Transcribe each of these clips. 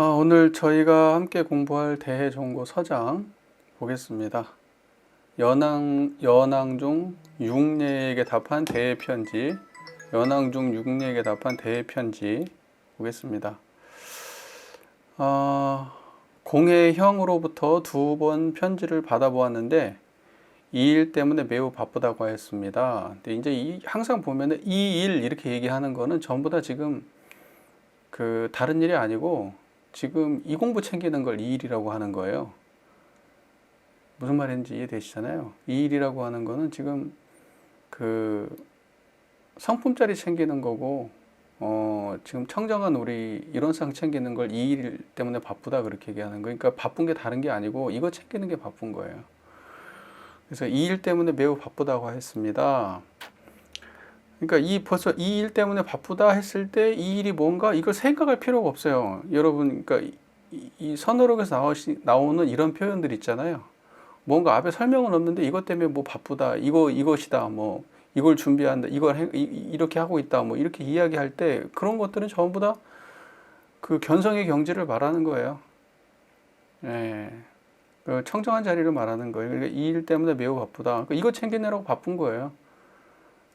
오늘 저희가 함께 공부할 대해종고 서장 보겠습니다. 연항중 육례에게 답한 대해편지, 연항중 육례에게 답한 대해편지 보겠습니다. 공해형으로부터 2번 편지를 받아보았는데 이 일 때문에 매우 바쁘다고 했습니다. 근데 이제 항상 보면은 이 일 이렇게 얘기하는 거는 전부 다 지금 다른 일이 아니고 지금 이 공부 챙기는 걸 이 일이라고 하는 거예요. 무슨 말인지 이해되시잖아요. 이 일이라고 하는 거는 지금 성품짜리 챙기는 거고, 지금 청정한 우리 이론상 챙기는 걸 이 일 때문에 바쁘다 그렇게 얘기하는 거예요. 그러니까 바쁜 게 다른 게 아니고 이거 챙기는 게 바쁜 거예요. 그래서 이 일 때문에 매우 바쁘다고 했습니다. 그러니까 벌써 이 일 때문에 바쁘다 했을 때 이 일이 뭔가 이걸 생각할 필요가 없어요. 여러분, 그러니까 이 선어록에서 나오는 이런 표현들 있잖아요. 뭔가 앞에 설명은 없는데 이것 때문에 뭐 바쁘다, 이것이다, 뭐 이걸 준비한다, 이렇게 하고 있다, 뭐 이렇게 이야기할 때 그런 것들은 전부 다 그 견성의 경지를 말하는 거예요. 예. 그 청정한 자리를 말하는 거예요. 그러니까 이 일 때문에 매우 바쁘다. 그러니까 이거 챙기느라고 바쁜 거예요.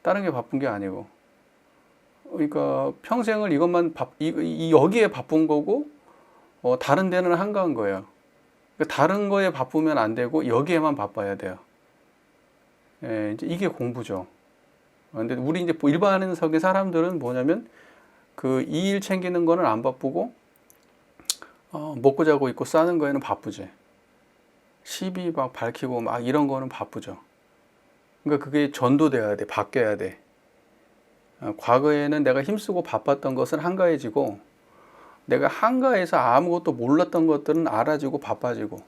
다른 게 바쁜 게 아니고. 그러니까 평생을 이것만 여기에 바쁜 거고, 다른 데는 한가한 거예요. 그러니까 다른 거에 바쁘면 안 되고 여기에만 바빠야 돼요. 예, 이제 이게 공부죠. 근데 우리 이제 일반인석의 사람들은 뭐냐면 이 일 챙기는 거는 안 바쁘고, 먹고 자고 입고 싸는 거에는 바쁘지. 시비 막 밝히고 막 이런 거는 바쁘죠. 그러니까 그게 전도돼야 돼, 바뀌어야 돼. 과거에는 내가 힘쓰고 바빴던 것은 한가해지고, 내가 한가해서 아무것도 몰랐던 것들은 알아지고 바빠지고,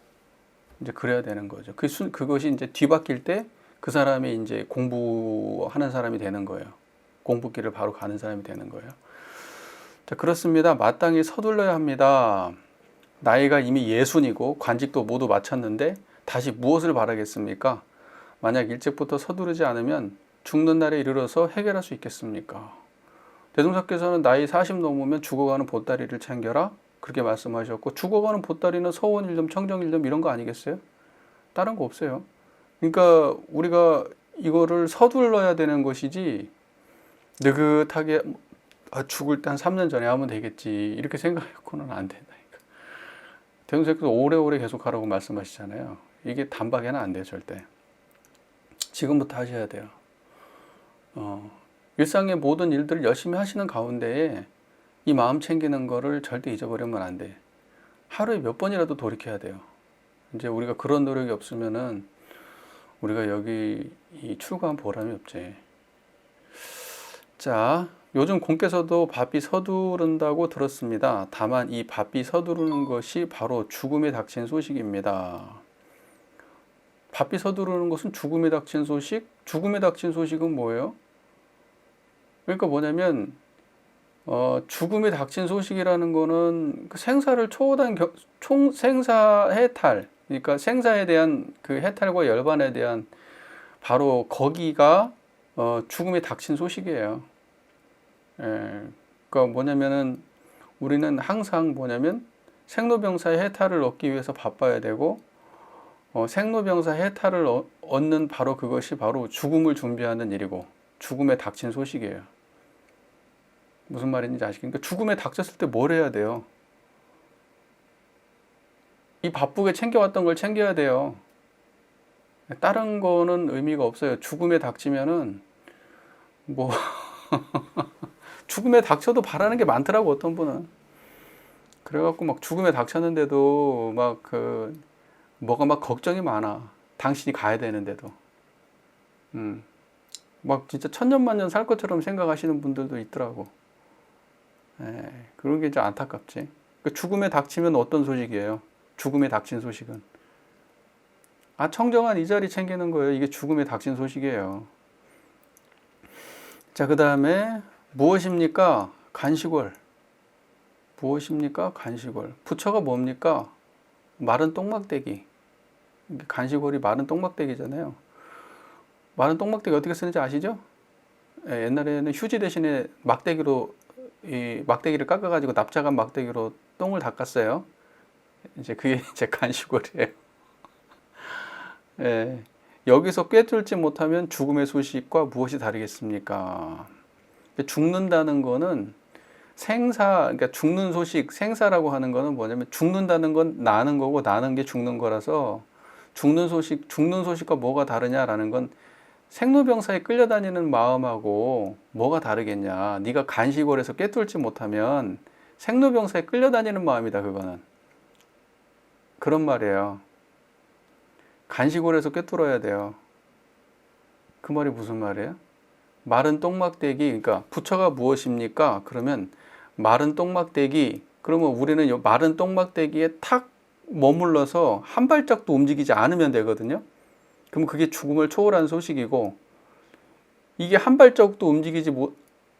이제 그래야 되는 거죠. 그것이 이제 뒤바뀔 때 그 사람이 이제 공부하는 사람이 되는 거예요. 공부길을 바로 가는 사람이 되는 거예요. 자, 그렇습니다. 마땅히 서둘러야 합니다. 나이가 이미 60이고 관직도 모두 마쳤는데 다시 무엇을 바라겠습니까? 만약 일찍부터 서두르지 않으면 죽는 날에 이르러서 해결할 수 있겠습니까? 대종사께서는 나이 40 넘으면 죽어가는 보따리를 챙겨라 그렇게 말씀하셨고, 죽어가는 보따리는 서원일념, 청정일념 이런 거 아니겠어요? 다른 거 없어요. 그러니까 우리가 이거를 서둘러야 되는 것이지 느긋하게 죽을 때 한 3년 전에 하면 되겠지 이렇게 생각하고는 안 된다니까. 대종사께서 오래오래 계속 하라고 말씀하시잖아요. 이게 단박에는 안 돼요. 절대. 지금부터 하셔야 돼요. 일상의 모든 일들을 열심히 하시는 가운데에 이 마음 챙기는 거를 절대 잊어버리면 안 돼. 하루에 몇 번이라도 돌이켜야 돼요. 이제 우리가 그런 노력이 없으면은 우리가 여기 출가한 보람이 없지. 자, 요즘 공께서도 바삐 서두른다고 들었습니다. 다만 이 바삐 서두르는 것이 바로 죽음에 닥친 소식입니다. 바삐 서두르는 것은 죽음에 닥친 소식? 죽음에 닥친 소식은 뭐예요? 그러니까 뭐냐면 죽음에 닥친 소식이라는 거는 생사를 초월한 생사 해탈, 그러니까 생사에 대한 그 해탈과 열반에 대한 바로 거기가 죽음에 닥친 소식이에요. 예, 그러니까 뭐냐면은 우리는 항상 뭐냐면 생로병사의 해탈을 얻기 위해서 바빠야 되고, 생로병사 해탈을 얻는 바로 그것이 바로 죽음을 준비하는 일이고 죽음에 닥친 소식이에요. 무슨 말인지 아시겠어요? 그러니까 죽음에 닥쳤을 때 뭘 해야 돼요? 이 바쁘게 챙겨왔던 걸 챙겨야 돼요. 다른 거는 의미가 없어요. 죽음에 닥치면은 뭐 죽음에 닥쳐도 바라는 게 많더라고 어떤 분은. 그래갖고 막 죽음에 닥쳤는데도 뭐가 막 걱정이 많아. 당신이 가야 되는데도. 막 진짜 천년만년 살 것처럼 생각하시는 분들도 있더라고. 그런 게 좀 안타깝지. 죽음에 닥치면 어떤 소식이에요? 죽음에 닥친 소식은 청정한 이 자리 챙기는 거예요. 이게 죽음에 닥친 소식이에요. 자, 그 다음에 무엇입니까? 간식월. 무엇입니까? 간식월. 부처가 뭡니까? 마른 똥막대기. 간식월이 마른 똥막대기잖아요. 마른 똥막대기 어떻게 쓰는지 아시죠? 옛날에는 휴지 대신에 막대기로 이 막대기를 깎아가지고 납작한 막대기로 똥을 닦았어요. 이제 그게 이제 간식거리예요. 예. 여기서 꿰뚫지 못하면 죽음의 소식과 무엇이 다르겠습니까? 죽는다는 거는 그러니까 죽는 소식, 생사라고 하는 거는 뭐냐면 죽는다는 건 나는 거고 나는 게 죽는 거라서 죽는 소식과 뭐가 다르냐라는 건 생로병사에 끌려다니는 마음하고 뭐가 다르겠냐. 네가 간식원에서 꿰뚫지 못하면 생로병사에 끌려다니는 마음이다, 그거는. 그런 말이에요. 간식원에서 꿰뚫어야 돼요. 그 말이 무슨 말이에요? 마른 똥막대기, 그러니까 부처가 무엇입니까? 그러면 마른 똥막대기, 그러면 우리는 마른 똥막대기에 탁 머물러서 한 발짝도 움직이지 않으면 되거든요. 그럼 그게 죽음을 초월한 소식이고, 이게 한 발짝도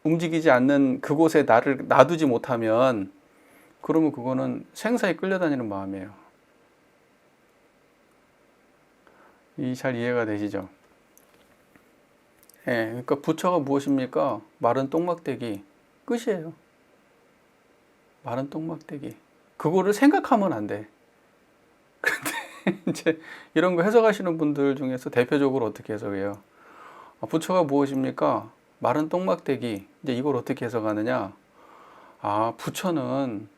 움직이지 않는 그곳에 나를 놔두지 못하면, 그러면 그거는 생사에 끌려다니는 마음이에요. 잘 이해가 되시죠? 예, 그러니까 부처가 무엇입니까? 마른 똥막대기 끝이에요. 마른 똥막대기. 그거를 생각하면 안 돼. 그런데 이제 이런 거 해석하시는 분들 중에서 대표적으로 어떻게 해석해요? 부처가 무엇입니까? 마른 똥막대기. 이제 이걸 어떻게 해석하느냐? 부처는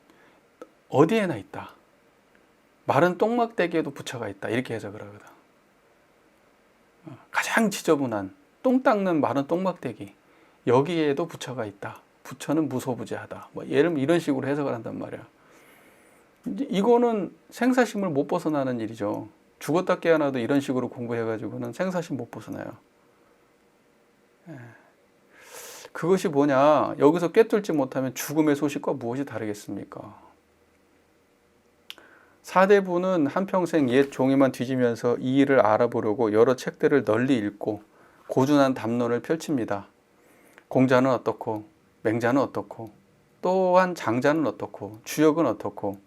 어디에나 있다. 마른 똥막대기에도 부처가 있다. 이렇게 해석을 하거든. 가장 지저분한 똥 닦는 마른 똥막대기. 여기에도 부처가 있다. 부처는 무소부재하다. 뭐 이런 식으로 해석을 한단 말이야. 이거는 생사심을 못 벗어나는 일이죠. 죽었다 깨어나도 이런 식으로 공부해가지고는 생사심 못 벗어나요. 그것이 뭐냐? 여기서 꿰뚫지 못하면 죽음의 소식과 무엇이 다르겠습니까? 사대부는 한평생 옛 종이만 뒤지면서 이 일을 알아보려고 여러 책들을 널리 읽고 고준한 담론을 펼칩니다. 공자는 어떻고, 맹자는 어떻고, 또한 장자는 어떻고, 주역은 어떻고,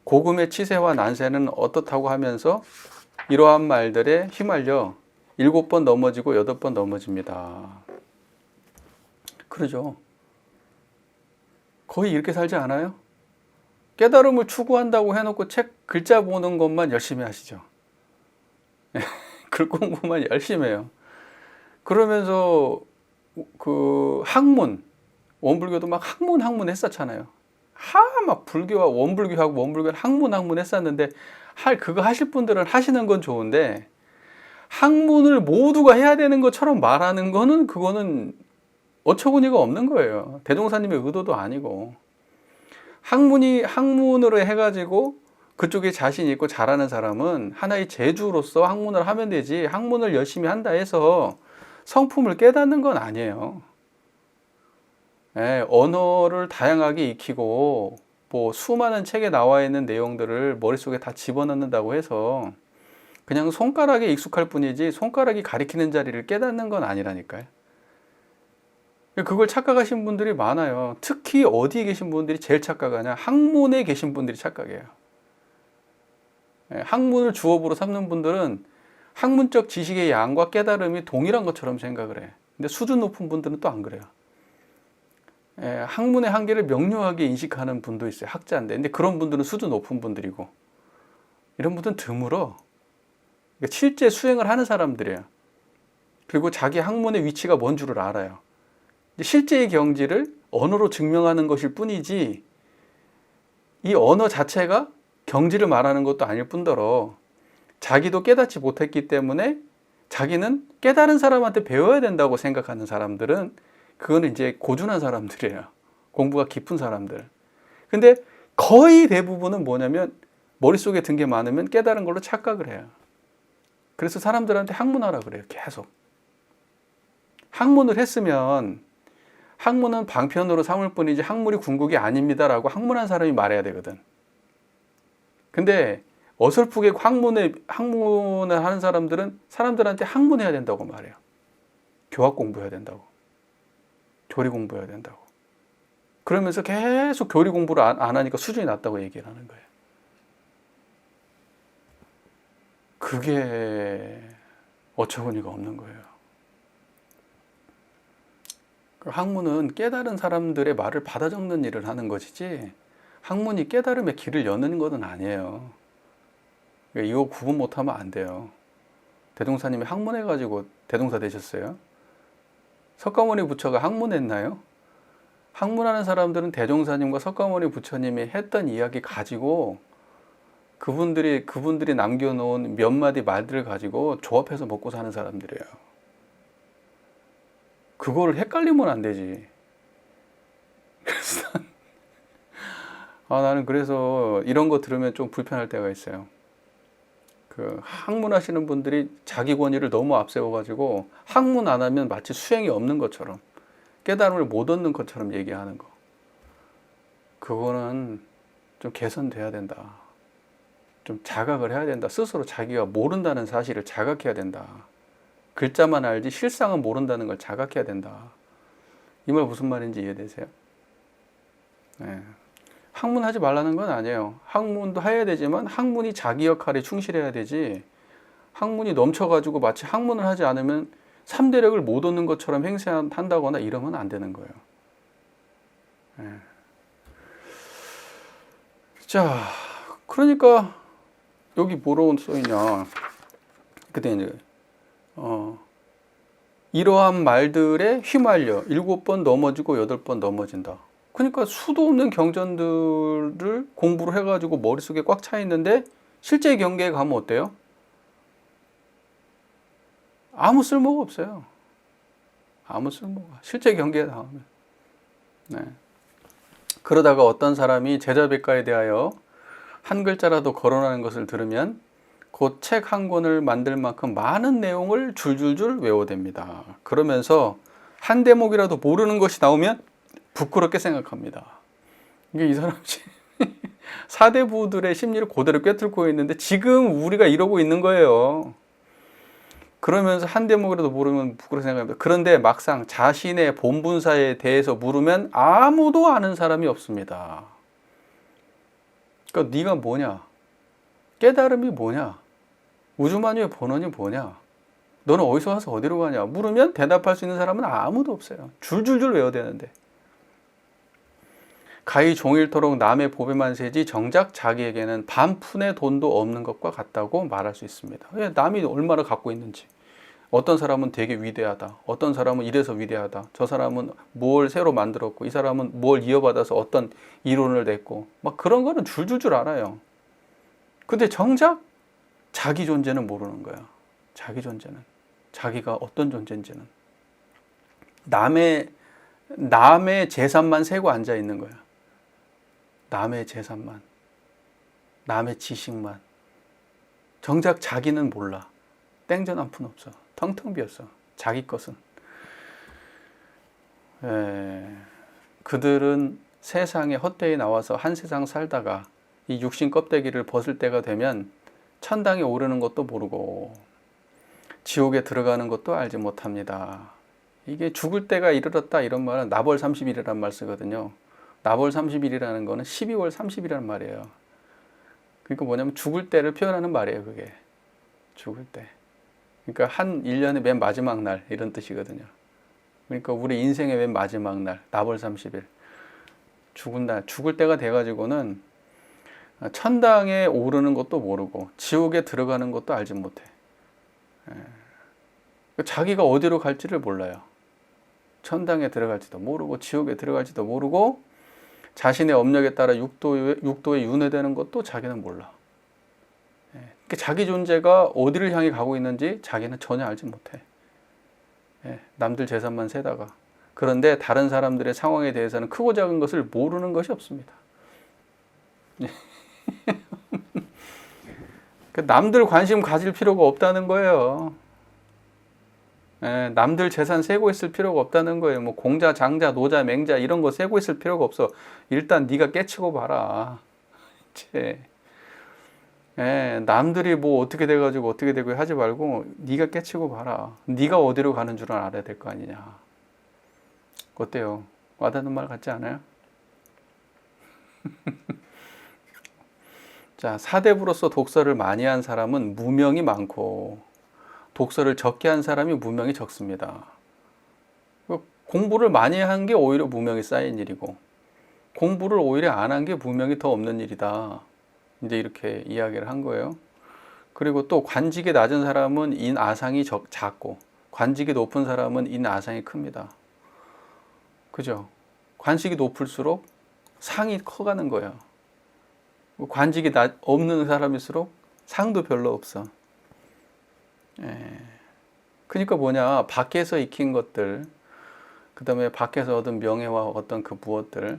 고금의 치세와 난세는 어떻다고 하면서 이러한 말들에 휘말려 7번 넘어지고 8번 넘어집니다. 그러죠. 거의 이렇게 살지 않아요? 깨달음을 추구한다고 해놓고 책 글자 보는 것만 열심히 하시죠. 글 공부만 열심히 해요. 그러면서 그 학문, 원불교도 막 학문 했었잖아요. 막 불교와 원불교하고 원불교를 학문 했었는데 그거 하실 분들은 하시는 건 좋은데 학문을 모두가 해야 되는 것처럼 말하는 거는 그거는 어처구니가 없는 거예요. 대종사님의 의도도 아니고. 학문으로 해가지고 그쪽에 자신 있고 잘하는 사람은 하나의 재주로서 학문을 하면 되지, 학문을 열심히 한다 해서 성품을 깨닫는 건 아니에요. 언어를 다양하게 익히고 뭐 수많은 책에 나와 있는 내용들을 머릿속에 다 집어넣는다고 해서 그냥 손가락에 익숙할 뿐이지 손가락이 가리키는 자리를 깨닫는 건 아니라니까요. 그걸 착각하신 분들이 많아요. 특히 어디에 계신 분들이 제일 착각하냐? 학문에 계신 분들이 착각해요. 학문을 주업으로 삼는 분들은 학문적 지식의 양과 깨달음이 동일한 것처럼 생각을 해. 근데 수준 높은 분들은 또 안 그래요. 학문의 한계를 명료하게 인식하는 분도 있어요. 학자인데. 근데 그런 분들은 수준 높은 분들이고, 이런 분들은 드물어. 실제 수행을 하는 사람들이에요. 그리고 자기 학문의 위치가 뭔 줄을 알아요. 실제의 경지를 언어로 증명하는 것일 뿐이지, 이 언어 자체가 경지를 말하는 것도 아닐 뿐더러 자기도 깨닫지 못했기 때문에 자기는 깨달은 사람한테 배워야 된다고 생각하는 사람들은 그거는 이제 고준한 사람들이에요. 공부가 깊은 사람들. 근데 거의 대부분은 뭐냐면 머릿속에 든 게 많으면 깨달은 걸로 착각을 해요. 그래서 사람들한테 학문하라 그래요. 계속. 학문을 했으면 학문은 방편으로 삼을 뿐이지 학문이 궁극이 아닙니다라고 학문한 사람이 말해야 되거든. 근데 어설프게 학문을 하는 사람들은 사람들한테 학문해야 된다고 말해요. 교학 공부해야 된다고. 교리 공부해야 된다고. 그러면서 계속 교리 공부를 안 하니까 수준이 낮다고 얘기를 하는 거예요. 그게 어처구니가 없는 거예요. 그 학문은 깨달은 사람들의 말을 받아 적는 일을 하는 것이지 학문이 깨달음의 길을 여는 것은 아니에요. 그러니까 이거 구분 못하면 안 돼요. 대동사님이 학문해가지고 대동사 되셨어요? 석가모니 부처가 학문했나요? 학문하는 사람들은 대종사님과 석가모니 부처님이 했던 이야기 가지고 그분들이 남겨놓은 몇 마디 말들을 가지고 조합해서 먹고 사는 사람들이에요. 그거를 헷갈리면 안 되지. 그래서 나는 그래서 이런 거 들으면 좀 불편할 때가 있어요. 그 학문하시는 분들이 자기 권위를 너무 앞세워가지고 학문 안 하면 마치 수행이 없는 것처럼 깨달음을 못 얻는 것처럼 얘기하는 거. 그거는 좀 개선돼야 된다. 좀 자각을 해야 된다. 스스로 자기가 모른다는 사실을 자각해야 된다. 글자만 알지 실상은 모른다는 걸 자각해야 된다. 이 말 무슨 말인지 이해되세요? 네. 학문하지 말라는 건 아니에요. 학문도 해야 되지만 학문이 자기 역할에 충실해야 되지, 학문이 넘쳐가지고 마치 학문을 하지 않으면 3대력을 못 얻는 것처럼 행세한다거나 이러면 안 되는 거예요. 네. 자, 그러니까 여기 뭐라고 써있냐. 그때 이제 이러한 말들에 휘말려 7번 넘어지고 8번 넘어진다. 그러니까 수도 없는 경전들을 공부를 해가지고 머릿속에 꽉 차 있는데 실제 경계에 가면 어때요? 아무 쓸모가 없어요. 아무 쓸모가. 실제 경계에 나오면. 네. 그러다가 어떤 사람이 제자백과에 대하여 한 글자라도 거론하는 것을 들으면 곧 책 한 권을 만들 만큼 많은 내용을 줄줄줄 외워댑니다. 그러면서 한 대목이라도 모르는 것이 나오면 부끄럽게 생각합니다. 이게 이 사람이 사대부들의 심리를 그대로 꿰뚫고 있는데 지금 우리가 이러고 있는 거예요. 그러면서 한 대목이라도 모르면 부끄럽게 생각합니다. 그런데 막상 자신의 본분사에 대해서 물으면 아무도 아는 사람이 없습니다. 그러니까 네가 뭐냐? 깨달음이 뭐냐? 우주만유의 본원이 뭐냐? 너는 어디서 와서 어디로 가냐? 물으면 대답할 수 있는 사람은 아무도 없어요. 줄줄줄 외워야 되는데. 가히 종일토록 남의 보배만 세지 정작 자기에게는 반푼의 돈도 없는 것과 같다고 말할 수 있습니다. 왜? 남이 얼마나 갖고 있는지. 어떤 사람은 되게 위대하다. 어떤 사람은 이래서 위대하다. 저 사람은 뭘 새로 만들었고 이 사람은 뭘 이어받아서 어떤 이론을 냈고 막 그런 거는 줄줄줄 알아요. 근데 정작 자기 존재는 모르는 거야. 자기 존재는. 자기가 어떤 존재인지는. 남의 재산만 세고 앉아 있는 거야. 남의 재산만, 남의 지식만. 정작 자기는 몰라. 땡전 한 푼 없어. 텅텅 비었어. 자기 것은. 그들은 세상에 헛되이 나와서 한 세상 살다가 이 육신 껍데기를 벗을 때가 되면 천당에 오르는 것도 모르고 지옥에 들어가는 것도 알지 못합니다. 이게 죽을 때가 이르렀다 이런 말은 나벌 30일이란 말 쓰거든요. 나벌 30일이라는 거는 12월 30일이란 말이에요. 그러니까 뭐냐면 죽을 때를 표현하는 말이에요. 그게 죽을 때. 그러니까 한 1년의 맨 마지막 날 이런 뜻이거든요. 그러니까 우리 인생의 맨 마지막 날 나벌 30일 죽은 날, 죽을 때가 돼가지고는 천당에 오르는 것도 모르고 지옥에 들어가는 것도 알지 못해. 자기가 어디로 갈지를 몰라요. 천당에 들어갈지도 모르고 지옥에 들어갈지도 모르고 자신의 업력에 따라 육도에 윤회되는 것도 자기는 몰라. 그러니까 자기 존재가 어디를 향해 가고 있는지 자기는 전혀 알지 못해. 남들 재산만 세다가. 그런데 다른 사람들의 상황에 대해서는 크고 작은 것을 모르는 것이 없습니다. 남들 관심 가질 필요가 없다는 거예요. 남들 재산 세고 있을 필요가 없다는 거예요. 뭐 공자, 장자, 노자, 맹자 이런 거 세고 있을 필요가 없어. 일단 네가 깨치고 봐라. 남들이 뭐 어떻게 돼가지고 어떻게 되고 하지 말고 네가 깨치고 봐라. 네가 어디로 가는 줄은 알아야 될 거 아니냐. 어때요? 와닿는 말 같지 않아요? 자, 사대부로서 독서를 많이 한 사람은 무명이 많고 독서를 적게 한 사람이 무명이 적습니다. 공부를 많이 한 게 오히려 무명이 쌓인 일이고 공부를 오히려 안 한 게 무명이 더 없는 일이다. 이제 이렇게 이야기를 한 거예요. 그리고 또 관직이 낮은 사람은 인아상이 작고 관직이 높은 사람은 인아상이 큽니다. 그죠? 관직이 높을수록 상이 커가는 거예요. 관직이 없는 사람일수록 상도 별로 없어. 예. 그러니까 뭐냐, 밖에서 익힌 것들, 그 다음에 밖에서 얻은 명예와 어떤 그 무엇들,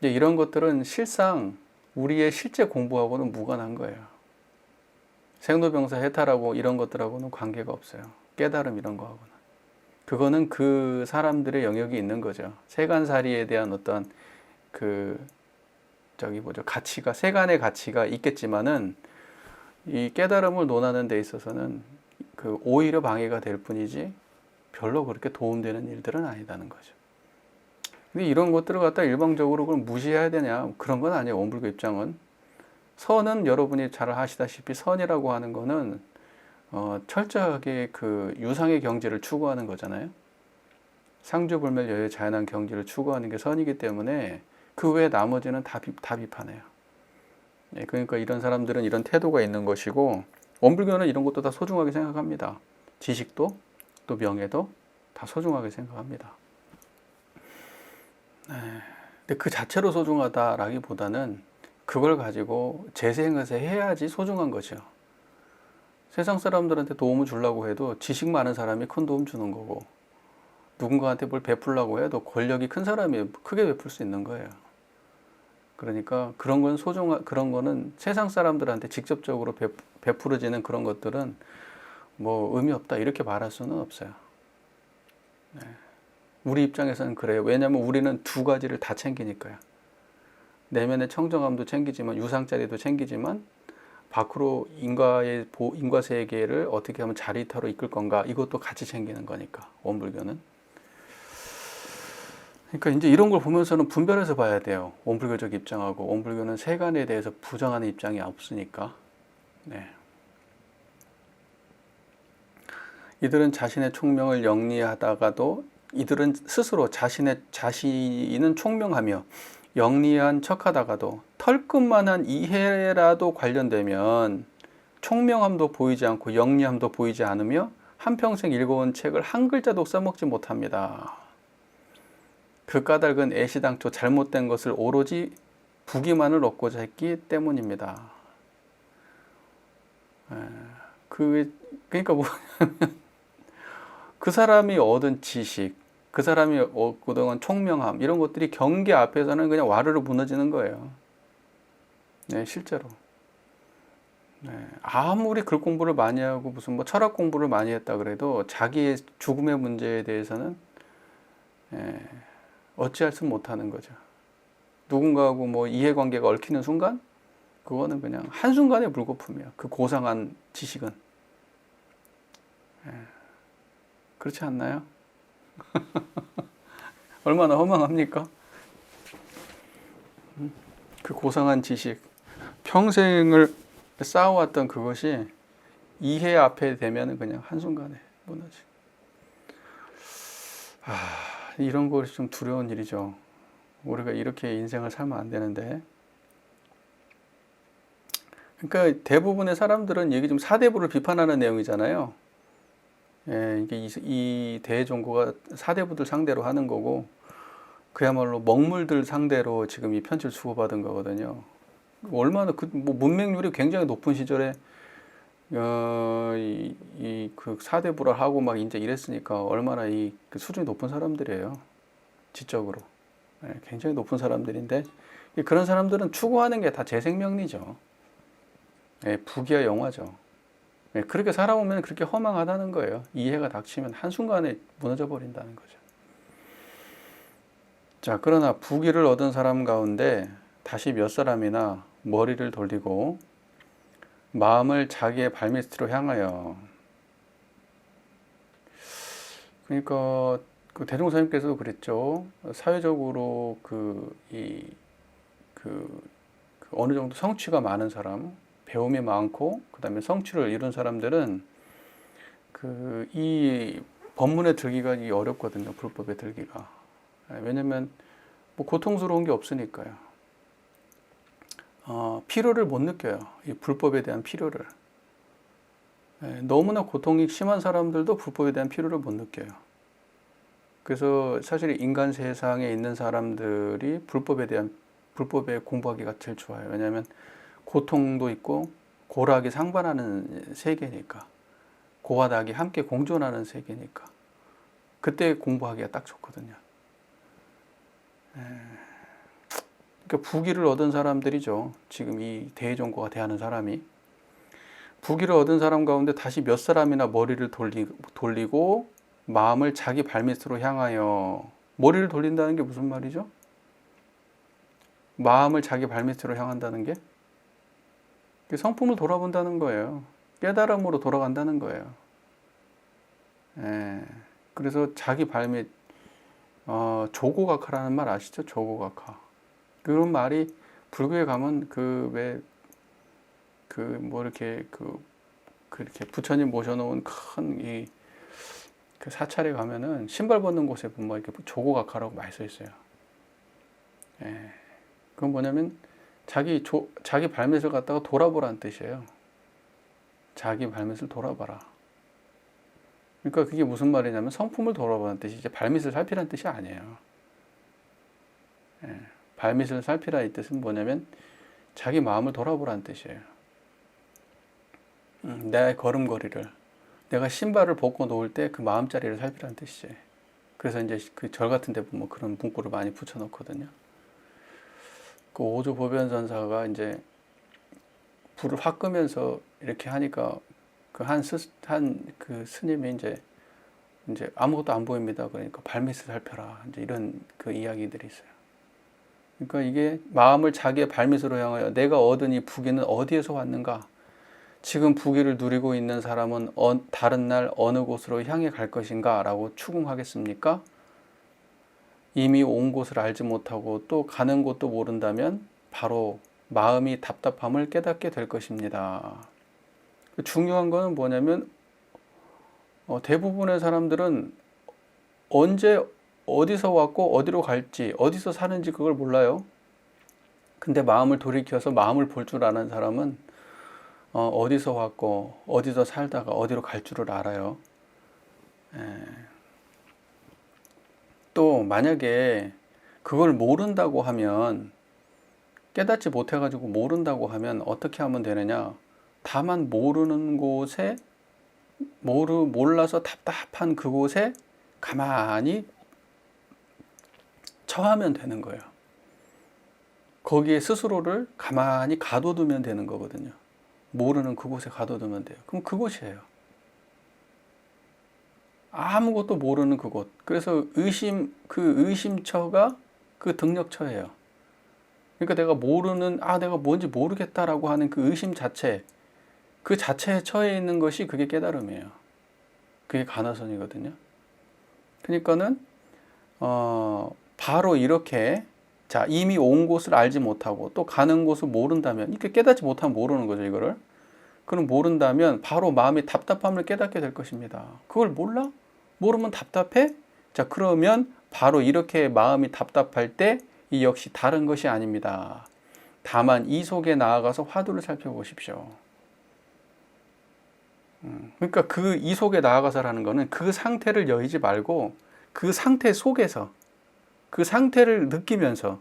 이제 이런 것들은 실상 우리의 실제 공부하고는 무관한 거예요. 생로병사 해탈하고 이런 것들하고는 관계가 없어요. 깨달음 이런 거하고는. 그거는 그 사람들의 영역이 있는 거죠. 세간살이에 대한 어떤 가치가, 세간의 가치가 있겠지만은 이 깨달음을 논하는 데 있어서는 오히려 방해가 될 뿐이지 별로 그렇게 도움되는 일들은 아니다는 거죠. 근데 이런 것들을 갖다 일방적으로 그럼 무시해야 되냐? 그런 건 아니에요. 원불교 입장은. 선은 여러분이 잘 아시다시피 선이라고 하는 거는 철저하게 그 유상의 경지를 추구하는 거잖아요. 상주불멸 여의 자연한 경지를 추구하는 게 선이기 때문에 그 외에 나머지는 다 비판해요. 예, 그러니까 이런 사람들은 이런 태도가 있는 것이고 원불교는 이런 것도 다 소중하게 생각합니다. 지식도 또 명예도 다 소중하게 생각합니다. 근데 그 자체로 소중하다라기보다는 그걸 가지고 재생해서 해야지 소중한 거죠. 세상 사람들한테 도움을 주려고 해도 지식 많은 사람이 큰 도움 주는 거고 누군가한테 뭘 베풀려고 해도 권력이 큰 사람이 크게 베풀 수 있는 거예요. 그러니까 그런 건 그런 거는 세상 사람들한테 직접적으로 베풀어지는 그런 것들은 뭐 의미 없다 이렇게 말할 수는 없어요. 네. 우리 입장에서는 그래요. 왜냐하면 우리는 두 가지를 다 챙기니까요. 내면의 청정함도 챙기지만 유상자리도 챙기지만 밖으로 인과 세계를 어떻게 하면 자리타로 이끌 건가 이것도 같이 챙기는 거니까 원불교는. 그러니까 이제 이런 걸 보면서는 분별해서 봐야 돼요. 원불교적 입장하고 원불교는 세간에 대해서 부정하는 입장이 없으니까. 네. 이들은 자신의 총명을 영리하다가도 이들은 스스로 자신은 총명하며 영리한 척하다가도 털끝만한 이해라도 관련되면 총명함도 보이지 않고 영리함도 보이지 않으며 한평생 읽어온 책을 한 글자도 써먹지 못합니다. 그 까닭은 애시당초 잘못된 것을 오로지 부기만을 얻고자 했기 때문입니다. 그러니까 뭐냐면 그 사람이 얻은 지식, 그 사람이 그동안 총명함 이런 것들이 경계 앞에서는 그냥 와르르 무너지는 거예요. 네, 실제로. 네, 아무리 글 공부를 많이 하고 무슨 뭐 철학 공부를 많이 했다 그래도 자기의 죽음의 문제에 대해서는 어찌할 수 못하는 거죠. 누군가하고 뭐 이해관계가 얽히는 순간 그거는 그냥 한순간의 물거품이야. 그 고상한 지식은. 그렇지 않나요? 얼마나 허망합니까? 그 고상한 지식, 평생을 쌓아왔던 그것이 이해 앞에 되면 그냥 한순간에 무너지. 이런 것이 좀 두려운 일이죠. 우리가 이렇게 인생을 살면 안 되는데. 그러니까 대부분의 사람들은 여기 좀 사대부를 비판하는 내용이잖아요. 예, 이게 이 대종고가 사대부들 상대로 하는 거고, 그야말로 먹물들 상대로 지금 이 편지를 주고받은 거거든요. 얼마나 뭐 문맹률이 굉장히 높은 시절에 그 사대부를 하고 막 이제 이랬으니까 얼마나 그 수준이 높은 사람들이에요. 지적으로. 예, 굉장히 높은 사람들인데 그런 사람들은 추구하는 게 다 재생명리죠. 예, 부귀와 영화죠. 예, 그렇게 살아오면 그렇게 허망하다는 거예요. 이해가 닥치면 한순간에 무너져 버린다는 거죠. 자, 그러나 부귀를 얻은 사람 가운데 다시 몇 사람이나 머리를 돌리고 마음을 자기의 발밑으로 향하여, 그러니까 그 대종사님께서도 그랬죠. 사회적으로 어느 정도 성취가 많은 사람, 배움이 많고 그다음에 성취를 이룬 사람들은 이 법문에 들기가 이 어렵거든요. 불법에 들기가. 왜냐면 뭐 고통스러운 게 없으니까요. 필요를 못 느껴요. 이 불법에 대한 필요를. 너무나 고통이 심한 사람들도 불법에 대한 필요를 못 느껴요. 그래서 사실 인간 세상에 있는 사람들이 불법에 공부하기가 제일 좋아요. 왜냐하면 고통도 있고 고락이 상반하는 세계니까. 고와 낙이 함께 공존하는 세계니까. 그때 공부하기가 딱 좋거든요. 그러니까 부귀를 얻은 사람들이죠. 지금 이 대종고가 대하는 사람이. 부귀를 얻은 사람 가운데 다시 몇 사람이나 머리를 돌리고 마음을 자기 발밑으로 향하여. 머리를 돌린다는 게 무슨 말이죠? 마음을 자기 발밑으로 향한다는 게 성품을 돌아본다는 거예요. 깨달음으로 돌아간다는 거예요. 그래서 자기 발밑, 조고각하라는 말 아시죠? 조고각하. 그런 말이 불교에 가면 이렇게 부처님 모셔놓은 큰 그 사찰에 가면은 신발 벗는 곳에 보면 이렇게 조고각하라고 많이 써 있어요. 그건 뭐냐면 자기 발밑을 갖다가 돌아보라는 뜻이에요. 자기 발밑을 돌아봐라. 그러니까 그게 무슨 말이냐면 성품을 돌아보라는 뜻이 이제 발밑을 살피라는 뜻이 아니에요. 발밑을 살피라 이 뜻은 뭐냐면 자기 마음을 돌아보라는 뜻이에요. 내 걸음걸이를, 내가 신발을 벗고 놓을 때 그 마음자리를 살피라는 뜻이지. 그래서 이제 그 절 같은 데 보면 그런 문구를 많이 붙여놓거든요. 그 오조보변선사가 이제 불을 확 끄면서 이렇게 하니까 그 그 스님이 이제 아무것도 안 보입니다. 그러니까 발밑을 살펴라. 이제 이런 그 이야기들이 있어요. 그러니까 이게 마음을 자기의 발밑으로 향하여 내가 얻은 이 부귀는 어디에서 왔는가? 지금 부귀를 누리고 있는 사람은 다른 날 어느 곳으로 향해 갈 것인가? 라고 추궁하겠습니까? 이미 온 곳을 알지 못하고 또 가는 곳도 모른다면 바로 마음이 답답함을 깨닫게 될 것입니다. 중요한 거는 뭐냐면 대부분의 사람들은 언제 어디서 왔고 어디로 갈지 어디서 사는지 그걸 몰라요. 근데 마음을 돌이켜서 마음을 볼 줄 아는 사람은 어디서 왔고 어디서 살다가 어디로 갈 줄을 알아요. 또 만약에 그걸 모른다고 하면, 깨닫지 못해가지고 모른다고 하면 어떻게 하면 되느냐? 다만 모르는 곳에 몰라서 답답한 그곳에 가만히 처하면 되는 거예요. 거기에 스스로를 가만히 가둬두면 되는 거거든요. 모르는 그곳에 가둬두면 돼요. 그럼 그곳이에요. 아무것도 모르는 그곳. 그래서 그 의심처가 그 등력처예요. 그러니까 내가 뭔지 모르겠다라고 하는 그 의심 자체, 그 자체에 처해 있는 것이 그게 깨달음이에요. 그게 간화선이거든요. 그러니까는 바로 이렇게 이미 온 곳을 알지 못하고 또 가는 곳을 모른다면, 이렇게 깨닫지 못하면 모르는 거죠, 이거를. 그럼 모른다면 바로 마음의 답답함을 깨닫게 될 것입니다. 그걸 몰라? 모르면 답답해? 그러면 바로 이렇게 마음이 답답할 때 이 역시 다른 것이 아닙니다. 다만 이 속에 나아가서 화두를 살펴보십시오. 그러니까 그 이 속에 나아가서라는 거는 그 상태를 여의지 말고 그 상태 속에서, 그 상태를 느끼면서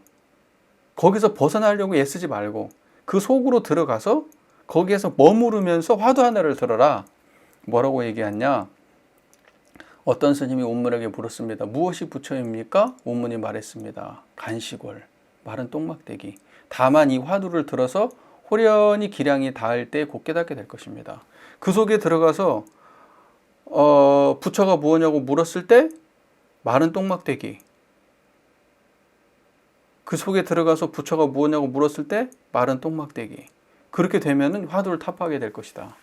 거기서 벗어나려고 애쓰지 말고 그 속으로 들어가서 거기에서 머무르면서 화두 하나를 들어라. 뭐라고 얘기했냐? 어떤 스님이 운문에게 물었습니다. 무엇이 부처입니까? 운문이 말했습니다. 간시골, 마른 똥막대기. 다만 이 화두를 들어서 호련히 기량이 닿을 때 곧 깨닫게 될 것입니다. 그 속에 들어가서 부처가 무엇냐고 물었을 때 마른 똥막대기. 그 속에 들어가서 부처가 무엇냐고 물었을 때 마른 똥막대기. 그렇게 되면은 화두를 탑하게 될 것이다.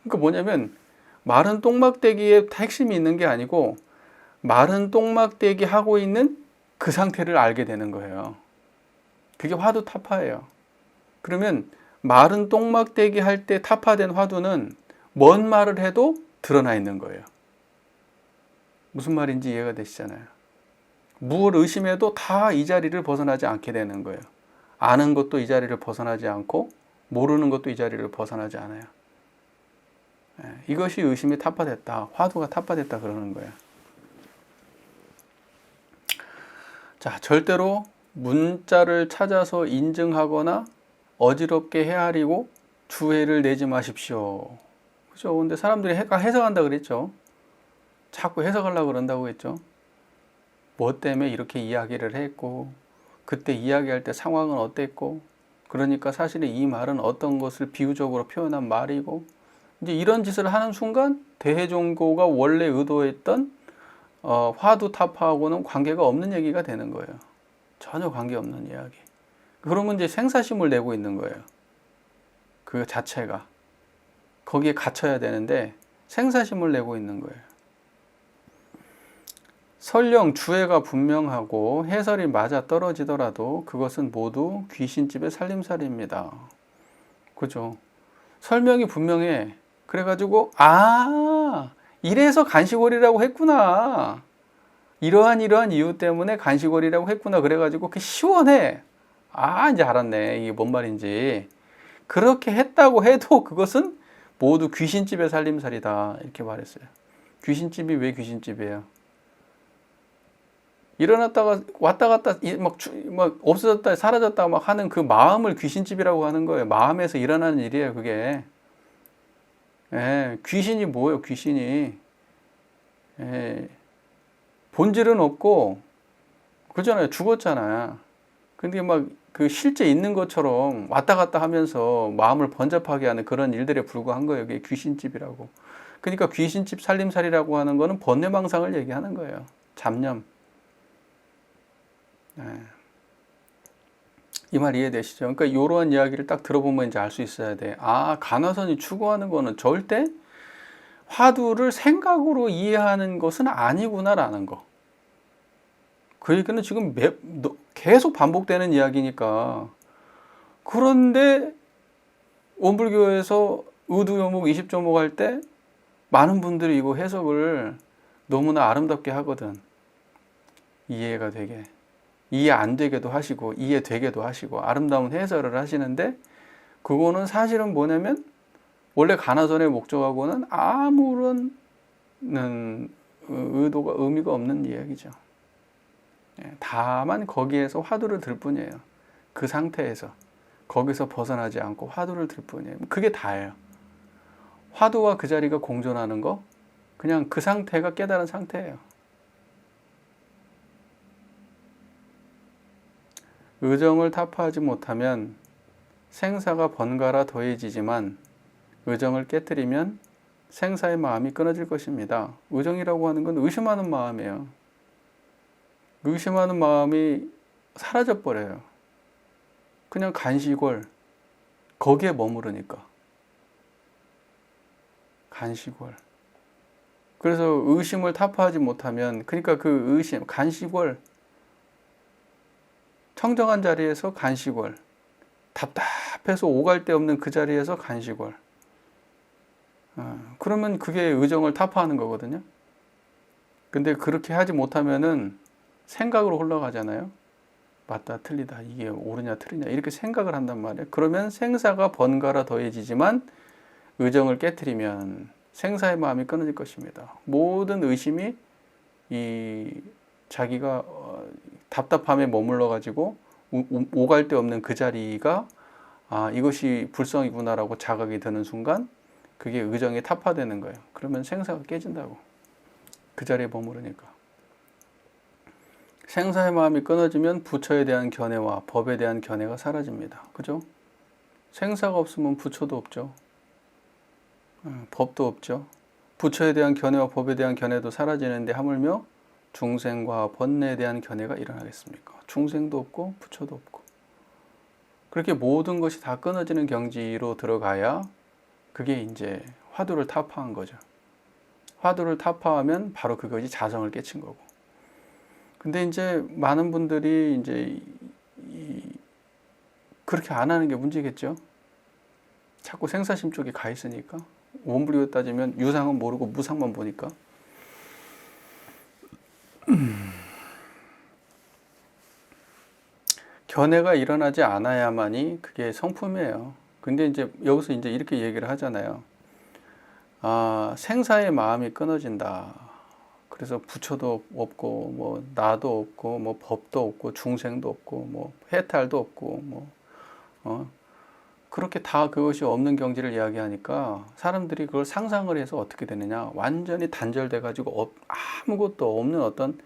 그러니까 뭐냐면 마른 똥막대기에 핵심이 있는 게 아니고 마른 똥막대기 하고 있는 그 상태를 알게 되는 거예요. 그게 화두 타파예요. 그러면 마른 똥막대기 할 때 타파된 화두는 뭔 말을 해도 드러나 있는 거예요. 무슨 말인지 이해가 되시잖아요. 무엇을 의심해도 다 이 자리를 벗어나지 않게 되는 거예요. 아는 것도 이 자리를 벗어나지 않고 모르는 것도 이 자리를 벗어나지 않아요. 이것이 의심이 타파됐다. 화두가 타파됐다 그러는 거예요. 자, 절대로 문자를 찾아서 인증하거나 어지럽게 헤아리고 주해를 내지 마십시오. 그죠? 근데 사람들이 해석한다 그랬죠. 자꾸 해석하려고 그런다고 했죠. 뭐 때문에 이렇게 이야기를 했고, 그때 이야기할 때 상황은 어땠고, 그러니까 사실은 이 말은 어떤 것을 비유적으로 표현한 말이고, 이제 이런 짓을 하는 순간 대해종고가 원래 의도했던 화두 타파하고는 관계가 없는 얘기가 되는 거예요. 전혀 관계없는 이야기. 그러면 이제 생사심을 내고 있는 거예요. 그 자체가. 거기에 갇혀야 되는데 생사심을 내고 있는 거예요. 설령 주해가 분명하고 해설이 맞아 떨어지더라도 그것은 모두 귀신집의 살림살이입니다. 그죠? 설명이 분명해. 그래가지고 이래서 간식월이라고 했구나. 이러한 이유 때문에 간식월이라고 했구나. 그래가지고 그 시원해. 이제 알았네. 이게 뭔 말인지. 그렇게 했다고 해도 그것은 모두 귀신집의 살림살이다. 이렇게 말했어요. 귀신집이 왜 귀신집이에요? 일어났다가 왔다 갔다 막 없어졌다 사라졌다 막 하는 그 마음을 귀신집이라고 하는 거예요. 마음에서 일어나는 일이에요, 그게. 귀신이 뭐예요, 귀신이? 본질은 없고, 그잖아요. 죽었잖아요. 근데 막 그 실제 있는 것처럼 왔다 갔다 하면서 마음을 번잡하게 하는 그런 일들에 불과한 거예요. 이게 귀신집이라고. 그러니까 귀신집 살림살이라고 하는 거는 번뇌망상을 얘기하는 거예요. 잡념. 이 말 이해되시죠? 그러니까 이러한 이야기를 딱 들어보면 이제 알 수 있어야 돼. 간화선이 추구하는 거는 절대 화두를 생각으로 이해하는 것은 아니구나라는 거. 그 얘기는 지금 계속 반복되는 이야기니까. 그런데 원불교에서 의두요목 20조목 할 때 많은 분들이 이거 해석을 너무나 아름답게 하거든. 이해가 되게. 이해 안 되게도 하시고 이해되게도 하시고 아름다운 해설을 하시는데, 그거는 사실은 뭐냐면 원래 간화선의 목적하고는 아무런 의미가 없는 이야기죠. 다만 거기에서 화두를 들 뿐이에요. 그 상태에서 거기서 벗어나지 않고 화두를 들 뿐이에요. 그게 다예요. 화두와 그 자리가 공존하는 거, 그냥 그 상태가 깨달은 상태예요. 의정을 타파하지 못하면 생사가 번갈아 더해지지만 의정을 깨뜨리면 생사의 마음이 끊어질 것입니다. 의정이라고 하는 건 의심하는 마음이에요. 의심하는 마음이 사라져버려요. 그냥 간시골, 거기에 머무르니까. 간시골. 그래서 의심을 타파하지 못하면, 그러니까 그 의심, 간시골, 청정한 자리에서 간시골, 답답해서 오갈 데 없는 그 자리에서 간시골. 그러면 그게 의정을 타파하는 거거든요. 근데 그렇게 하지 못하면은 생각으로 흘러가잖아요. 맞다, 틀리다, 이게 옳으냐 틀리냐 이렇게 생각을 한단 말이에요. 그러면 생사가 번갈아 더해지지만 의정을 깨트리면 생사의 마음이 끊어질 것입니다. 모든 의심이 자기가 답답함에 머물러 가지고 오갈 데 없는 그 자리가 이것이 불성이구나라고 자각이 드는 순간 그게 의정이 타파되는 거예요. 그러면 생사가 깨진다고. 그 자리에 머무르니까. 생사의 마음이 끊어지면 부처에 대한 견해와 법에 대한 견해가 사라집니다. 그죠? 생사가 없으면 부처도 없죠. 법도 없죠. 부처에 대한 견해와 법에 대한 견해도 사라지는데 하물며 중생과 번뇌에 대한 견해가 일어나겠습니까? 중생도 없고 부처도 없고. 그렇게 모든 것이 다 끊어지는 경지로 들어가야 그게 이제 화두를 타파한 거죠. 화두를 타파하면 바로 그것이 자성을 깨친 거고. 근데 이제 많은 분들이 이제 그렇게 안 하는 게 문제겠죠. 자꾸 생사심 쪽에 가 있으니까. 원불교로 따지면 유상은 모르고 무상만 보니까. 견해가 일어나지 않아야만이 그게 성품이에요. 근데 이제 여기서 이제 이렇게 얘기를 하잖아요. 아, 생사의 마음이 끊어진다. 그래서 부처도 없고, 뭐, 나도 없고, 뭐, 법도 없고, 중생도 없고, 뭐, 해탈도 없고, 뭐, 그렇게 다 그것이 없는 경지를 이야기하니까 사람들이 그걸 상상을 해서 어떻게 되느냐. 완전히 단절돼가지고 아무것도 없는 어떤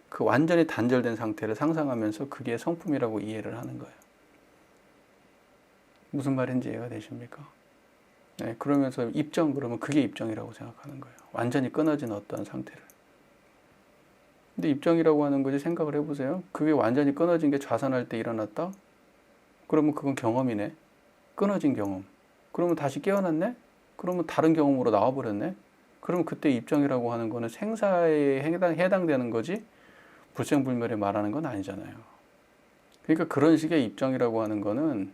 그 완전히 단절된 상태를 상상하면서 그게 성품이라고 이해를 하는 거예요. 무슨 말인지 이해가 되십니까? 네, 그러면서 입정 그러면 그게 입정이라고 생각하는 거예요. 완전히 끊어진 어떤 상태를. 근데 입정이라고 하는 거지 생각을 해보세요. 그게 완전히 끊어진 게 좌선할 때 일어났다? 그러면 그건 경험이네. 끊어진 경험. 그러면 다시 깨어났네? 그러면 다른 경험으로 나와버렸네? 그러면 그때 입정이라고 하는 거는 생사에 해당되는 거지 불생불멸에 말하는 건 아니잖아요. 그러니까 그런 식의 입정이라고 하는 거는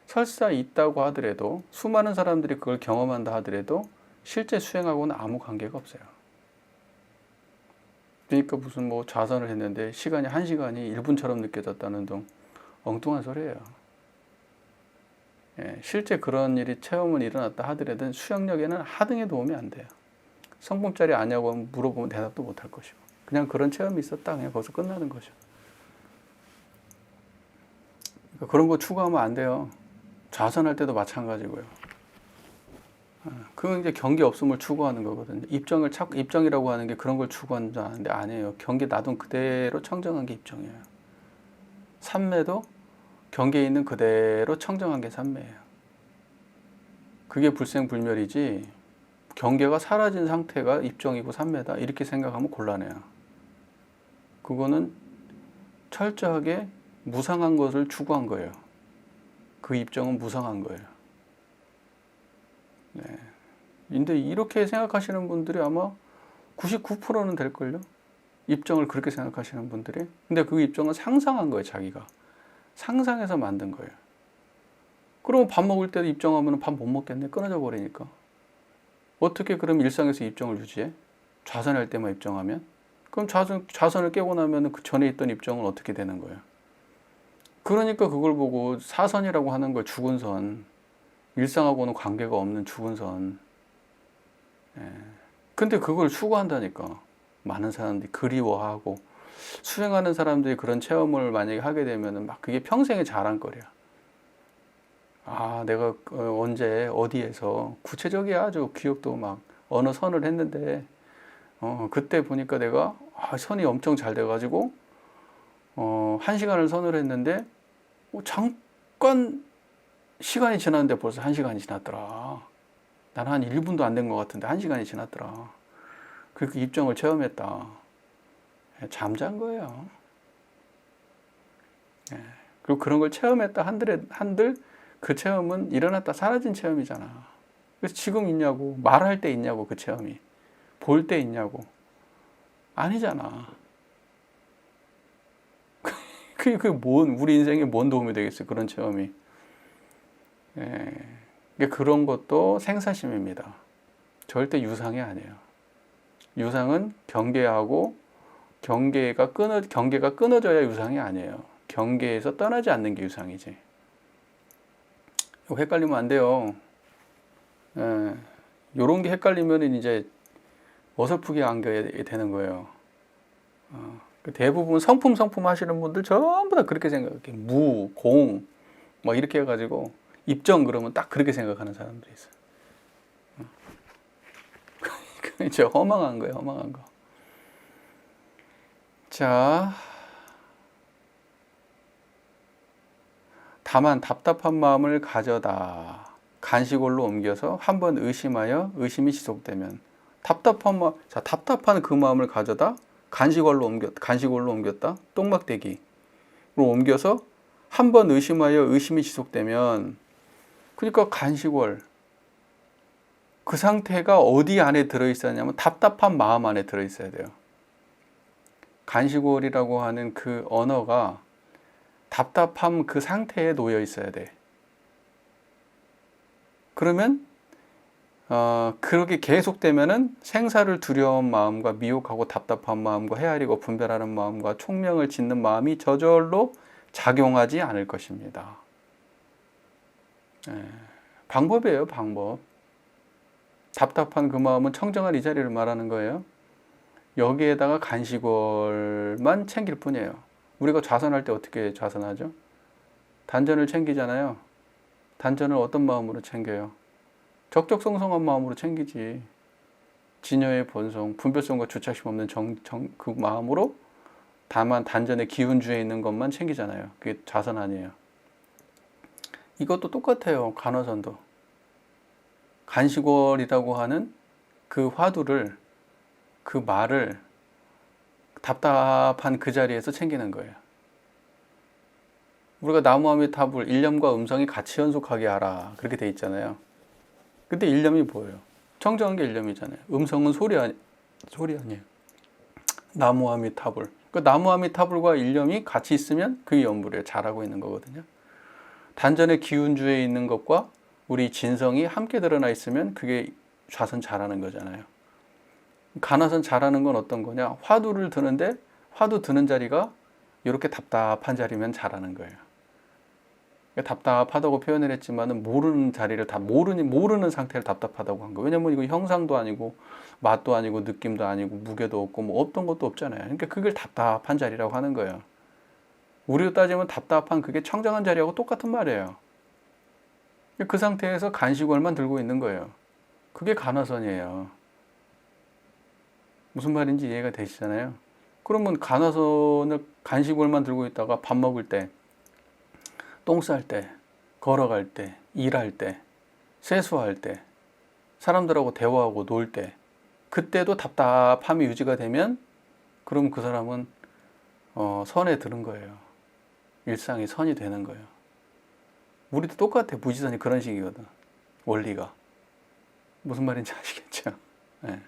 설사 있다고 하더라도 수많은 사람들이 그걸 경험한다 하더라도 실제 수행하고는 아무 관계가 없어요. 그러니까 무슨 뭐 좌선을 했는데 시간이 1시간이 1분처럼 느껴졌다는 등 엉뚱한 소리예요. 예, 실제 그런 일이 체험은 일어났다 하더라도 수행력에는 하등의 도움이 안 돼요. 성품짜리 아냐고 물어보면 대답도 못 할 것이고 그냥 그런 체험이 있었다 그냥 거기서 끝나는 거죠. 그러니까 그런 거 추구하면 안 돼요. 좌선할 때도 마찬가지고요. 그건 이제 경계 없음을 추구하는 거거든요. 입정이라고 하는 게 그런 걸 추구하는 줄 아는데 아니에요. 경계 놔둔 그대로 청정한 게 입정이에요. 삼매도 경계에 있는 그대로 청정한 게 삼매예요. 그게 불생불멸이지 경계가 사라진 상태가 입정이고 삼매다 이렇게 생각하면 곤란해요. 그거는 철저하게 무상한 것을 추구한 거예요. 그 입정은 무상한 거예요. 네. 근데 이렇게 생각하시는 분들이 아마 99%는 될걸요? 입정을 그렇게 생각하시는 분들이. 근데 그 입정은 상상한 거예요, 자기가. 상상해서 만든 거예요. 그러면 밥 먹을 때도 입정하면 밥 못 먹겠네? 끊어져 버리니까. 어떻게 그럼 일상에서 입정을 유지해? 좌선할 때만 입정하면? 그럼 좌선을 깨고 나면 그 전에 있던 입정은 어떻게 되는 거예요? 그러니까 그걸 보고 사선이라고 하는 걸 죽은 선, 일상하고는 관계가 없는 죽은 선. 예. 근데 그걸 추구한다니까. 많은 사람들이 그리워하고 수행하는 사람들이 그런 체험을 만약에 하게 되면은 막 그게 평생의 자랑거리야. 아, 내가 언제 어디에서 구체적이야. 아주 기억도 막 어느 선을 했는데 그때 보니까 내가 선이 엄청 잘 돼가지고 1시간을 선을 했는데 잠깐 시간이 지났는데 벌써 1시간이 지났더라. 난 한 1분도 안 된 것 같은데 1시간이 지났더라. 그렇게 입정을 체험했다. 잠잔 거예요. 그리고 그런 걸 체험했다 한들 그 체험은 일어났다 사라진 체험이잖아. 그래서 지금 있냐고, 말할 때 있냐고, 그 체험이. 볼 때 있냐고. 아니잖아. 우리 인생에 뭔 도움이 되겠어요, 그런 체험이. 그런 것도 생사심입니다. 절대 유상이 아니에요. 유상은 경계하고 경계가 끊어져야 유상이 아니에요. 경계에서 떠나지 않는 게 유상이지. 이거 헷갈리면 안 돼요. 요런 게 헷갈리면 이제 어설프게 안겨야 되는 거예요. 대부분 성품 하시는 분들 전부 다 그렇게 생각해. 무, 공, 막 이렇게 해가지고 입정 그러면 딱 그렇게 생각하는 사람들이 있어요. 진짜 허망한 거예요, 허망한 거. 자, 다만 답답한 마음을 가져다 간식원로 옮겨서 한번 의심하여 의심이 지속되면 답답한 그 마음을 가져다 간식원로 옮겼다. 똥막대기로 옮겨서 한번 의심하여 의심이 지속되면 그러니까 간식월 그 상태가 어디 안에 들어있었냐면 답답한 마음 안에 들어있어야 돼요. 간식월이라고 하는 그 언어가 답답함 그 상태에 놓여 있어야 돼. 그러면 그렇게 계속되면은 생사를 두려운 마음과 미혹하고 답답한 마음과 헤아리고 분별하는 마음과 총명을 짓는 마음이 저절로 작용하지 않을 것입니다. 방법이에요, 방법. 답답한 그 마음은 청정한 이 자리를 말하는 거예요. 여기에다가 간식월만 챙길 뿐이에요. 우리가 좌선할 때 어떻게 좌선하죠? 단전을 챙기잖아요. 단전을 어떤 마음으로 챙겨요? 적적성성한 마음으로 챙기지. 진여의 본성, 분별성과 주착심 없는 그 마음으로 다만 단전의 기운주에 있는 것만 챙기잖아요. 그게 좌선 아니에요. 이것도 똑같아요. 간허선도. 간식월이라고 하는 그 화두를, 그 말을 답답한 그 자리에서 챙기는 거예요. 우리가 나무아미타불 일념과 음성이 같이 연속하게 하라 그렇게 돼 있잖아요. 근데 일념이 뭐예요? 청정한 게 일념이잖아요. 음성은 소리 아니에요. 나무아미타불. 그 나무아미타불과 일념이 같이 있으면 그게 연불이에요. 잘하고 있는 거거든요. 단전의 기운주에 있는 것과 우리 진성이 함께 드러나 있으면 그게 좌선 잘하는 거잖아요. 간화선 잘하는 건 어떤 거냐? 화두를 드는데 화두 드는 자리가 이렇게 답답한 자리면 잘하는 거예요. 답답하다고 표현을 했지만은 모르는 자리를 다 모르는 상태를 답답하다고 한 거예요. 왜냐면 이거 형상도 아니고 맛도 아니고 느낌도 아니고 무게도 없고 뭐 없던 것도 없잖아요. 그러니까 그걸 답답한 자리라고 하는 거예요. 우리로 따지면 답답한 그게 청정한 자리하고 똑같은 말이에요. 그 상태에서 간식월만 들고 있는 거예요. 그게 간화선이에요. 무슨 말인지 이해가 되시잖아요. 그러면 간화선을 간식월만 들고 있다가 밥 먹을 때, 똥 쌀 때, 걸어갈 때, 일할 때, 세수할 때, 사람들하고 대화하고 놀 때, 그때도 답답함이 유지가 되면 그럼 그 사람은 선에 들은 거예요. 일상이 선이 되는 거예요. 우리도 똑같아. 무지선이 그런 식이거든. 원리가. 무슨 말인지 아시겠죠? 네.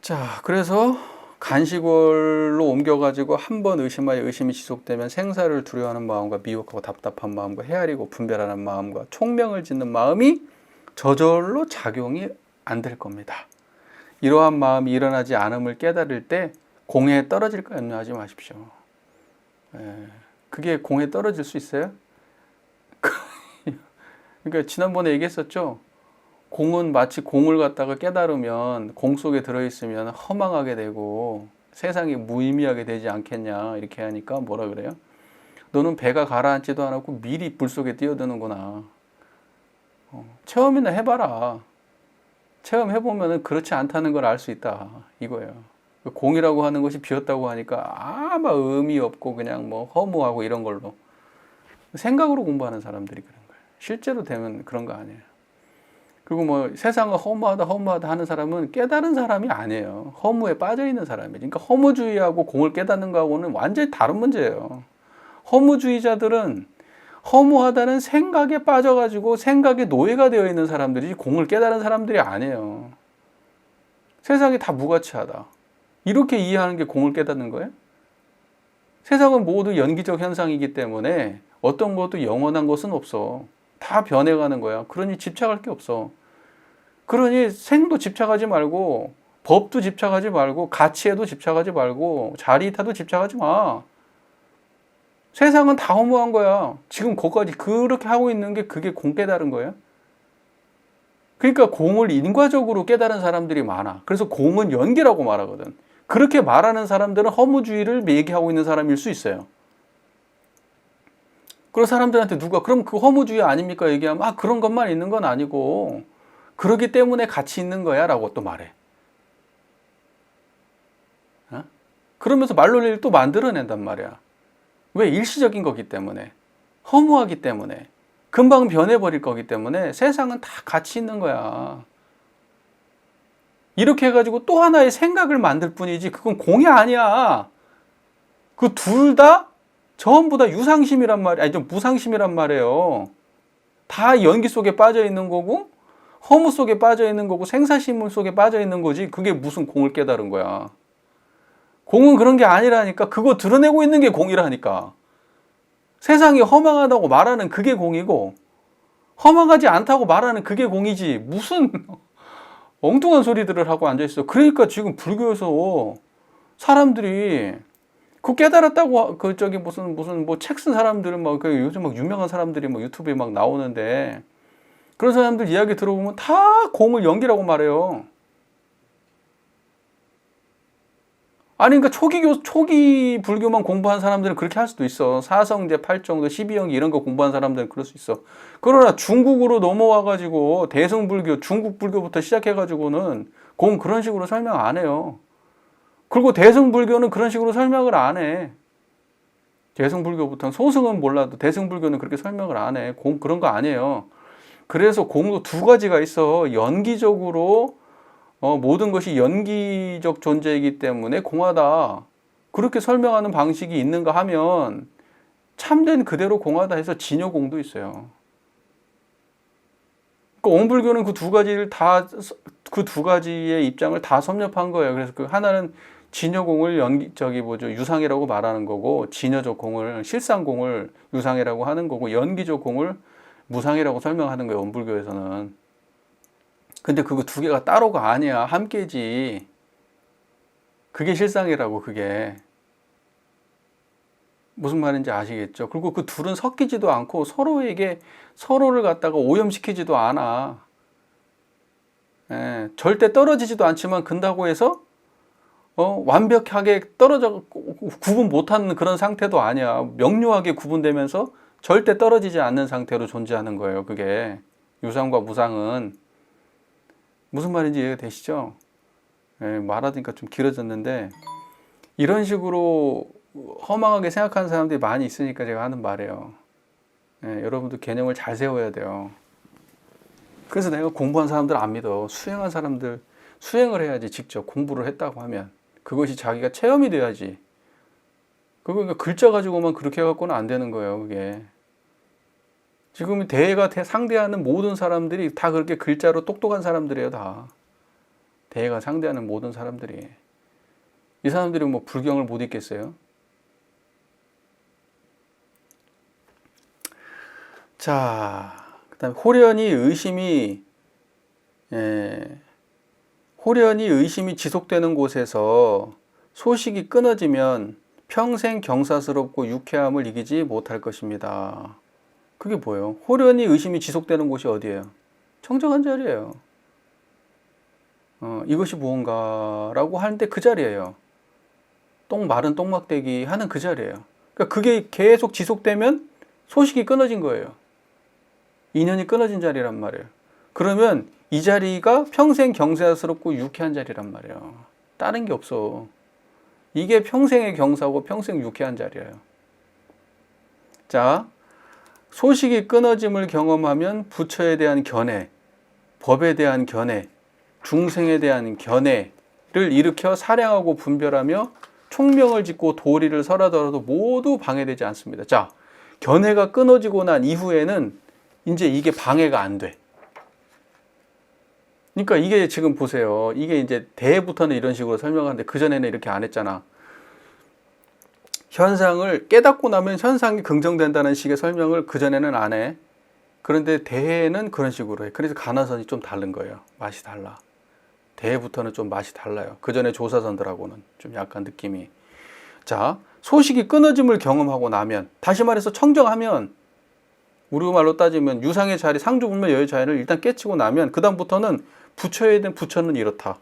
자, 그래서 간식월로 옮겨가지고 한 번 의심하여 의심이 지속되면 생사를 두려워하는 마음과 미혹하고 답답한 마음과 헤아리고 분별하는 마음과 총명을 짓는 마음이 저절로 작용이 안 될 겁니다. 이러한 마음이 일어나지 않음을 깨달을 때 공에 떨어질까 염려하지 마십시오. 그게 공에 떨어질 수 있어요? 그러니까 지난번에 얘기했었죠. 공은 마치 공을 갖다가 깨달으면 공 속에 들어있으면 허망하게 되고 세상이 무의미하게 되지 않겠냐 이렇게 하니까 뭐라 그래요? 너는 배가 가라앉지도 않았고 미리 불 속에 뛰어드는구나. 체험이나 해봐라. 체험해보면 그렇지 않다는 걸 알 수 있다 이거예요. 공이라고 하는 것이 비었다고 하니까 아마 의미 없고 그냥 뭐 허무하고 이런 걸로 생각으로 공부하는 사람들이 그런 거예요. 실제로 되면 그런 거 아니에요. 그리고 뭐 세상을 허무하다 하는 사람은 깨달은 사람이 아니에요. 허무에 빠져있는 사람이에요. 그러니까 허무주의하고 공을 깨닫는 거하고는 완전히 다른 문제예요. 허무주의자들은 허무하다는 생각에 빠져가지고 생각에 노예가 되어 있는 사람들이지 공을 깨달은 사람들이 아니에요. 세상이 다 무가치하다. 이렇게 이해하는 게 공을 깨닫는 거예요? 세상은 모두 연기적 현상이기 때문에 어떤 것도 영원한 것은 없어. 다 변해가는 거야. 그러니 집착할 게 없어. 그러니 생도 집착하지 말고 법도 집착하지 말고 가치에도 집착하지 말고 자리타도 집착하지 마. 세상은 다 허무한 거야. 지금 거기까지 그렇게 하고 있는 게 그게 공 깨달은 거예요. 그러니까 공을 인과적으로 깨달은 사람들이 많아. 그래서 공은 연기라고 말하거든. 그렇게 말하는 사람들은 허무주의를 얘기하고 있는 사람일 수 있어요. 그런 사람들한테 누가 그럼 그 허무주의 아닙니까 얘기하면 그런 것만 있는 건 아니고 그러기 때문에 같이 있는 거야 라고 또 말해. 그러면서 말놀이를 또 만들어낸단 말이야. 왜? 일시적인 거기 때문에, 허무하기 때문에, 금방 변해버릴 거기 때문에 세상은 다 같이 있는 거야. 이렇게 해가지고 또 하나의 생각을 만들 뿐이지 그건 공이 아니야. 그 둘 다 전부 다 유상심이란 말이야. 아니 좀 무상심이란 말이에요. 다 연기 속에 빠져 있는 거고 허무 속에 빠져 있는 거고 생사심 속에 빠져 있는 거지. 그게 무슨 공을 깨달은 거야. 공은 그런 게 아니라니까. 그거 드러내고 있는 게 공이라니까. 세상이 허망하다고 말하는 그게 공이고 험악하지 않다고 말하는 그게 공이지 무슨 엉뚱한 소리들을 하고 앉아있어. 그러니까 지금 불교에서 사람들이 그 깨달았다고 그 저기 무슨 뭐 책 쓴 사람들은 막 그 요즘 막 유명한 사람들이 뭐 유튜브에 막 나오는데 그런 사람들 이야기 들어보면 다 공을 연기라고 말해요. 아니 그러니까 초기 불교만 공부한 사람들은 그렇게 할 수도 있어. 사성제, 팔정도, 12영기 이런 거 공부한 사람들은 그럴 수 있어. 그러나 중국으로 넘어와 가지고 대승불교, 중국 불교부터 시작해 가지고는 공 그런 식으로 설명 안 해요. 그리고 대승불교는 그런 식으로 설명을 안 해. 대승불교부터는 소승은 몰라도 대승불교는 그렇게 설명을 안 해. 공 그런 거 아니에요. 그래서 공도 두 가지가 있어. 연기적으로 모든 것이 연기적 존재이기 때문에 공하다. 그렇게 설명하는 방식이 있는가 하면 참된 그대로 공하다 해서 진여공도 있어요. 그러니까 원불교는 그 두 가지를 그 두 가지의 입장을 다 섭렵한 거예요. 그래서 그 하나는 진여공을 유상이라고 말하는 거고, 진여적 공을, 실상공을 유상이라고 하는 거고, 연기적 공을 무상이라고 설명하는 거예요, 원불교에서는. 근데 그거 두 개가 따로가 아니야. 함께지. 그게 실상이라고, 그게. 무슨 말인지 아시겠죠? 그리고 그 둘은 섞이지도 않고 서로를 갖다가 오염시키지도 않아. 예, 절대 떨어지지도 않지만 근다고 해서 완벽하게 구분 못하는 그런 상태도 아니야. 명료하게 구분되면서 절대 떨어지지 않는 상태로 존재하는 거예요. 그게 유상과 무상은. 무슨 말인지 이해가 되시죠? 예, 말하니까 좀 길어졌는데 이런 식으로 허망하게 생각하는 사람들이 많이 있으니까 제가 하는 말이에요. 예, 여러분도 개념을 잘 세워야 돼요. 그래서 내가 공부한 사람들 안 믿어. 수행한 사람들 수행을 해야지. 직접 공부를 했다고 하면 그것이 자기가 체험이 돼야지. 그거 글자 가지고만 그렇게 해갖고는 안 되는 거예요. 그게 지금 대회가 상대하는 모든 사람들이 다 그렇게 글자로 똑똑한 사람들이에요. 다 대회가 상대하는 모든 사람들이. 이 사람들이 뭐 불경을 못 읽겠어요? 자, 그다음에 호련히 의심이 지속되는 곳에서 소식이 끊어지면 평생 경사스럽고 유쾌함을 이기지 못할 것입니다. 그게 뭐예요? 호련히 의심이 지속되는 곳이 어디예요? 청정한 자리예요. 이것이 무언가라고 하는데 그 자리예요. 마른 똥막대기 하는 그 자리예요. 그러니까 그게 계속 지속되면 소식이 끊어진 거예요. 인연이 끊어진 자리란 말이에요. 그러면 이 자리가 평생 경사스럽고 유쾌한 자리란 말이에요. 다른 게 없어. 이게 평생의 경사고 평생 유쾌한 자리예요. 자, 소식이 끊어짐을 경험하면 부처에 대한 견해, 법에 대한 견해, 중생에 대한 견해를 일으켜 사량하고 분별하며 총명을 짓고 도리를 설하더라도 모두 방해되지 않습니다. 자, 견해가 끊어지고 난 이후에는 이제 이게 방해가 안 돼. 그러니까 이게 지금 보세요. 이게 이제 대부터는 이런 식으로 설명하는데 그전에는 이렇게 안 했잖아. 현상을 깨닫고 나면 현상이 긍정된다는 식의 설명을 그전에는 안 해. 그런데 대해는 그런 식으로 해. 그래서 가나선이 좀 다른 거예요. 맛이 달라. 대해부터는 좀 맛이 달라요. 그전에 조사선들하고는 좀 약간 느낌이. 자, 소식이 끊어짐을 경험하고 나면, 다시 말해서 청정하면, 우리말로 따지면 유상의 자리, 상주불명 여의 자리를 일단 깨치고 나면 그 다음부터는 부처에 대한 부처는 이렇다.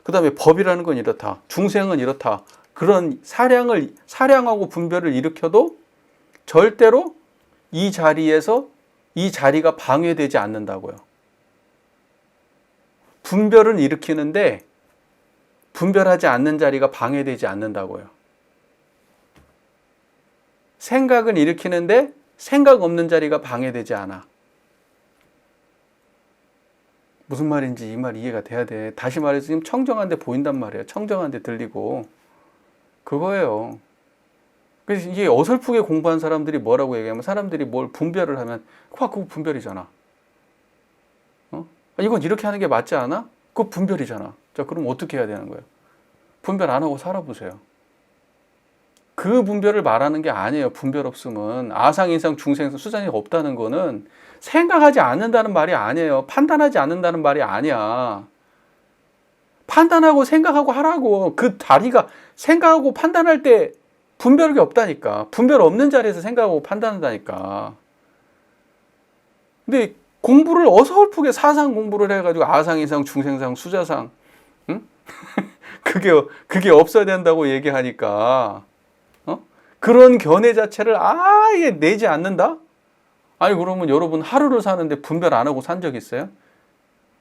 그 다음에 법이라는 건 이렇다. 중생은 이렇다. 그런 사량하고 분별을 일으켜도 절대로 이 자리에서 이 자리가 방해되지 않는다고요. 분별은 일으키는데 분별하지 않는 자리가 방해되지 않는다고요. 생각은 일으키는데 생각 없는 자리가 방해되지 않아. 무슨 말인지 이 말 이해가 돼야 돼. 다시 말해서 지금 청정한 데 보인단 말이에요. 청정한 데 들리고. 그거예요. 그래서 이게 어설프게 공부한 사람들이 뭐라고 얘기하면 사람들이 뭘 분별을 하면 그거 분별이잖아. 이건 이렇게 하는 게 맞지 않아? 그거 분별이잖아. 자, 그럼 어떻게 해야 되는 거예요? 분별 안 하고 살아보세요. 그 분별을 말하는 게 아니에요. 분별 없음은. 아상, 인상, 중생, 수장이 없다는 거는 생각하지 않는다는 말이 아니에요. 판단하지 않는다는 말이 아니야. 판단하고 생각하고 하라고. 그 다리가 생각하고 판단할 때 분별이 없다니까. 분별 없는 자리에서 생각하고 판단한다니까. 근데 공부를 어설프게 사상 공부를 해가지고 아상, 인상, 중생상, 수자상, 응? 그게 없어야 된다고 얘기하니까, 그런 견해 자체를 아예 내지 않는다? 아니, 그러면 여러분 하루를 사는데 분별 안 하고 산 적 있어요?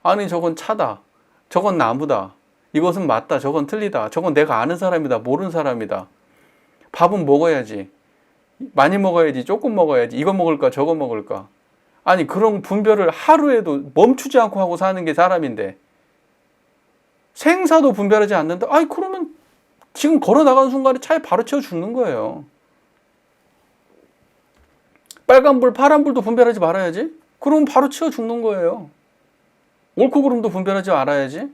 아니, 저건 차다. 저건 나무다. 이것은 맞다. 저건 틀리다. 저건 내가 아는 사람이다. 모르는 사람이다. 밥은 먹어야지. 많이 먹어야지. 조금 먹어야지. 이거 먹을까? 저거 먹을까? 아니, 그런 분별을 하루에도 멈추지 않고 하고 사는 게 사람인데, 생사도 분별하지 않는다? 아니, 그러면 지금 걸어 나가는 순간에 차에 바로 채워 죽는 거예요. 빨간불, 파란불도 분별하지 말아야지? 그럼 바로 치워 죽는 거예요. 옳고 그름도 분별하지 말아야지?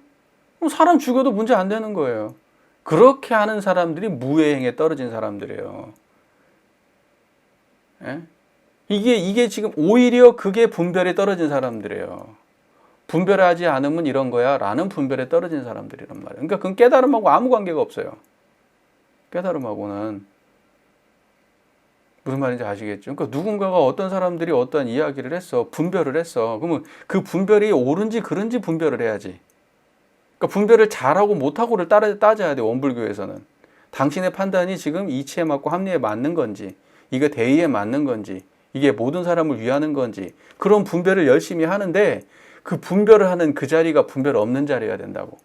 그럼 사람 죽여도 문제 안 되는 거예요. 그렇게 하는 사람들이 무외행에 떨어진 사람들이에요. 예? 이게 지금 오히려 그게 분별에 떨어진 사람들이에요. 분별하지 않으면 이런 거야 라는 분별에 떨어진 사람들이란 말이에요. 그러니까 그건 깨달음하고 아무 관계가 없어요. 깨달음하고는. 무슨 말인지 아시겠죠? 그러니까 누군가가 어떤 사람들이 어떤 이야기를 했어. 분별을 했어. 그러면 그 분별이 옳은지 그른지 분별을 해야지. 그러니까 분별을 잘하고 못하고를 따져야 돼. 원불교에서는. 당신의 판단이 지금 이치에 맞고 합리에 맞는 건지, 이게 대의에 맞는 건지, 이게 모든 사람을 위하는 건지, 그런 분별을 열심히 하는데 그 분별을 하는 그 자리가 분별 없는 자리가 된다고.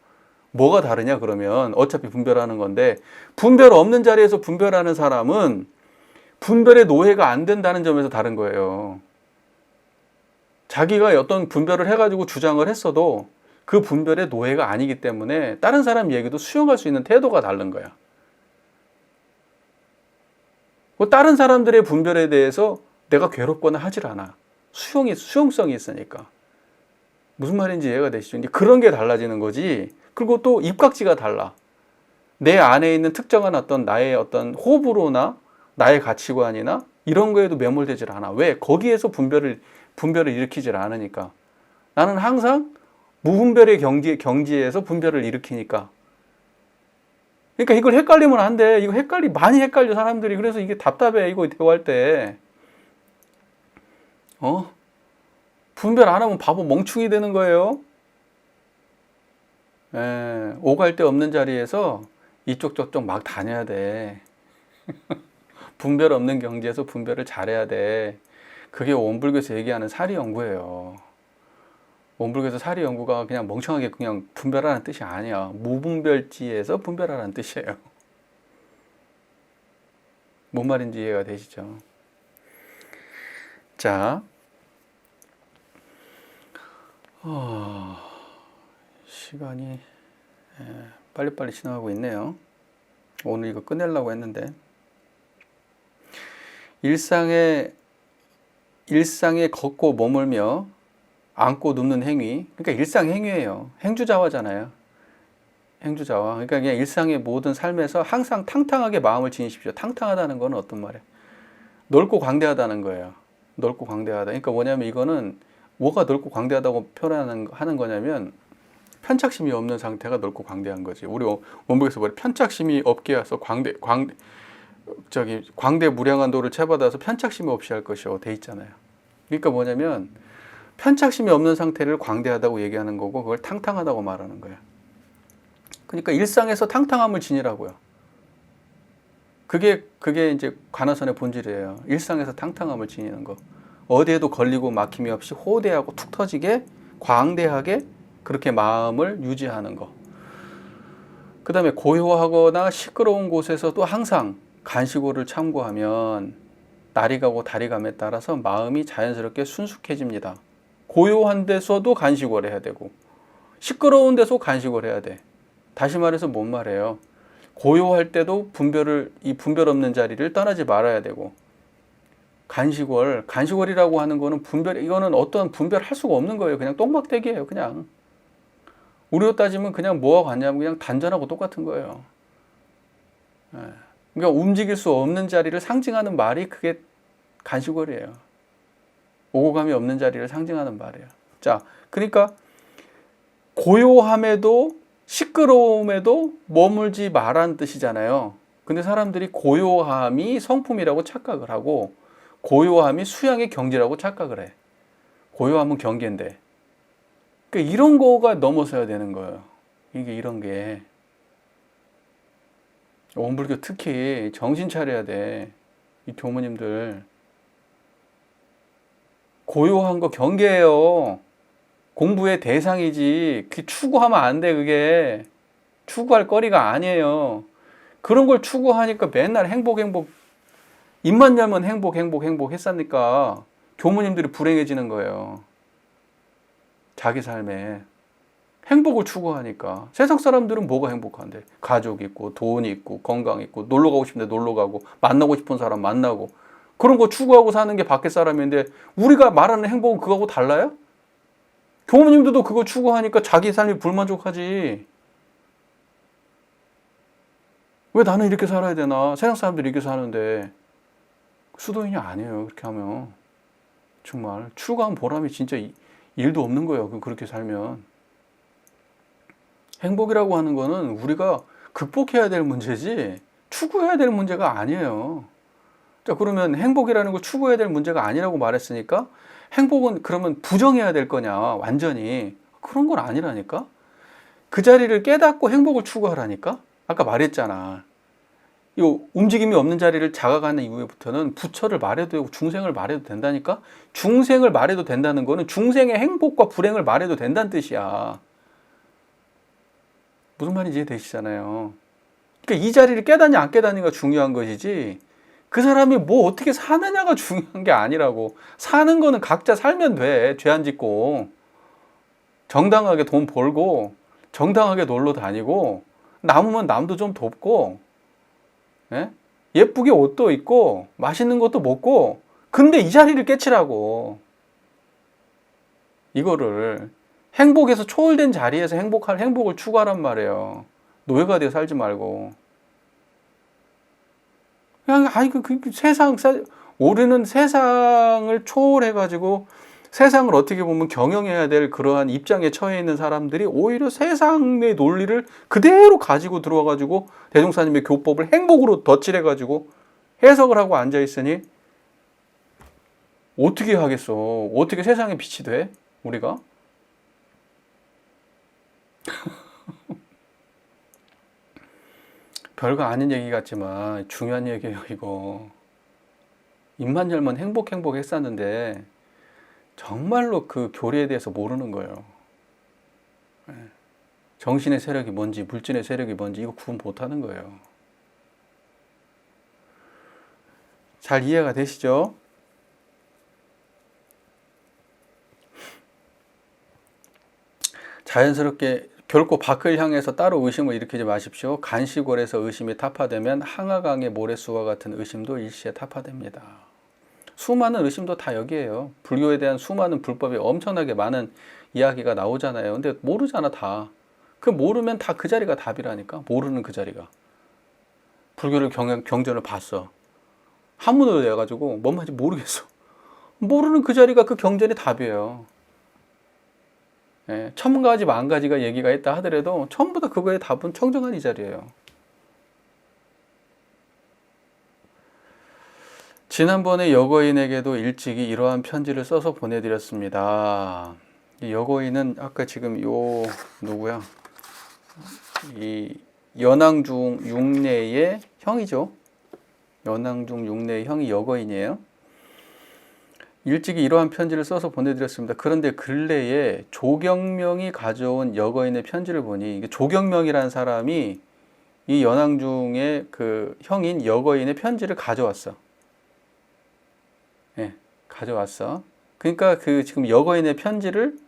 뭐가 다르냐 그러면 어차피 분별하는 건데, 분별 없는 자리에서 분별하는 사람은 분별의 노예가 안 된다는 점에서 다른 거예요. 자기가 어떤 분별을 해가지고 주장을 했어도 그 분별의 노예가 아니기 때문에 다른 사람 얘기도 수용할 수 있는 태도가 다른 거야. 다른 사람들의 분별에 대해서 내가 괴롭거나 하질 않아. 수용성이 있으니까. 무슨 말인지 이해가 되시죠? 이제 그런 게 달라지는 거지. 그리고 또 입각지가 달라. 내 안에 있는 특정한 어떤 나의 어떤 호불호나 나의 가치관이나 이런 거에도 매몰되질 않아. 왜? 거기에서 분별을 일으키질 않으니까. 나는 항상 무분별의 경지에서 분별을 일으키니까. 그러니까 이걸 헷갈리면 안 돼. 이거 많이 헷갈려, 사람들이. 그래서 이게 답답해, 이거 대화할 때. 분별 안 하면 바보 멍충이 되는 거예요. 오갈 데 없는 자리에서 이쪽 저쪽 막 다녀야 돼. 분별 없는 경지에서 분별을 잘해야 돼. 그게 원불교에서 얘기하는 사리연구예요. 원불교에서 사리연구가 그냥 멍청하게 그냥 분별하라는 뜻이 아니야. 무분별지에서 분별하라는 뜻이에요. 뭔 말인지 이해가 되시죠? 자, 시간이 빨리빨리 지나가고 있네요. 오늘 이거 끝내려고 했는데, 일상에 걷고 머물며 앉고 눕는 행위, 그러니까 일상 행위예요. 행주자화잖아요. 행주자화. 그러니까 그냥 일상의 모든 삶에서 항상 탕탕하게 마음을 지니십시오. 탕탕하다는 건 어떤 말이에요? 넓고 광대하다는 거예요. 넓고 광대하다. 그러니까 뭐냐면 이거는 뭐가 넓고 광대하다고 하는 거냐면 편착심이 없는 상태가 넓고 광대한 거지. 우리 원북에서 뭐래? 편착심이 없게 해서 광대무량한 도를 채받아서 편착심이 없이 할 것이요 돼 있잖아요. 그러니까 뭐냐면 편착심이 없는 상태를 광대하다고 얘기하는 거고 그걸 탕탕하다고 말하는 거예요. 그러니까 일상에서 탕탕함을 지니라고요. 그게 이제 관화선의 본질이에요. 일상에서 탕탕함을 지니는 거. 어디에도 걸리고 막힘이 없이 호대하고 툭 터지게 광대하게 그렇게 마음을 유지하는 거. 그 다음에 고요하거나 시끄러운 곳에서도 항상 간시고를 참고하면 날이 가고 달이 감에 따라서 마음이 자연스럽게 순숙해집니다. 고요한 데서도 간시고를 해야 되고 시끄러운 데서 간시고를 해야 돼. 다시 말해서 뭔 말이에요? 고요할 때도 이 분별 없는 자리를 떠나지 말아야 되고, 간시골이라고 하는 거는 이거는 어떠한 분별할 수가 없는 거예요. 그냥 똥막대기예요. 그냥 우리로 따지면 그냥 뭐가 같냐면 그냥 단전하고 똑같은 거예요. 그러니까 움직일 수 없는 자리를 상징하는 말이 그게 간시골이에요. 오고 감이 없는 자리를 상징하는 말이에요. 자, 그러니까 고요함에도 시끄러움에도 머물지 말라는 뜻이잖아요. 근데 사람들이 고요함이 성품이라고 착각을 하고 고요함이 수양의 경지라고 착각을 해. 고요함은 경계인데. 그러니까 이런 거가 넘어서야 되는 거예요. 이게 이런 게. 원불교 특히 정신 차려야 돼. 이 교무님들. 고요한 거 경계예요. 공부의 대상이지. 그 추구하면 안 돼, 그게. 추구할 거리가 아니에요. 그런 걸 추구하니까 맨날 행복, 행복. 입만 열면 행복, 행복, 행복 했으니까 교무님들이 불행해지는 거예요. 자기 삶에. 행복을 추구하니까. 세상 사람들은 뭐가 행복한데? 가족 있고, 돈 있고, 건강 있고, 놀러 가고 싶은데 놀러 가고, 만나고 싶은 사람 만나고. 그런 거 추구하고 사는 게 밖에 사람인데 우리가 말하는 행복은 그거하고 달라요? 교무님들도 그거 추구하니까 자기 삶이 불만족하지. 왜 나는 이렇게 살아야 되나? 세상 사람들이 이렇게 사는데. 수도인이 아니에요. 그렇게 하면. 정말 추구한 보람이 진짜 일도 없는 거예요. 그렇게 살면. 행복이라고 하는 거는 우리가 극복해야 될 문제지 추구해야 될 문제가 아니에요. 자, 그러면 행복이라는 걸 추구해야 될 문제가 아니라고 말했으니까 행복은 그러면 부정해야 될 거냐? 완전히. 그런 건 아니라니까? 그 자리를 깨닫고 행복을 추구하라니까? 아까 말했잖아. 이 움직임이 없는 자리를 자각하는 이후부터는 부처를 말해도 되고 중생을 말해도 된다니까? 중생을 말해도 된다는 거는 중생의 행복과 불행을 말해도 된다는 뜻이야. 무슨 말인지 이해되시잖아요. 그러니까 이 자리를 깨닫냐 안 깨닫느냐가 중요한 것이지 그 사람이 뭐 어떻게 사느냐가 중요한 게 아니라고. 사는 거는 각자 살면 돼. 죄 안 짓고 정당하게 돈 벌고 정당하게 놀러 다니고 남으면 남도 좀 돕고 예? 예쁘게 옷도 입고 맛있는 것도 먹고. 근데 이 자리를 깨치라고. 이거를 행복에서 초월된 자리에서 행복을 추구하란 말이에요. 노예가 되어 살지 말고. 그냥 아니 우리는 세상을 초월해가지고 세상을 어떻게 보면 경영해야 될 그러한 입장에 처해 있는 사람들이 오히려 세상의 논리를 그대로 가지고 들어와가지고 대종사님의 교법을 행복으로 덧칠해가지고 해석을 하고 앉아 있으니 어떻게 하겠어? 어떻게 세상에 빛이 돼? 우리가? 별거 아닌 얘기 같지만 중요한 얘기예요, 이거. 입만 열면 행복 했었는데 정말로 그 교리에 대해서 모르는 거예요. 정신의 세력이 뭔지 물질의 세력이 뭔지 이거 구분 못하는 거예요. 잘 이해가 되시죠? 자연스럽게 결코 밖을 향해서 따로 의심을 일으키지 마십시오. 간시골에서 의심이 타파되면 항아강의 모래수와 같은 의심도 일시에 타파됩니다. 수많은 의심도 다 여기에요. 불교에 대한 수많은 불법이 엄청나게 많은 이야기가 나오잖아요. 근데 모르잖아, 다. 그 모르면 다 그 자리가 답이라니까. 모르는 그 자리가. 불교를 경전을 봤어. 한문으로 내가지고 뭔 말인지 모르겠어. 모르는 그 자리가 그 경전이 답이에요. 예, 1000가지 만가지가 얘기가 있다 하더라도 전부 다 그거의 답은 청정한 이 자리예요. 지난번에 여거인에게도 일찍이 이러한 편지를 써서 보내드렸습니다. 이 여거인은 아까 지금 누구야? 이 연왕중 육내의 형이죠. 연왕중 육내의 형이 여거인이에요. 일찍이 이러한 편지를 써서 보내드렸습니다. 그런데 근래에 조경명이 가져온 여거인의 편지를 보니 조경명이라는 사람이 이 연왕중의 그 형인 여거인의 편지를 가져왔어. 예, 가져왔어. 그러니까 그 지금 여거인의 편지를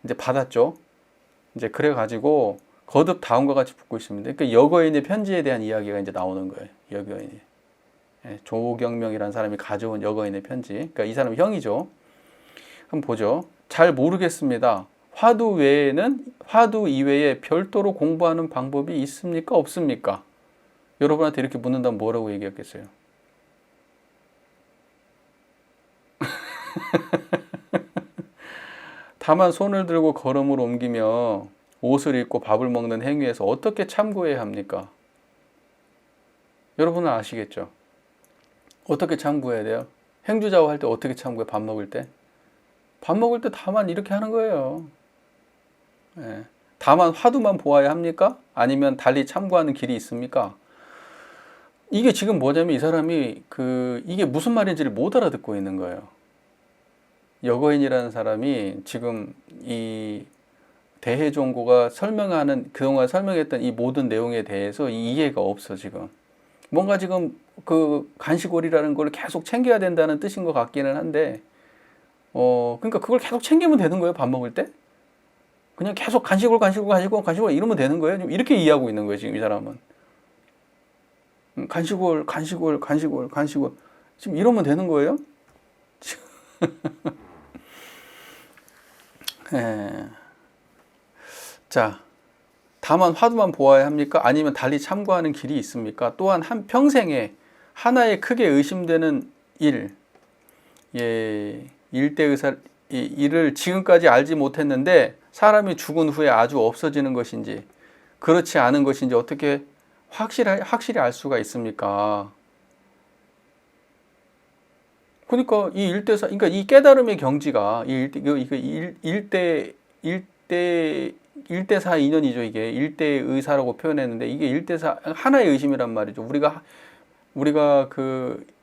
이제 받았죠. 이제 그래가지고 거듭 다음과 같이 붙고 있습니다. 그러니까 여거인의 편지에 대한 이야기가 이제 나오는 거예요. 여거인이. 조경명이라는 사람이 가져온 여거인의 편지. 그러니까 이 사람은 형이죠. 한번 보죠. 잘 모르겠습니다. 화두 이외에 별도로 공부하는 방법이 있습니까? 없습니까? 여러분한테 이렇게 묻는다면 뭐라고 얘기했겠어요? 다만 손을 들고 걸음을 옮기며 옷을 입고 밥을 먹는 행위에서 어떻게 참고해야 합니까? 여러분은 아시겠죠? 어떻게 참고해야 돼요? 행주자고 할 때 어떻게 참고해? 밥 먹을 때? 밥 먹을 때 다만 이렇게 하는 거예요. 예. 다만 화두만 보아야 합니까? 아니면 달리 참고하는 길이 있습니까? 이게 지금 뭐냐면 이 사람이 이게 무슨 말인지를 못 알아듣고 있는 거예요. 여거인이라는 사람이 지금 이 대해종고가 그동안 설명했던 이 모든 내용에 대해서 이해가 없어, 지금. 뭔가 지금 간식오리라는 걸 계속 챙겨야 된다는 뜻인 것 같기는 한데, 그러니까 그걸 계속 챙기면 되는 거예요, 밥 먹을 때? 그냥 계속 간식을 이러면 되는 거예요. 지금 이렇게 이해하고 있는 거예요, 지금 이 사람은. 간식을. 지금 이러면 되는 거예요? 예. 자, 다만 화두만 보아야 합니까? 아니면 달리 참고하는 길이 있습니까? 또한 한 평생에 하나의 크게 의심되는 일을 지금까지 알지 못했는데 사람이 죽은 후에 아주 없어지는 것인지 그렇지 않은 것인지 어떻게 확실히 알 수가 있습니까? 그러니까 그러니까 이 깨달음의 경지가 일대사 인연이죠. 이게 일대의사라고 표현했는데 이게 일대사 하나의 의심이란 말이죠. 우리가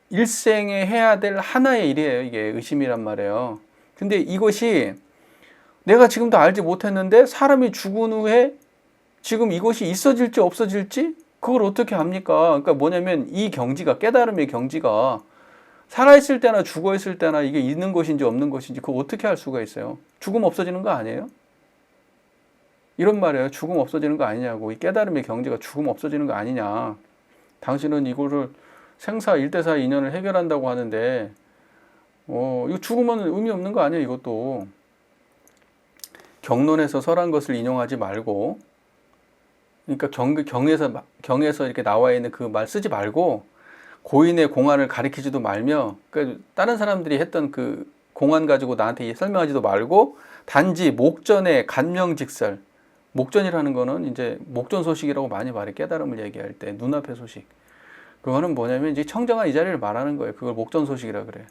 일생에 해야 될 하나의 일이에요. 이게 의심이란 말이에요. 근데 이것이 내가 지금도 알지 못했는데 사람이 죽은 후에 지금 이것이 있어질지 없어질지 그걸 어떻게 합니까? 그러니까 뭐냐면 이 경지가 깨달음의 경지가 살아있을 때나 죽어있을 때나 이게 있는 것인지 없는 것인지 그거 어떻게 알 수가 있어요? 죽음 없어지는 거 아니에요? 이런 말이에요. 죽음 없어지는 거 아니냐고. 이 깨달음의 경지가 죽음 없어지는 거 아니냐. 당신은 이거를 생사 일대사 인연을 해결한다고 하는데 이거 죽으면 의미 없는 거 아니에요, 이것도. 경론에서 설한 것을 인용하지 말고, 그러니까 경에서 이렇게 나와 있는 그 말 쓰지 말고, 고인의 공안을 가리키지도 말며, 그러니까 다른 사람들이 했던 그 공안 가지고 나한테 설명하지도 말고, 단지 목전의 간명직설. 목전이라는 거는 이제 목전 소식이라고 많이 말해. 깨달음을 얘기할 때 눈앞의 소식. 그거는 뭐냐면 이제 청정한 이 자리를 말하는 거예요. 그걸 목전 소식이라 그래.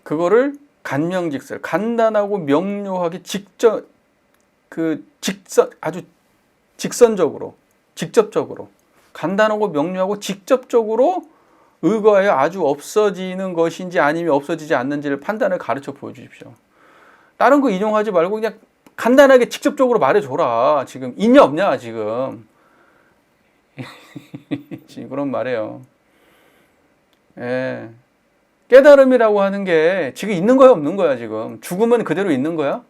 그거를 간명직설, 간단하고 명료하게 아주 직접적으로 간단하고 명료하고 직접적으로 의거하여 아주 없어지는 것인지 아니면 없어지지 않는지를 판단을 가르쳐 보여주십시오. 다른 거 인용하지 말고 그냥 간단하게 직접적으로 말해줘라. 지금 있냐 없냐 지금. 지금 그런 말이에요. 예. 깨달음이라고 하는 게 지금 있는 거야 없는 거야 지금. 죽으면 그대로 있는 거야?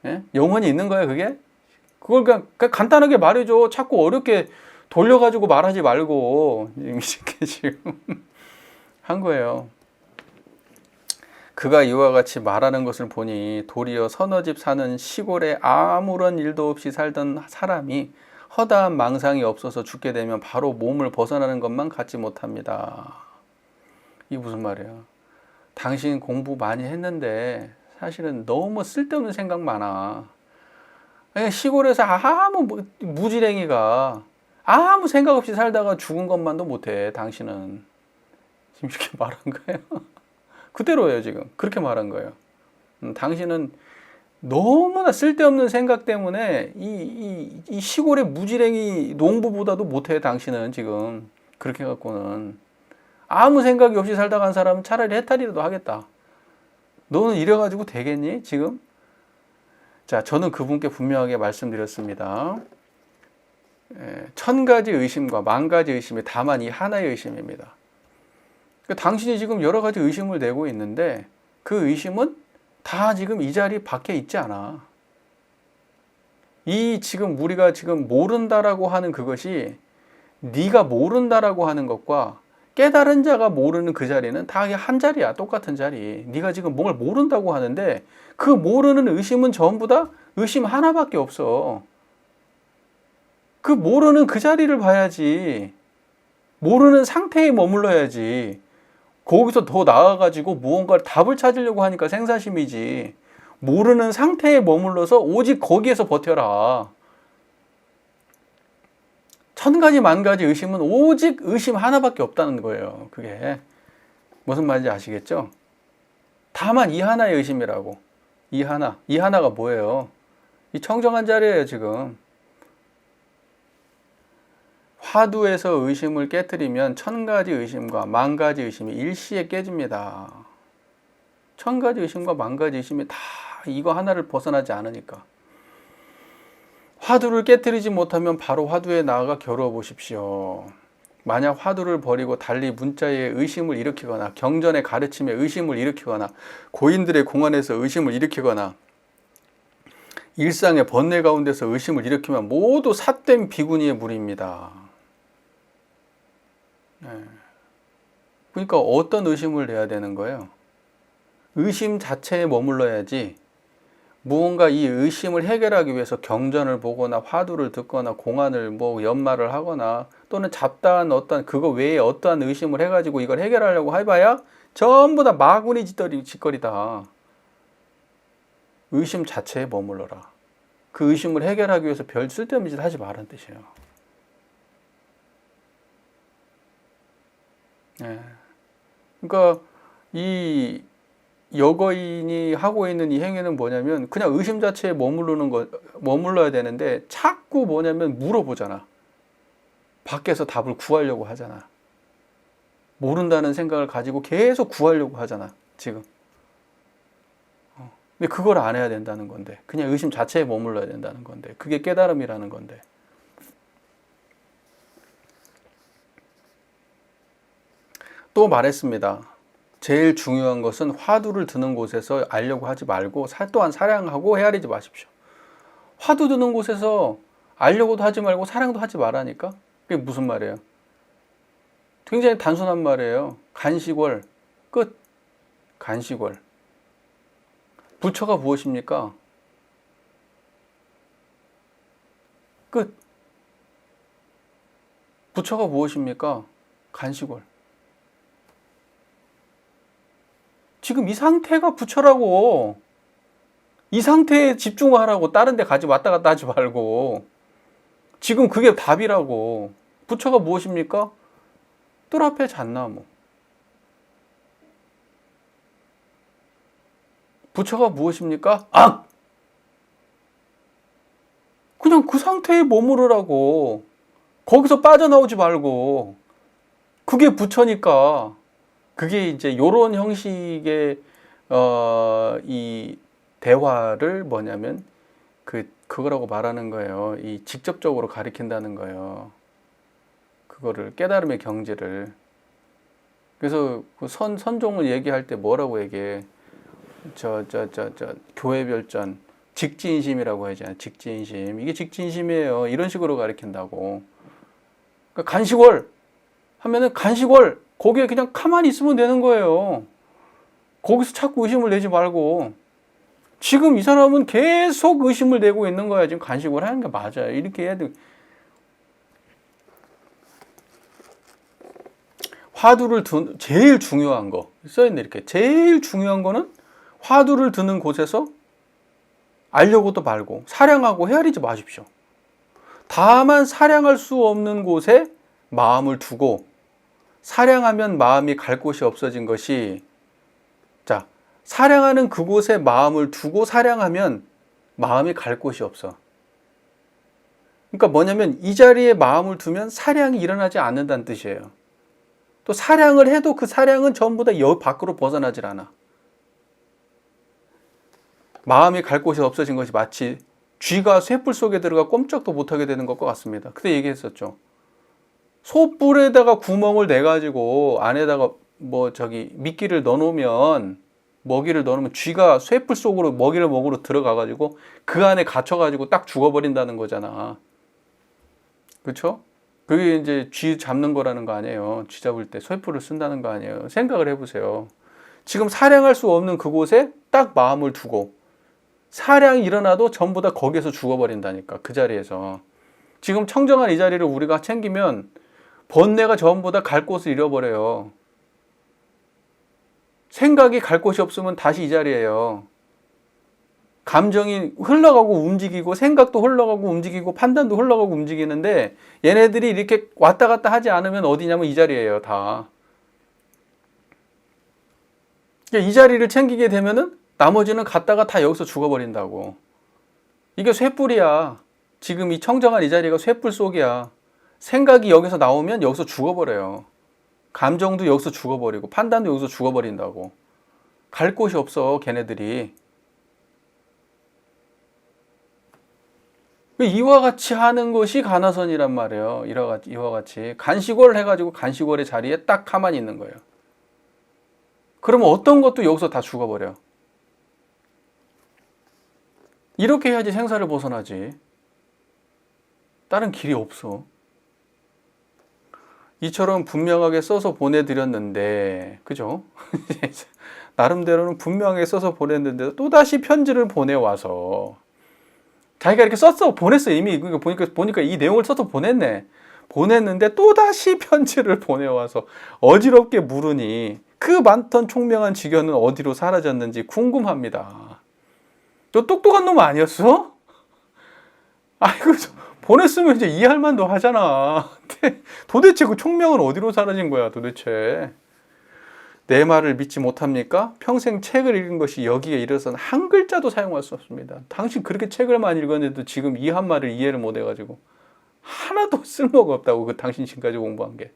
예? 영원히 있는 거야 그게? 그걸 그냥 간단하게 말해줘. 자꾸 어렵게 돌려가지고 말하지 말고 이렇게 지금 한 거예요. 그가 이와 같이 말하는 것을 보니 도리어 서너 집 사는 시골에 아무런 일도 없이 살던 사람이 허다한 망상이 없어서 죽게 되면 바로 몸을 벗어나는 것만 같지 못합니다. 이게 무슨 말이야? 당신 공부 많이 했는데 사실은 너무 쓸데없는 생각 많아. 그냥 시골에서 아무 무지랭이가 아무 생각 없이 살다가 죽은 것만도 못해. 당신은 지금 이렇게 말한 거예요. 그대로예요 지금. 그렇게 말한 거예요. 당신은 너무나 쓸데없는 생각 때문에 이 시골의 무지랭이 농부보다도 못해. 당신은 지금 그렇게 갖고는 아무 생각이 없이 살다 간 사람은 차라리 해탈이라도 하겠다. 너는 이래가지고 되겠니 지금? 자, 저는 그분께 분명하게 말씀드렸습니다. 1000가지 의심과 10,000가지 의심이 다만 이 하나의 의심입니다. 그러니까 당신이 지금 여러 가지 의심을 내고 있는데 그 의심은 다 지금 이 자리 밖에 있지 않아. 이 지금 우리가 지금 모른다라고 하는 그것이 네가 모른다라고 하는 것과 깨달은 자가 모르는 그 자리는 다 한 자리야. 똑같은 자리. 네가 지금 뭘 모른다고 하는데 그 모르는 의심은 전부 다 의심 하나밖에 없어. 그 모르는 그 자리를 봐야지. 모르는 상태에 머물러야지. 거기서 더 나아가지고 무언가를 답을 찾으려고 하니까 생사심이지. 모르는 상태에 머물러서 오직 거기에서 버텨라. 천 가지 만 가지 의심은 오직 의심 하나밖에 없다는 거예요. 그게 무슨 말인지 아시겠죠? 다만 이 하나의 의심이라고. 이 하나가 뭐예요? 이 청정한 자리예요. 지금 화두에서 의심을 깨뜨리면 천 가지 의심과 만 가지 의심이 일시에 깨집니다. 천 가지 의심과 만 가지 의심이 다 이거 하나를 벗어나지 않으니까. 화두를 깨뜨리지 못하면 바로 화두에 나아가 겨루어 보십시오. 만약 화두를 버리고 달리 문자에 의심을 일으키거나 경전의 가르침에 의심을 일으키거나 고인들의 공안에서 의심을 일으키거나 일상의 번뇌 가운데서 의심을 일으키면 모두 삿된 비구니의 물입니다. 그러니까 어떤 의심을 내야 되는 거예요? 의심 자체에 머물러야지. 무언가 이 의심을 해결하기 위해서 경전을 보거나 화두를 듣거나 공안을 뭐 연마를 하거나 또는 잡다한 어떤 그거 외에 어떠한 의심을 해가지고 이걸 해결하려고 해봐야 전부 다 마구니 짓거리다. 의심 자체에 머물러라. 그 의심을 해결하기 위해서 별 쓸데없는 짓 하지 말라는 뜻이에요. 그러니까 이 여거인이 하고 있는 이 행위는 뭐냐면 그냥 의심 자체에 머물러야 되는데 자꾸 뭐냐면 물어보잖아. 밖에서 답을 구하려고 하잖아. 모른다는 생각을 가지고 계속 구하려고 하잖아. 지금. 근데 그걸 안 해야 된다는 건데. 그냥 의심 자체에 머물러야 된다는 건데. 그게 깨달음이라는 건데. 또 말했습니다. 제일 중요한 것은 화두를 드는 곳에서 알려고 하지 말고 또한 사량하고 헤아리지 마십시오. 화두 드는 곳에서 알려고도 하지 말고 사량도 하지 말라니까? 그게 무슨 말이에요? 굉장히 단순한 말이에요. 간식월, 끝. 간식월. 부처가 무엇입니까? 끝. 부처가 무엇입니까? 간식월. 지금 이 상태가 부처라고. 이 상태에 집중하라고. 다른 데 왔다 갔다 하지 말고. 지금 그게 답이라고. 부처가 무엇입니까? 뜰 앞에 잣나무. 부처가 무엇입니까? 악! 그냥 그 상태에 머무르라고. 거기서 빠져나오지 말고. 그게 부처니까. 그게 이제 요런 형식의 이 대화를 뭐냐면 그거라고 말하는 거예요. 이 직접적으로 가리킨다는 거예요. 그거를 깨달음의 경지를. 그래서 그 선종을 얘기할 때 뭐라고 얘기해? 교회별전 직진심이라고 하잖아요. 직진심. 이게 직진심이에요. 이런 식으로 가리킨다고. 그러니까 간식월 하면은 간식월. 거기에 그냥 가만히 있으면 되는 거예요. 거기서 자꾸 의심을 내지 말고. 지금 이 사람은 계속 의심을 내고 있는 거야. 지금 간식을 하는 게 맞아요. 이렇게 해야 돼. 화두를 제일 중요한 거. 써있네, 이렇게. 제일 중요한 거는 화두를 드는 곳에서 알려고도 말고, 사량하고 헤아리지 마십시오. 다만 사량할 수 없는 곳에 마음을 두고, 사량하면 마음이 갈 곳이 없어진 것이, 자, 사량하는 그곳에 마음을 두고 사량하면 마음이 갈 곳이 없어. 그러니까 뭐냐면 이 자리에 마음을 두면 사량이 일어나지 않는다는 뜻이에요. 또 사량을 해도 그 사량은 전부 다 밖으로 벗어나질 않아. 마음이 갈 곳이 없어진 것이 마치 쥐가 쇠뿔 속에 들어가 꼼짝도 못하게 되는 것과 같습니다. 그때 얘기했었죠. 소뿔에다가 구멍을 내가지고 안에다가 미끼를 넣어놓으면, 먹이를 넣어놓으면 쥐가 쇠뿔 속으로 먹이를 먹으러 들어가가지고 그 안에 갇혀가지고 딱 죽어버린다는 거잖아. 그렇죠? 그게 이제 쥐 잡는 거라는 거 아니에요. 쥐 잡을 때 쇠뿔을 쓴다는 거 아니에요. 생각을 해보세요. 지금 사량할 수 없는 그곳에 딱 마음을 두고 사량이 일어나도 전부 다 거기에서 죽어버린다니까. 그 자리에서. 지금 청정한 이 자리를 우리가 챙기면 번뇌가 전부 다 갈 곳을 잃어버려요. 생각이 갈 곳이 없으면 다시 이 자리예요. 감정이 흘러가고 움직이고 생각도 흘러가고 움직이고 판단도 흘러가고 움직이는데 얘네들이 이렇게 왔다 갔다 하지 않으면 어디냐면 이 자리예요, 다. 이 자리를 챙기게 되면은 나머지는 갔다가 다 여기서 죽어버린다고. 이게 쇠뿔이야. 지금 이 청정한 이 자리가 쇠뿔 속이야. 생각이 여기서 나오면 여기서 죽어버려요. 감정도 여기서 죽어버리고 판단도 여기서 죽어버린다고. 갈 곳이 없어, 걔네들이. 이와 같이 하는 것이 가나선이란 말이에요. 이와 같이 간식월 해가지고 간식월의 자리에 딱 가만히 있는 거예요. 그러면 어떤 것도 여기서 다 죽어버려. 이렇게 해야지 생사를 벗어나지. 다른 길이 없어. 이처럼 분명하게 써서 보내드렸는데, 그죠? 나름대로는 분명하게 써서 보냈는데 또다시 편지를 보내와서 자기가 이렇게 썼어, 보냈어 이미. 그러니까 보니까 이 내용을 써서 보냈는데 또다시 편지를 보내와서 어지럽게 물으니 그 많던 총명한 직연은 어디로 사라졌는지 궁금합니다. 너 똑똑한 놈 아니었어? 아이고, 보냈으면 이제 이해할 만도 하잖아. 도대체 그 총명은 어디로 사라진 거야, 도대체. 내 말을 믿지 못합니까? 평생 책을 읽은 것이 여기에 이르러서는 한 글자도 사용할 수 없습니다. 당신 그렇게 책을 많이 읽었는데도 지금 이 한 말을 이해를 못 해가지고 하나도 쓸모가 없다고, 그 당신 지금까지 공부한 게.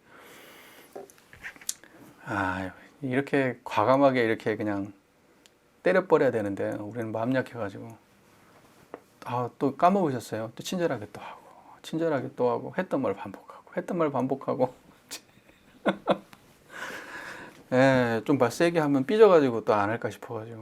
이렇게 과감하게 이렇게 그냥 때려버려야 되는데 우리는 마음 약해가지고 또 까먹으셨어요. 또 친절하게 또 하고 친절하게 또 하고 했던 말 반복하고 좀 말 세게 하면 삐져가지고 또 안 할까 싶어가지고.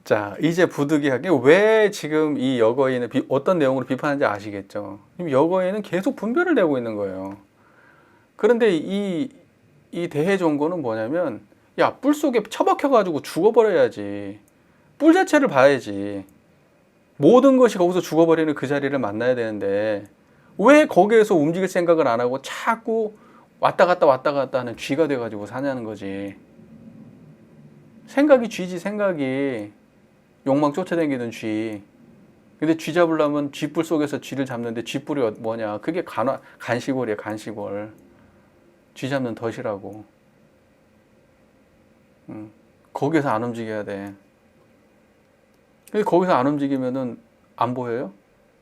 자, 이제 부득이하게 왜 지금 이 여거인을 어떤 내용으로 비판하는지 아시겠죠? 여거인은 계속 분별을 내고 있는 거예요. 그런데 이 대해종고는 뭐냐면, 야, 뿔 속에 처박혀가지고 죽어버려야지. 뿔 자체를 봐야지. 모든 것이 거기서 죽어버리는 그 자리를 만나야 되는데 왜 거기에서 움직일 생각을 안 하고 자꾸 왔다 갔다 하는 쥐가 돼가지고 사냐는 거지. 생각이 쥐지, 생각이. 욕망 쫓아다니는 쥐. 근데 쥐 잡으려면 쥐뿔 속에서 쥐를 잡는데 쥐뿔이 뭐냐? 그게 간식월이야, 간식월. 쥐 잡는 덫이라고. 거기서 안 움직여야 돼. 근데 거기서 안 움직이면은 안 보여요?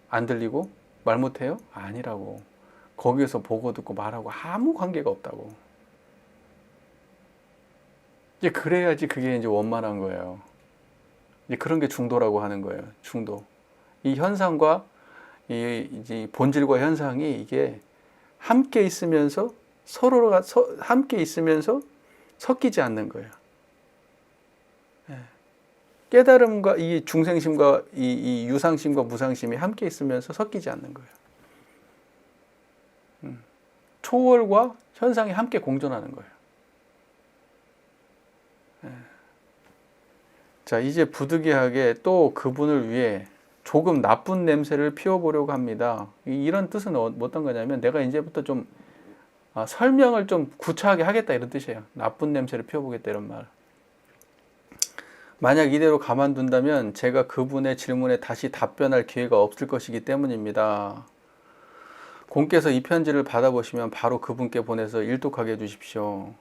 안 들리고? 말 못해요? 아니라고. 거기에서 보고 듣고 말하고 아무 관계가 없다고. 이제 그래야지 그게 이제 원만한 거예요. 이제 그런 게 중도라고 하는 거예요. 중도. 이 현상과 이제 본질과 현상이 이게 함께 있으면서 서로가 함께 있으면서 섞이지 않는 거예요. 깨달음과 이 중생심과 이 유상심과 무상심이 함께 있으면서 섞이지 않는 거예요. 초월과 현상이 함께 공존하는 거예요. 자, 이제 부득이하게 또 그분을 위해 조금 나쁜 냄새를 피워보려고 합니다. 이런 뜻은 어떤 거냐면, 내가 이제부터 좀 설명을 좀 구차하게 하겠다, 이런 뜻이에요. 나쁜 냄새를 피워보겠다, 이런 말. 만약 이대로 가만둔다면 제가 그분의 질문에 다시 답변할 기회가 없을 것이기 때문입니다. 공께서 이 편지를 받아보시면 바로 그분께 보내서 일독하게 해주십시오.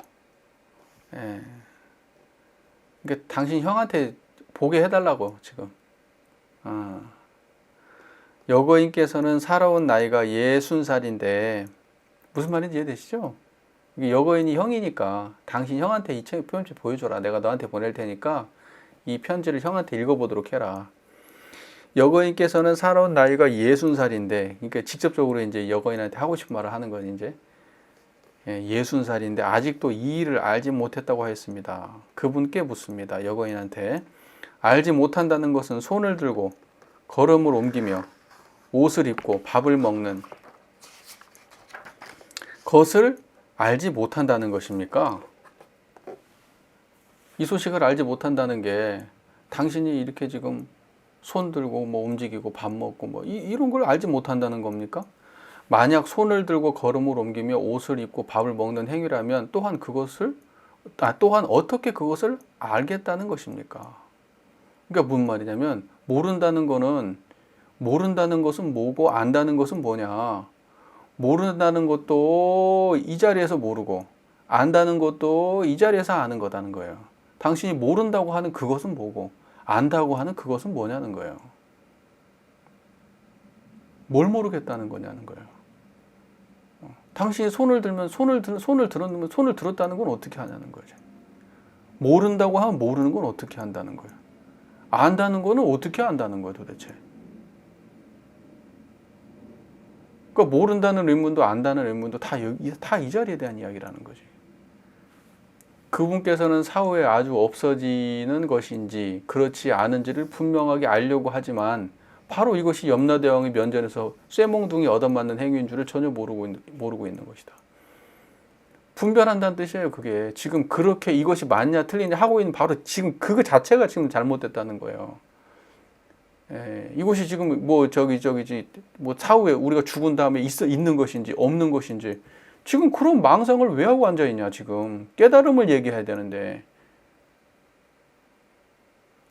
그러니까 당신 형한테 보게 해달라고 지금. 여거인께서는 살아온 나이가 60살인데 무슨 말인지 이해되시죠? 여거인이 형이니까 당신 형한테 이 편지 보여줘라. 내가 너한테 보낼 테니까 이 편지를 형한테 읽어보도록 해라. 여거인께서는 살아온 나이가 60살인데, 그러니까 직접적으로 이제 여거인한테 하고 싶은 말을 하는 건 이제 60살인데 아직도 이 일을 알지 못했다고 하였습니다. 그분께 묻습니다. 여거인한테. 알지 못한다는 것은 손을 들고 걸음을 옮기며 옷을 입고 밥을 먹는 것을 알지 못한다는 것입니까? 이 소식을 알지 못한다는 게 당신이 이렇게 지금 손 들고 뭐 움직이고 밥 먹고 뭐 이런 걸 알지 못한다는 겁니까? 만약 손을 들고 걸음을 옮기며 옷을 입고 밥을 먹는 행위라면 또한 어떻게 그것을 알겠다는 것입니까? 그러니까 무슨 말이냐면 모른다는 것은 뭐고 안다는 것은 뭐냐? 모른다는 것도 이 자리에서 모르고 안다는 것도 이 자리에서 아는 거다는 거예요. 당신이 모른다고 하는 그것은 뭐고 안다고 하는 그것은 뭐냐는 거예요. 뭘 모르겠다는 거냐는 거예요. 당신이 손을 들면 손을 들었다는 건 어떻게 하냐는 거죠. 모른다고 하면 모르는 건 어떻게 한다는 거예요. 안다는 거는 어떻게 안다는 거예요, 도대체. 그러니까 모른다는 의문도 안다는 의문도 다 이 자리에 대한 이야기라는 거지. 그분께서는 사후에 아주 없어지는 것인지 그렇지 않은지를 분명하게 알려고 하지만 바로 이것이 염라대왕의 면전에서 쇠몽둥이 얻어맞는 행위인 줄을 전혀 모르고 있는 것이다. 분별한다는 뜻이에요. 그게 지금 그렇게 이것이 맞냐 틀리냐 하고 있는 바로 지금 그거 자체가 지금 잘못됐다는 거예요. 이것이 지금 뭐 뭐 사후에 우리가 죽은 다음에 있는 것인지 없는 것인지 지금 그런 망상을 왜 하고 앉아 있냐. 지금 깨달음을 얘기해야 되는데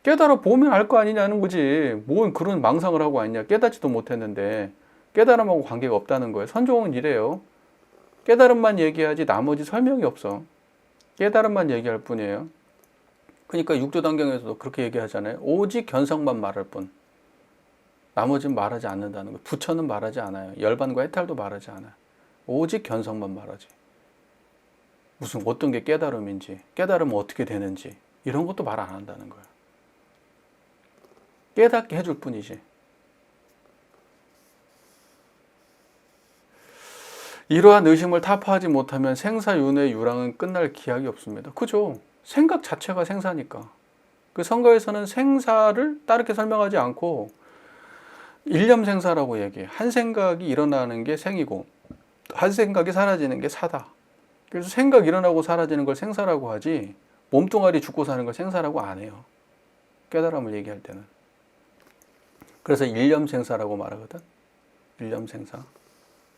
깨달아 보면 알 거 아니냐는 거지. 뭔 그런 망상을 하고 앉냐. 깨닫지도 못했는데 깨달음하고 관계가 없다는 거예요. 선종은 이래요. 깨달음만 얘기하지 나머지 설명이 없어. 깨달음만 얘기할 뿐이에요. 그러니까 육조단경에서도 그렇게 얘기하잖아요. 오직 견성만 말할 뿐. 나머지는 말하지 않는다는 거예요. 부처는 말하지 않아요. 열반과 해탈도 말하지 않아요. 오직 견성만 말하지. 무슨 어떤 게 깨달음인지, 깨달음은 어떻게 되는지 이런 것도 말 안 한다는 거예요. 깨닫게 해줄 뿐이지. 이러한 의심을 타파하지 못하면 생사윤회 유랑은 끝날 기약이 없습니다. 그죠? 생각 자체가 생사니까. 그 성가에서는 생사를 다르게 설명하지 않고 일념생사라고 얘기해. 한 생각이 일어나는 게 생이고 한 생각이 사라지는 게 사다. 그래서 생각 일어나고 사라지는 걸 생사라고 하지 몸뚱아리 죽고 사는 걸 생사라고 안 해요. 깨달음을 얘기할 때는. 그래서 일념생사라고 말하거든. 일념생사.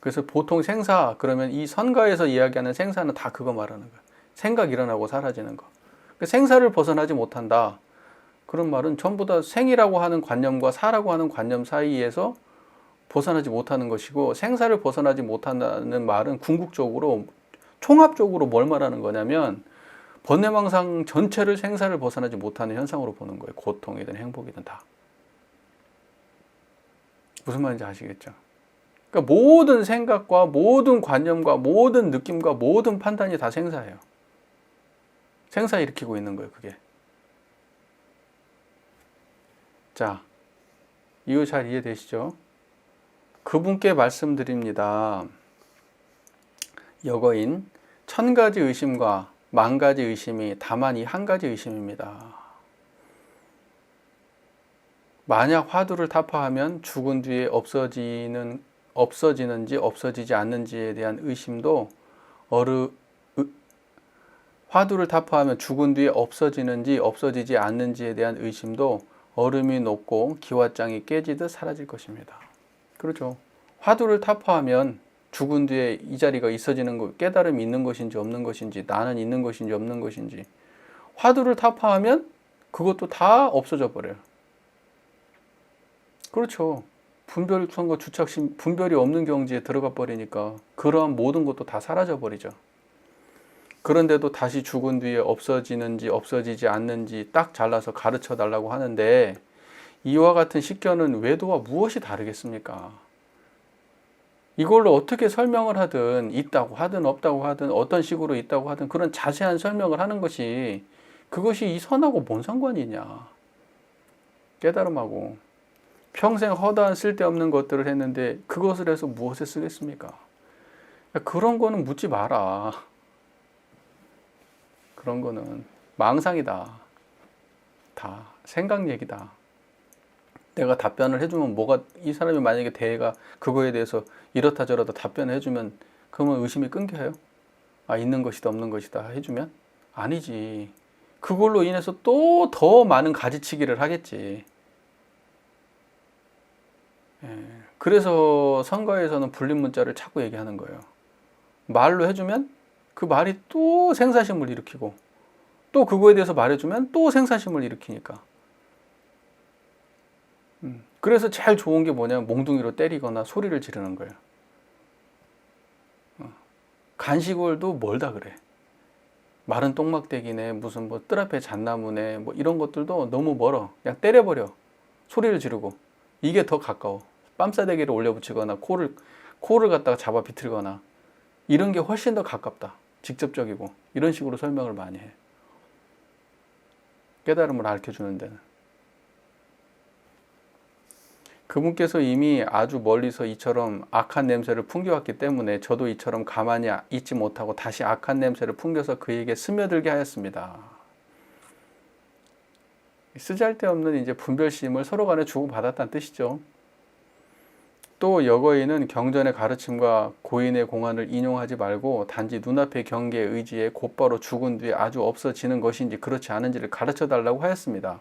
그래서 보통 생사 그러면 이 선가에서 이야기하는 생사는 다 그거 말하는 거야. 생각 일어나고 사라지는 거. 생사를 벗어나지 못한다. 그런 말은 전부 다 생이라고 하는 관념과 사라고 하는 관념 사이에서 벗어나지 못하는 것이고 생사를 벗어나지 못한다는 말은 궁극적으로 총합적으로 뭘 말하는 거냐면 번뇌망상 전체를 생사를 벗어나지 못하는 현상으로 보는 거예요. 고통이든 행복이든 다. 무슨 말인지 아시겠죠? 그러니까 모든 생각과 모든 관념과 모든 느낌과 모든 판단이 다 생사예요. 생사 일으키고 있는 거예요, 그게. 자, 이거 잘 이해되시죠? 그분께 말씀드립니다. 여거인 1000가지 의심과 10,000가지 의심이 다만 이 한 가지 의심입니다. 만약 화두를 타파하면 죽은 뒤에 없어지는지 없어지지 않는지에 대한 의심도 화두를 타파하면 죽은 뒤에 없어지는지 없어지지 않는지에 대한 의심도 얼음이 녹고 기왓장이 깨지듯 사라질 것입니다. 그렇죠. 화두를 타파하면 죽은 뒤에 이 자리가 있어지는 것, 깨달음이 있는 것인지 없는 것인지, 나는 있는 것인지 없는 것인지, 화두를 타파하면 그것도 다 없어져 버려요. 그렇죠. 분별성과 주착심, 분별이 없는 경지에 들어가 버리니까 그러한 모든 것도 다 사라져 버리죠. 그런데도 다시 죽은 뒤에 없어지는지 없어지지 않는지 딱 잘라서 가르쳐 달라고 하는데 이와 같은 식견은 외도와 무엇이 다르겠습니까? 이걸로 어떻게 설명을 하든 있다고 하든 없다고 하든 어떤 식으로 있다고 하든 그런 자세한 설명을 하는 것이 그것이 이 선하고 뭔 상관이냐. 깨달음하고 평생 허다한 쓸데없는 것들을 했는데 그것을 해서 무엇에 쓰겠습니까? 그런 거는 묻지 마라. 그런 거는 망상이다. 다 생각 얘기다. 내가 답변을 해주면 이 사람이 만약에 대해가 그거에 대해서 이렇다 저렇다 답변을 해주면 그러면 의심이 끊겨요? 아, 있는 것이다 없는 것이다 해주면? 아니지. 그걸로 인해서 또 더 많은 가지치기를 하겠지. 그래서 선거에서는 불린 문자를 자꾸 얘기하는 거예요. 말로 해주면 그 말이 또 생사심을 일으키고, 또 그거에 대해서 말해주면 또 생사심을 일으키니까. 그래서 제일 좋은 게 뭐냐면 몽둥이로 때리거나 소리를 지르는 거예요. 간시골도 멀다 그래. 마른 똥막대기네, 무슨 뭐 뜰 앞에 잣나무네, 뭐 이런 것들도 너무 멀어. 그냥 때려버려. 소리를 지르고. 이게 더 가까워. 뺨싸대기를 올려붙이거나 코를 갖다가 잡아 비틀거나 이런 게 훨씬 더 가깝다. 직접적이고. 이런 식으로 설명을 많이 해. 깨달음을 가르쳐주는 데는. 그분께서 이미 아주 멀리서 이처럼 악한 냄새를 풍겨왔기 때문에 저도 이처럼 가만히 있지 못하고 다시 악한 냄새를 풍겨서 그에게 스며들게 하였습니다. 쓰잘데없는 이제 분별심을 서로 간에 주고받았다는 뜻이죠. 또 여거인은 경전의 가르침과 고인의 공안을 인용하지 말고 단지 눈앞의 경계의 의지에 곧바로 죽은 뒤에 아주 없어지는 것인지 그렇지 않은지를 가르쳐 달라고 하였습니다.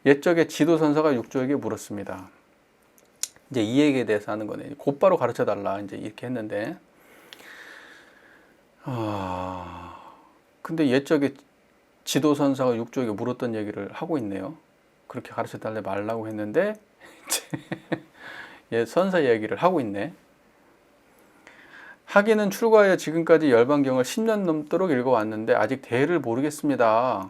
옛적에 지도선사가 육조에게 물었습니다. 이제 이 얘기에 대해서 하는 거네. 곧바로 가르쳐 달라. 이제 이렇게 했는데. 근데 옛적에 지도선사가 육조에게 물었던 얘기를 하고 있네요. 그렇게 가르쳐 달래 말라고 했는데, 예, 선사 이야기를 하고 있네. 하기는 출가하여 지금까지 열반경을 10년 넘도록 읽어왔는데 아직 대를 모르겠습니다.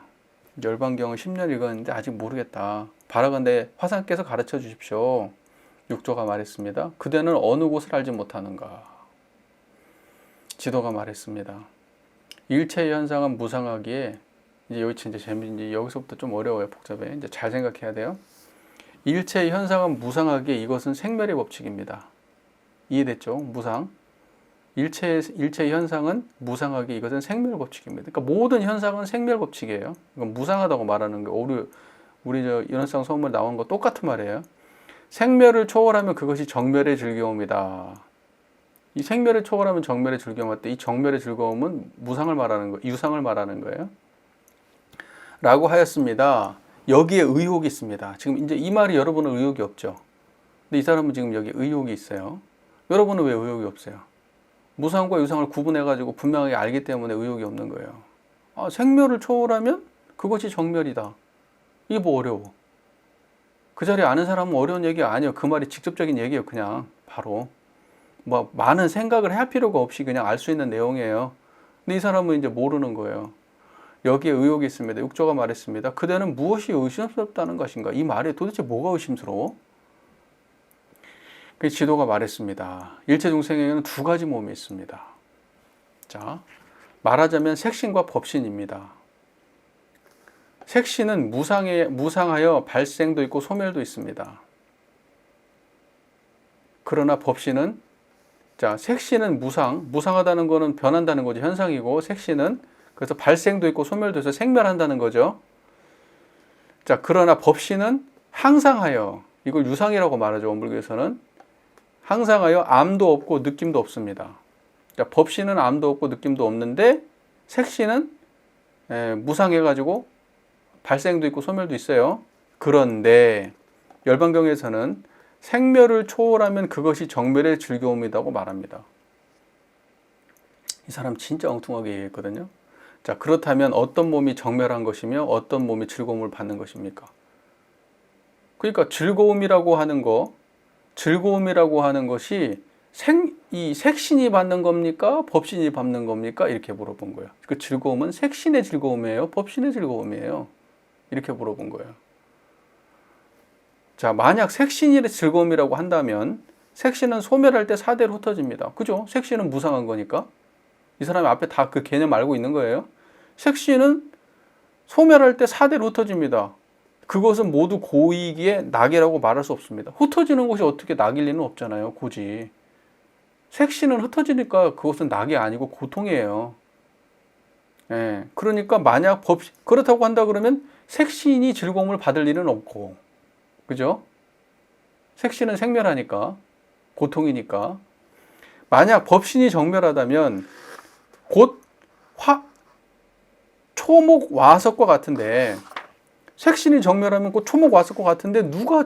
열반경을 10년 읽었는데 아직 모르겠다. 바라건대 화상께서 가르쳐 주십시오. 육조가 말했습니다. 그대는 어느 곳을 알지 못하는가? 지도가 말했습니다. 일체의 현상은 무상하기에, 이제 여기 이제 재미인지 여기서부터 좀 어려워요. 복잡해. 이제 잘 생각해야 돼요. 일체의 현상은 무상하기에 이것은 생멸의 법칙입니다. 이해됐죠? 무상. 일체의 현상은 무상하기에 이것은 생멸 법칙입니다. 그러니까 모든 현상은 생멸 법칙이에요. 그러니까 무상하다고 말하는 게 우리 저 연합상 소문에 나온 거 똑같은 말이에요. 생멸을 초월하면 그것이 정멸의 즐거움이다. 이 생멸을 초월하면 정멸의 즐거움일 때 이 정멸의 즐거움은 무상을 말하는 거, 유상을 말하는 거예요. 라고 하였습니다. 여기에 의혹이 있습니다. 지금 이제 이 말이 여러분은 의혹이 없죠. 근데 이 사람은 지금 여기 의혹이 있어요. 여러분은 왜 의혹이 없어요? 무상과 유상을 구분해가지고 분명하게 알기 때문에 의혹이 없는 거예요. 생멸을 초월하면 그것이 정멸이다. 이게 뭐 어려워? 그 자리에 아는 사람은 어려운 얘기가 아니에요. 그 말이 직접적인 얘기예요. 그냥 바로 뭐 많은 생각을 할 필요가 없이 그냥 알 수 있는 내용이에요. 근데 이 사람은 이제 모르는 거예요. 여기에 의혹이 있습니다. 육조가 말했습니다. 그대는 무엇이 의심스럽다는 것인가? 이 말에 도대체 뭐가 의심스러워? 그 지도가 말했습니다. 일체 중생에게는 두 가지 몸이 있습니다. 자, 말하자면 색신과 법신입니다. 색신은 무상하여 발생도 있고 소멸도 있습니다. 그러나 법신은, 자, 색신은 무상하다는 거는 변한다는 거죠. 현상이고, 색신은 그래서 발생도 있고 소멸도 있어 생멸한다는 거죠. 자, 그러나 법신은 항상하여, 이걸 유상이라고 말하죠. 원불교에서는 항상하여 암도 없고 느낌도 없습니다. 자, 법신은 암도 없고 느낌도 없는데 색신은 무상해가지고 발생도 있고 소멸도 있어요. 그런데 열반경에서는 생멸을 초월하면 그것이 정멸의 즐거움이라고 말합니다. 이 사람 진짜 엉뚱하게 얘기했거든요. 자, 그렇다면 어떤 몸이 정멸한 것이며 어떤 몸이 즐거움을 받는 것입니까? 그러니까 즐거움이라고 하는 것이 이 색신이 받는 겁니까? 법신이 받는 겁니까? 이렇게 물어본 거예요. 그 즐거움은 색신의 즐거움이에요? 법신의 즐거움이에요? 이렇게 물어본 거예요. 자, 만약 색신의 즐거움이라고 한다면 색신은 소멸할 때 사대로 흩어집니다. 그죠? 색신은 무상한 거니까. 이 사람이 앞에 다 그 개념 알고 있는 거예요. 색신은 소멸할 때 사대로 흩어집니다. 그것은 모두 고이기에 낙이라고 말할 수 없습니다. 흩어지는 것이 어떻게 낙일 리는 없잖아요. 고지. 색신은 흩어지니까 그것은 낙이 아니고 고통이에요. 예, 그러니까 만약 그렇다고 한다 그러면 색신이 즐거움을 받을 일은 없고, 그죠? 색신은 생멸하니까, 고통이니까. 만약 법신이 정멸하다면 곧 초목 와석과 같은데, 색신이 정멸하면 그 초목 와석과 같은데 누가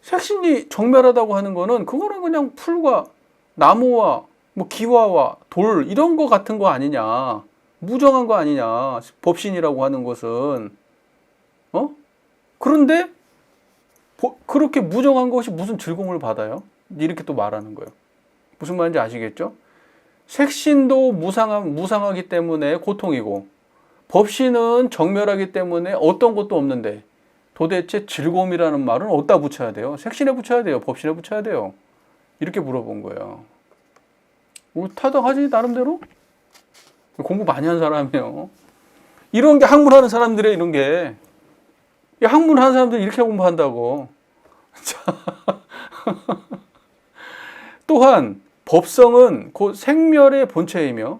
색신이 정멸하다고 하는 거는 그거는 그냥 풀과 나무와 뭐 기와와 돌 이런 거 같은 거 아니냐, 무정한 거 아니냐, 법신이라고 하는 것은. 그런데 그렇게 무정한 것이 무슨 즐거움을 받아요? 이렇게 또 말하는 거예요. 무슨 말인지 아시겠죠? 색신도 무상하기 때문에 고통이고, 법신은 정멸하기 때문에 어떤 것도 없는데 도대체 즐거움이라는 말은 어디다 붙여야 돼요? 색신에 붙여야 돼요? 법신에 붙여야 돼요? 이렇게 물어본 거예요. 타당하지 나름대로? 공부 많이 한 사람이에요. 이런 게 학문하는 사람들이에요. 이런 게. 학문하는 사람들이 이렇게 공부한다고. 또한 법성은 곧 생멸의 본체이며,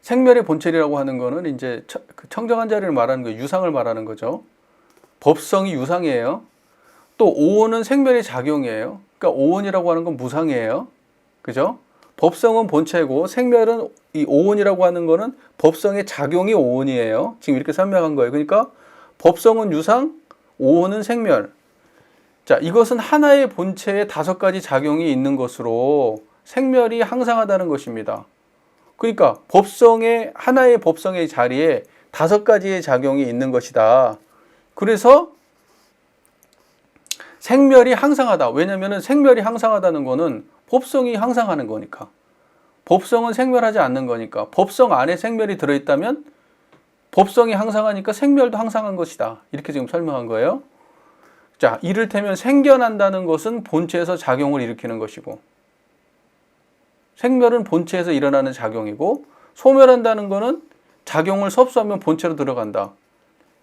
생멸의 본체라고 하는 거는 이제 청정한 자리를 말하는 거예요. 유상을 말하는 거죠. 법성이 유상이에요. 또 오온은 생멸의 작용이에요. 그러니까 오온이라고 하는 건 무상이에요. 그죠? 법성은 본체고 생멸은 이 오온이라고 하는 거는 법성의 작용이 오온이에요. 지금 이렇게 설명한 거예요. 그러니까 법성은 유상, 오온은 생멸. 자, 이것은 하나의 본체에 5가지 작용이 있는 것으로 생멸이 항상하다는 것입니다. 그러니까 하나의 법성의 자리에 5가지의 작용이 있는 것이다. 그래서 생멸이 항상하다. 왜냐하면 생멸이 항상하다는 거는 법성이 항상하는 거니까. 법성은 생멸하지 않는 거니까. 법성 안에 생멸이 들어있다면 법성이 항상하니까 생멸도 항상한 것이다. 이렇게 지금 설명한 거예요. 자, 이를테면 생겨난다는 것은 본체에서 작용을 일으키는 것이고, 생멸은 본체에서 일어나는 작용이고, 소멸한다는 것은 작용을 섭수하면 본체로 들어간다.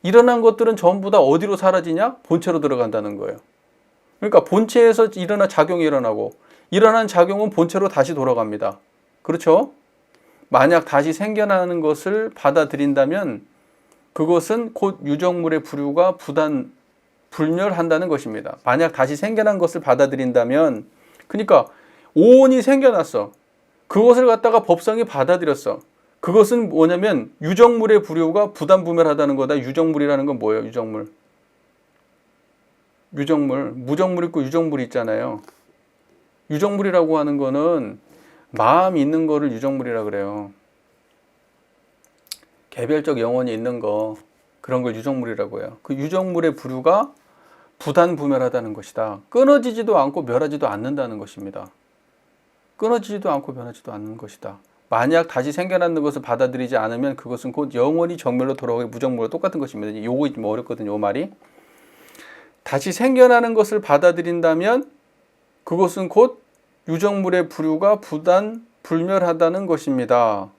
일어난 것들은 전부 다 어디로 사라지냐? 본체로 들어간다는 거예요. 그러니까 본체에서 작용이 일어나고, 일어난 작용은 본체로 다시 돌아갑니다. 그렇죠? 만약 다시 생겨나는 것을 받아들인다면 그것은 곧 유정물의 부류가 불멸한다는 것입니다. 만약 다시 생겨난 것을 받아들인다면, 그러니까 오온이 생겨났어. 그것을 갖다가 법성이 받아들였어. 그것은 뭐냐면 유정물의 부류가 부단부멸하다는 거다. 유정물이라는 건 뭐예요? 유정물. 무정물 있고 유정물이 있잖아요. 유정물이라고 하는 거는 마음 있는 거를 유정물이라 그래요. 개별적 영혼이 있는 거, 그런 걸 유정물이라고 해요. 그 유정물의 부류가 부단부멸하다는 것이다. 끊어지지도 않고 멸하지도 않는다는 것입니다. 끊어지지도 않고 변하지도 않는 것이다. 만약 다시 생겨나는 것을 받아들이지 않으면 그것은 곧 영원히 정멸로 돌아오게 무정물과 똑같은 것입니다. 요거 좀 어렵거든요. 요 말이. 다시 생겨나는 것을 받아들인다면 그것은 곧 유정물의 부류가 불멸하다는 것입니다.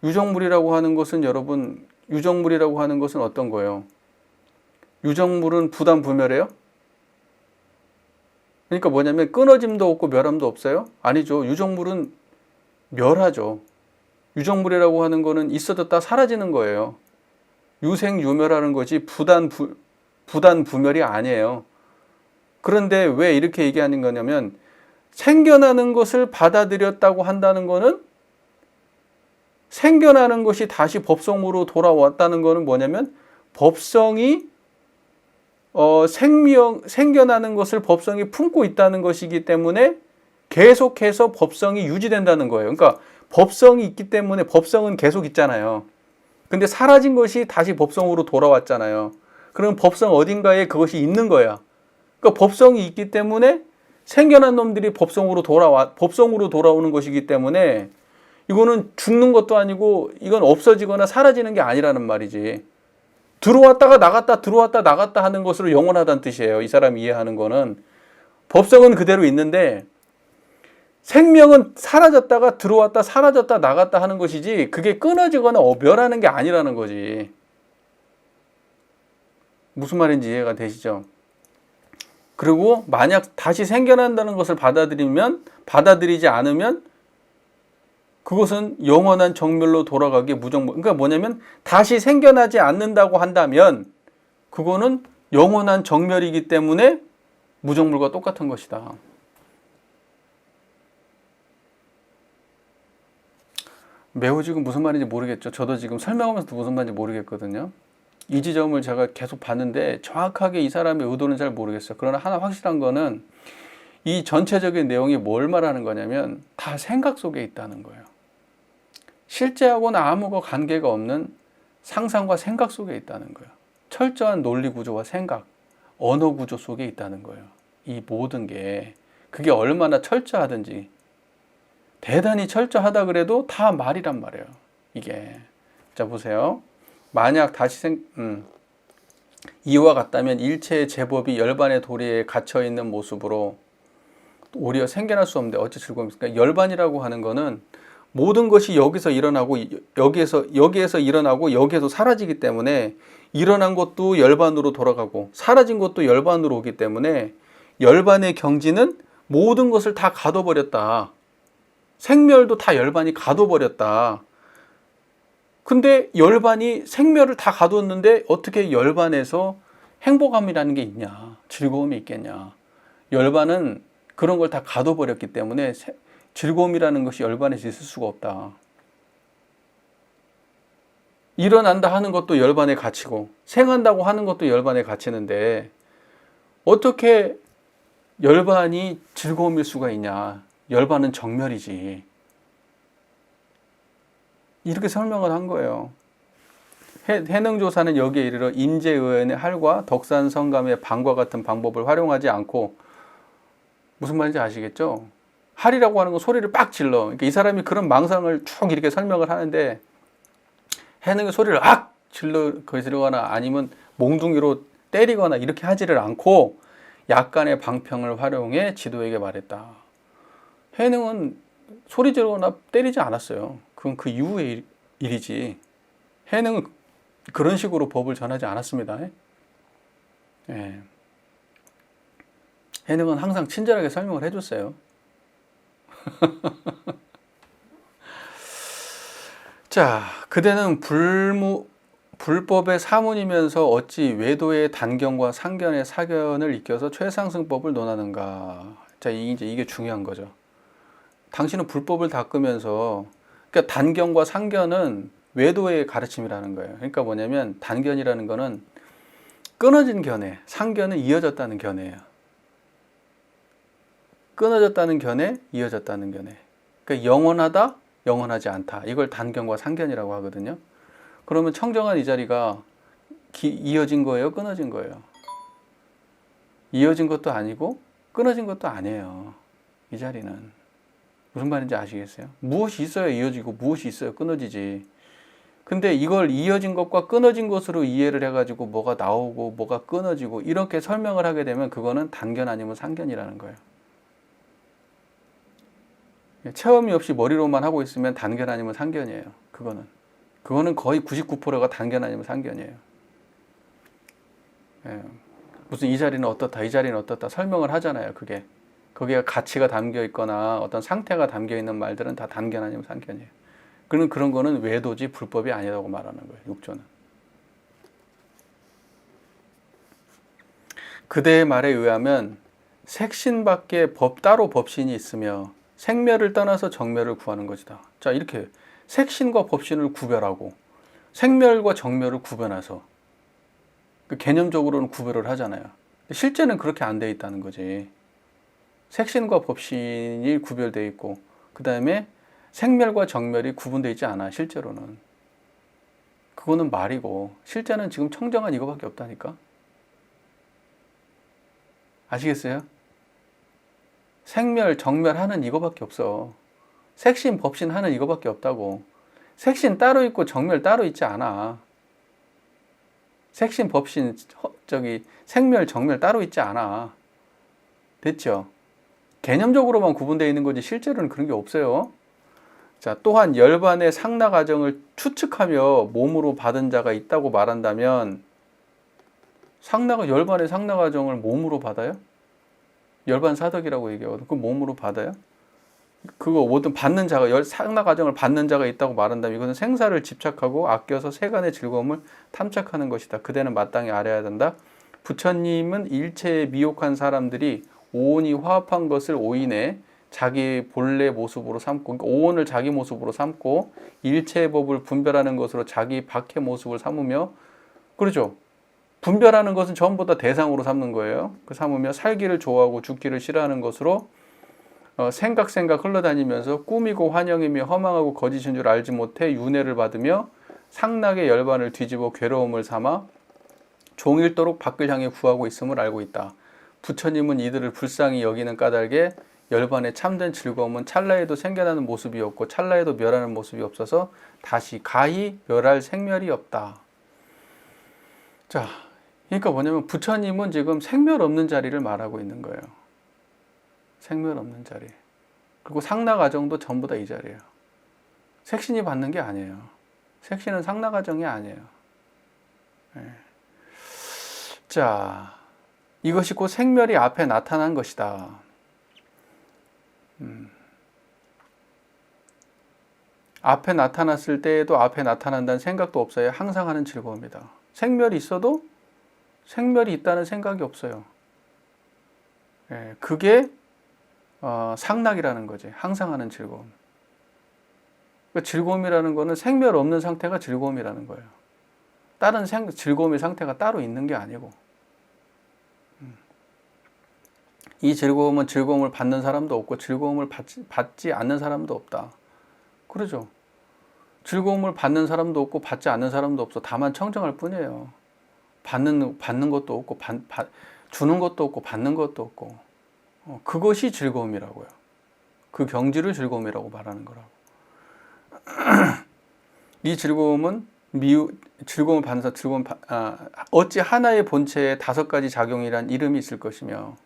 유정물이라고 하는 것은 여러분, 유정물이라고 하는 것은 어떤 거예요? 유정물은 불멸해요? 그러니까 뭐냐면 끊어짐도 없고 멸함도 없어요? 아니죠. 유정물은 멸하죠. 유정물이라고 하는 거는 있어졌다 사라지는 거예요. 유생유멸하는 것이 부단부멸이 아니에요. 그런데 왜 이렇게 얘기하는 거냐면, 생겨나는 것을 받아들였다고 한다는 거는, 생겨나는 것이 다시 법성으로 돌아왔다는 거는 뭐냐면, 법성이 생겨나는 것을 법성이 품고 있다는 것이기 때문에 계속해서 법성이 유지된다는 거예요. 그러니까 법성이 있기 때문에 법성은 계속 있잖아요. 근데 사라진 것이 다시 법성으로 돌아왔잖아요. 그럼 법성 어딘가에 그것이 있는 거야. 그러니까 법성이 있기 때문에 생겨난 놈들이 법성으로 돌아오는 것이기 때문에 이거는 죽는 것도 아니고 이건 없어지거나 사라지는 게 아니라는 말이지. 들어왔다가 나갔다 들어왔다 나갔다 하는 것으로 영원하다는 뜻이에요. 이 사람이 이해하는 거는. 법성은 그대로 있는데 생명은 사라졌다가 들어왔다 사라졌다 나갔다 하는 것이지, 그게 끊어지거나 멸하는 게 아니라는 거지. 무슨 말인지 이해가 되시죠? 그리고 만약 다시 생겨난다는 것을 받아들이지 않으면 그것은 영원한 정멸로 돌아가기 무정물. 그러니까 뭐냐면 다시 생겨나지 않는다고 한다면 그거는 영원한 정멸이기 때문에 무정물과 똑같은 것이다. 매우 지금 무슨 말인지 모르겠죠. 저도 지금 설명하면서도 무슨 말인지 모르겠거든요. 이 지점을 제가 계속 봤는데 정확하게 이 사람의 의도는 잘 모르겠어요. 그러나 하나 확실한 거는 이 전체적인 내용이 뭘 말하는 거냐면 다 생각 속에 있다는 거예요. 실제하고는 아무 관계가 없는 상상과 생각 속에 있다는 거예요. 철저한 논리 구조와 생각, 언어 구조 속에 있다는 거예요. 이 모든 게 그게 얼마나 철저하든지 대단히 철저하다 그래도 다 말이란 말이에요. 이게 자 보세요. 만약 이와 같다면 일체의 제법이 열반의 도리에 갇혀 있는 모습으로 오히려 생겨날 수 없는데 어찌 즐거움입니까? 열반이라고 하는 거는 모든 것이 여기서 일어나고 여기에서 일어나고 여기에서 사라지기 때문에 일어난 것도 열반으로 돌아가고 사라진 것도 열반으로 오기 때문에 열반의 경지는 모든 것을 다 가둬버렸다. 생멸도 다 열반이 가둬버렸다. 근데 열반이 생멸을 다 가뒀는데 어떻게 열반에서 행복함이라는 게 있냐, 즐거움이 있겠냐. 열반은 그런 걸 다 가둬버렸기 때문에 즐거움이라는 것이 열반에서 있을 수가 없다. 일어난다 하는 것도 열반에 갇히고 생한다고 하는 것도 열반에 갇히는데 어떻게 열반이 즐거움일 수가 있냐. 열반은 정멸이지. 이렇게 설명을 한 거예요. 해능조사는 여기에 이르러 임재의연의 할과 덕산성감의 방과 같은 방법을 활용하지 않고 무슨 말인지 아시겠죠? 할이라고 하는 건 소리를 빡 질러. 그러니까 이 사람이 그런 망상을 쭉 이렇게 설명을 하는데 해능의 소리를 악 지르거나 아니면 몽둥이로 때리거나 이렇게 하지를 않고 약간의 방평을 활용해 지도에게 말했다. 해능은 소리 지르거나 때리지 않았어요. 그건 그 이후의 일이지. 해능은 그런 식으로 법을 전하지 않았습니다. 예. 해능은 항상 친절하게 설명을 해줬어요. 자, 그대는 불법의 사문이면서 어찌 외도의 단견과 상견의 사견을 익혀서 최상승법을 논하는가. 자, 이게 중요한 거죠. 당신은 불법을 닦으면서, 그러니까 단견과 상견은 외도의 가르침이라는 거예요. 그러니까 뭐냐면 단견이라는 거는 끊어진 견해, 상견은 이어졌다는 견해예요. 끊어졌다는 견해, 이어졌다는 견해. 그러니까 영원하다, 영원하지 않다. 이걸 단견과 상견이라고 하거든요. 그러면 청정한 이 자리가 이어진 거예요, 끊어진 거예요? 이어진 것도 아니고 끊어진 것도 아니에요. 이 자리는. 무슨 말인지 아시겠어요? 무엇이 있어야 이어지고 무엇이 있어야 끊어지지. 근데 이걸 이어진 것과 끊어진 것으로 이해를 해가지고 뭐가 나오고 뭐가 끊어지고 이렇게 설명을 하게 되면 그거는 단견 아니면 상견이라는 거예요. 체험이 없이 머리로만 하고 있으면 단견 아니면 상견이에요. 그거는 거의 99%가 단견 아니면 상견이에요. 예. 무슨 이 자리는 어떻다, 이 자리는 어떻다 설명을 하잖아요. 거기에 가치가 담겨 있거나 어떤 상태가 담겨 있는 말들은 다 단견 아니면 상견이에요. 그런 거는 외도지 불법이 아니라고 말하는 거예요. 육조는. 그대의 말에 의하면 색신밖에 따로 법신이 있으며 생멸을 떠나서 정멸을 구하는 것이다. 자, 이렇게 색신과 법신을 구별하고 생멸과 정멸을 구별해서 개념적으로는 구별을 하잖아요. 실제는 그렇게 안 돼 있다는 거지. 색신과 법신이 구별되어 있고 그 다음에 생멸과 정멸이 구분되어 있지 않아. 실제로는. 그거는 말이고 실제는 지금 청정한 이거밖에 없다니까. 아시겠어요? 생멸, 정멸 하는 이거밖에 없어. 색신, 법신 하는 이거밖에 없다고. 색신 따로 있고 정멸 따로 있지 않아. 색신, 법신, 생멸, 정멸 따로 있지 않아. 됐죠? 개념적으로만 구분되어 있는 거지 실제로는 그런 게 없어요. 자, 또한 열반의 상나 과정을 추측하며 몸으로 받은 자가 있다고 말한다면 열반의 상나 과정을 몸으로 받아요? 열반 사덕이라고 얘기하거든. 그 몸으로 받아요? 그거 모든 받는 자가 상나 과정을 받는 자가 있다고 말한다면 이것은 생사를 집착하고 아껴서 세간의 즐거움을 탐착하는 것이다. 그대는 마땅히 알아야 된다. 부처님은 일체의 미혹한 사람들이 오온이 화합한 것을 오인해 자기 본래 모습으로 삼고, 그러니까 오온을 자기 모습으로 삼고 일체의 법을 분별하는 것으로 자기 밖의 모습을 삼으며, 그렇죠? 분별하는 것은 전부 다 대상으로 삼는 거예요. 그 삼으며 살기를 좋아하고 죽기를 싫어하는 것으로 생각 흘러다니면서 꿈이고 환영이며 허망하고 거짓인 줄 알지 못해 윤회를 받으며 상락의 열반을 뒤집어 괴로움을 삼아 종일도록 밖을 향해 구하고 있음을 알고 있다. 부처님은 이들을 불쌍히 여기는 까닭에 열반의 참된 즐거움은 찰나에도 생겨나는 모습이 없고 찰나에도 멸하는 모습이 없어서 다시 가히 멸할 생멸이 없다. 자, 그러니까 뭐냐면 부처님은 지금 생멸 없는 자리를 말하고 있는 거예요. 생멸 없는 자리. 그리고 상락아정도 전부 다 이 자리예요. 색신이 받는 게 아니에요. 색신은 상락아정이 아니에요. 네. 자, 이것이 곧 생멸이 앞에 나타난 것이다. 앞에 나타났을 때에도 앞에 나타난다는 생각도 없어요. 항상 하는 즐거움이다. 생멸이 있어도 생멸이 있다는 생각이 없어요. 예, 그게 상락이라는 거지. 항상 하는 즐거움. 그러니까 즐거움이라는 거는 생멸 없는 상태가 즐거움이라는 거예요. 다른 즐거움의 상태가 따로 있는 게 아니고, 이 즐거움은 즐거움을 받는 사람도 없고 즐거움을 받지 않는 사람도 없다. 그러죠. 즐거움을 받는 사람도 없고 받지 않는 사람도 없어. 다만 청정할 뿐이에요. 받는 것도 없고 주는 것도 없고 받는 것도 없고, 그것이 즐거움이라고요. 그 경지를 즐거움이라고 말하는 거라고. 이 즐거움은 즐거움을 받는 사람, 어찌 하나의 본체에 5가지 작용이란 이름이 있을 것이며,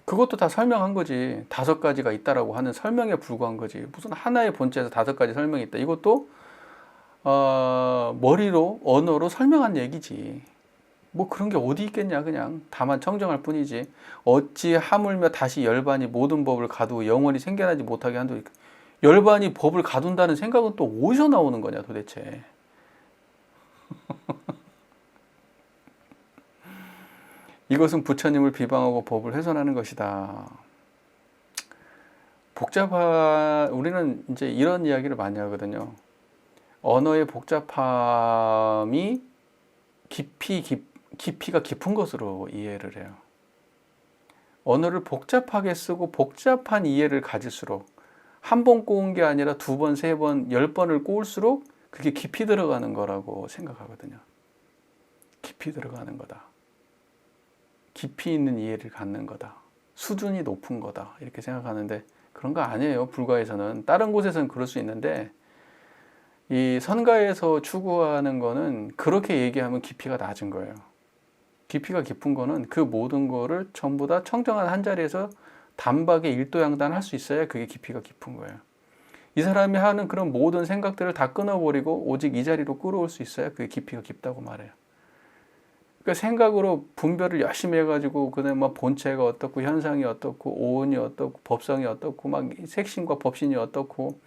그것도 다 설명한 거지. 5가지가 있다라고 하는 설명에 불과한 거지. 무슨 하나의 본체에서 5가지 설명이 있다. 이것도 머리로 언어로 설명한 얘기지. 뭐 그런 게 어디 있겠냐. 그냥 다만 청정할 뿐이지. 어찌 하물며 다시 열반이 모든 법을 가두고 영원히 생겨나지 못하게 한도. 열반이 법을 가둔다는 생각은 또 어디서 나오는 거냐 도대체. 이것은 부처님을 비방하고 법을 훼손하는 것이다. 우리는 이제 이런 이야기를 많이 하거든요. 언어의 복잡함이 깊이가 깊은 것으로 이해를 해요. 언어를 복잡하게 쓰고 복잡한 이해를 가질수록, 한 번 꼬은 게 아니라 2번, 3번, 10번을 꼬을수록 그게 깊이 들어가는 거라고 생각하거든요. 깊이 들어가는 거다. 깊이 있는 이해를 갖는 거다. 수준이 높은 거다. 이렇게 생각하는데 그런 거 아니에요. 불가에서는. 다른 곳에서는 그럴 수 있는데, 이 선가에서 추구하는 거는 그렇게 얘기하면 깊이가 낮은 거예요. 깊이가 깊은 거는 그 모든 거를 전부 다 청정한 한 자리에서 단박에 일도양단할 수 있어야 그게 깊이가 깊은 거예요. 이 사람이 하는 그런 모든 생각들을 다 끊어버리고 오직 이 자리로 끌어올 수 있어야 그게 깊이가 깊다고 말해요. 그러니까 생각으로 분별을 열심히 해가지고 그다음에 막 본체가 어떻고 현상이 어떻고 오온이 어떻고 법성이 어떻고 막 색신과 법신이 어떻고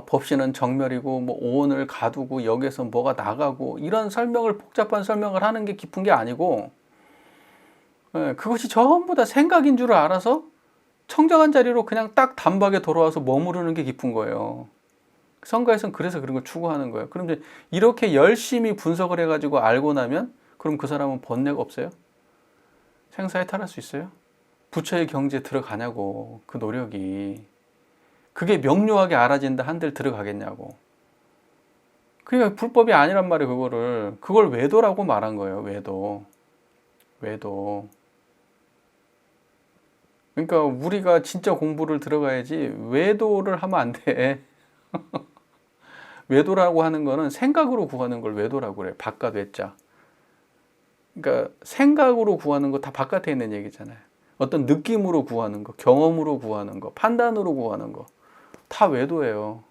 법신은 정멸이고 뭐 오온을 가두고 여기서 뭐가 나가고 이런 복잡한 설명을 하는 게 깊은 게 아니고, 그것이 전부 다 생각인 줄 알아서 청정한 자리로 그냥 딱 단박에 돌아와서 머무르는 게 깊은 거예요. 성가에서는 그래서 그런 걸 추구하는 거예요. 그럼 이제 이렇게 열심히 분석을 해가지고 알고 나면 그럼 그 사람은 번뇌가 없어요? 생사에 탈할 수 있어요? 부처의 경지에 들어가냐고. 그 노력이 그게 명료하게 알아진다 한들 들어가겠냐고. 그러니까 불법이 아니란 말이에요. 그걸 외도라고 말한 거예요. 외도. 그러니까 우리가 진짜 공부를 들어가야지 외도를 하면 안 돼. 외도라고 하는 거는 생각으로 구하는 걸 외도라고 그래요. 바깥 외자. 그러니까 생각으로 구하는 거 다 바깥에 있는 얘기잖아요. 어떤 느낌으로 구하는 거, 경험으로 구하는 거, 판단으로 구하는 거 다 외도예요.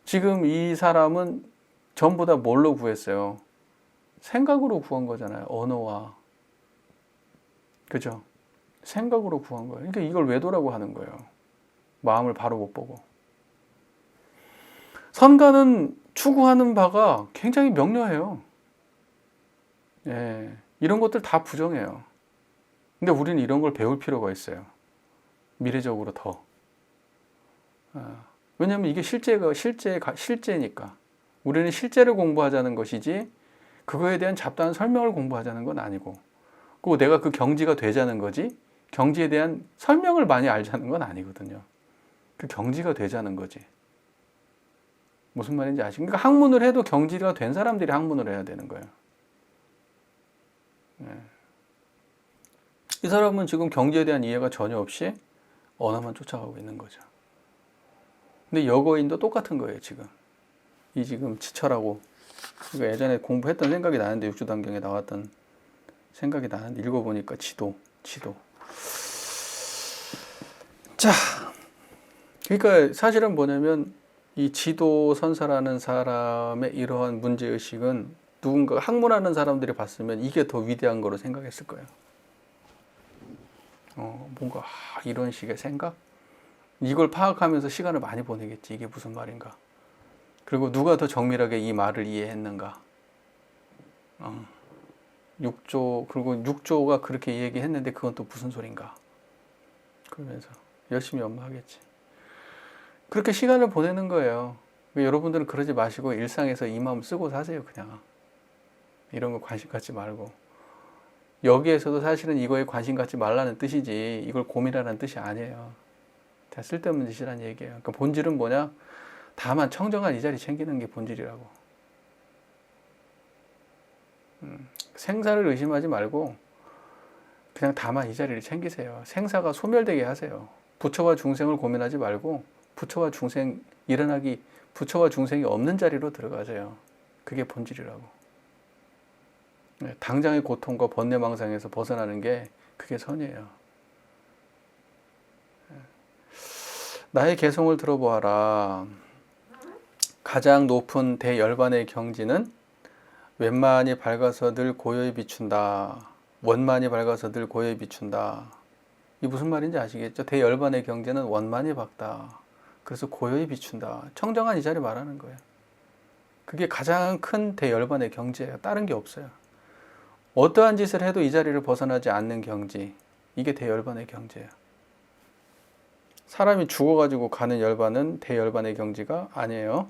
지금 이 사람은 전부 다 뭘로 구했어요? 생각으로 구한 거잖아요. 언어와. 그죠? 생각으로 구한 거예요. 그러니까 이걸 외도라고 하는 거예요. 마음을 바로 못 보고. 선가는 추구하는 바가 굉장히 명료해요. 예, 이런 것들 다 부정해요. 근데 우리는 이런 걸 배울 필요가 있어요. 미래적으로 더. 왜냐하면 이게 실제니까. 우리는 실제를 공부하자는 것이지 그거에 대한 잡다한 설명을 공부하자는 건 아니고, 그리고 내가 그 경지가 되자는 거지 경지에 대한 설명을 많이 알자는 건 아니거든요. 그 경지가 되자는 거지. 무슨 말인지 아시죠? 그러니까 학문을 해도 경지가 된 사람들이 학문을 해야 되는 거예요. 이 사람은 지금 경지에 대한 이해가 전혀 없이 언어만 쫓아가고 있는 거죠. 근데 여거인도 똑같은 거예요, 지금. 이 지금 지철하고, 이거 예전에 공부했던 생각이 나는데, 육주단경에 나왔던 생각이 나는데, 읽어보니까 지도. 자, 그러니까 사실은 뭐냐면, 이 지도 선사라는 사람의 이러한 문제의식은 누군가 학문하는 사람들이 봤으면 이게 더 위대한 거로 생각했을 거예요. 뭔가 이런 식의 생각? 이걸 파악하면서 시간을 많이 보내겠지. 이게 무슨 말인가? 그리고 누가 더 정밀하게 이 말을 이해했는가? 6조, 그리고 6조가 그렇게 얘기했는데 그건 또 무슨 소린가? 그러면서 열심히 연구하겠지. 그렇게 시간을 보내는 거예요. 여러분들은 그러지 마시고 일상에서 이 마음 쓰고 사세요. 그냥 이런 거 관심 갖지 말고. 여기에서도 사실은 이거에 관심 갖지 말라는 뜻이지 이걸 고민하라는 뜻이 아니에요. 다 쓸데없는 짓이란 얘기예요. 그러니까 본질은 뭐냐? 다만 청정한 이 자리 챙기는 게 본질이라고. 생사를 의심하지 말고 그냥 다만 이 자리를 챙기세요. 생사가 소멸되게 하세요. 부처와 중생을 고민하지 말고 부처와 중생이 없는 자리로 들어가세요. 그게 본질이라고. 당장의 고통과 번뇌망상에서 벗어나는 게 그게 선이에요. 나의 개성을 들어보아라. 가장 높은 대열반의 경지는 웬만히 밝아서 늘 고요히 비춘다. 원만히 밝아서 늘 고요히 비춘다. 이게 무슨 말인지 아시겠죠? 대열반의 경지는 원만히 밝다. 그래서 고요히 비춘다. 청정한 이 자리 말하는 거예요. 그게 가장 큰 대열반의 경지예요. 다른 게 없어요. 어떠한 짓을 해도 이 자리를 벗어나지 않는 경지. 이게 대열반의 경지예요. 사람이 죽어가지고 가는 열반은 대열반의 경지가 아니에요.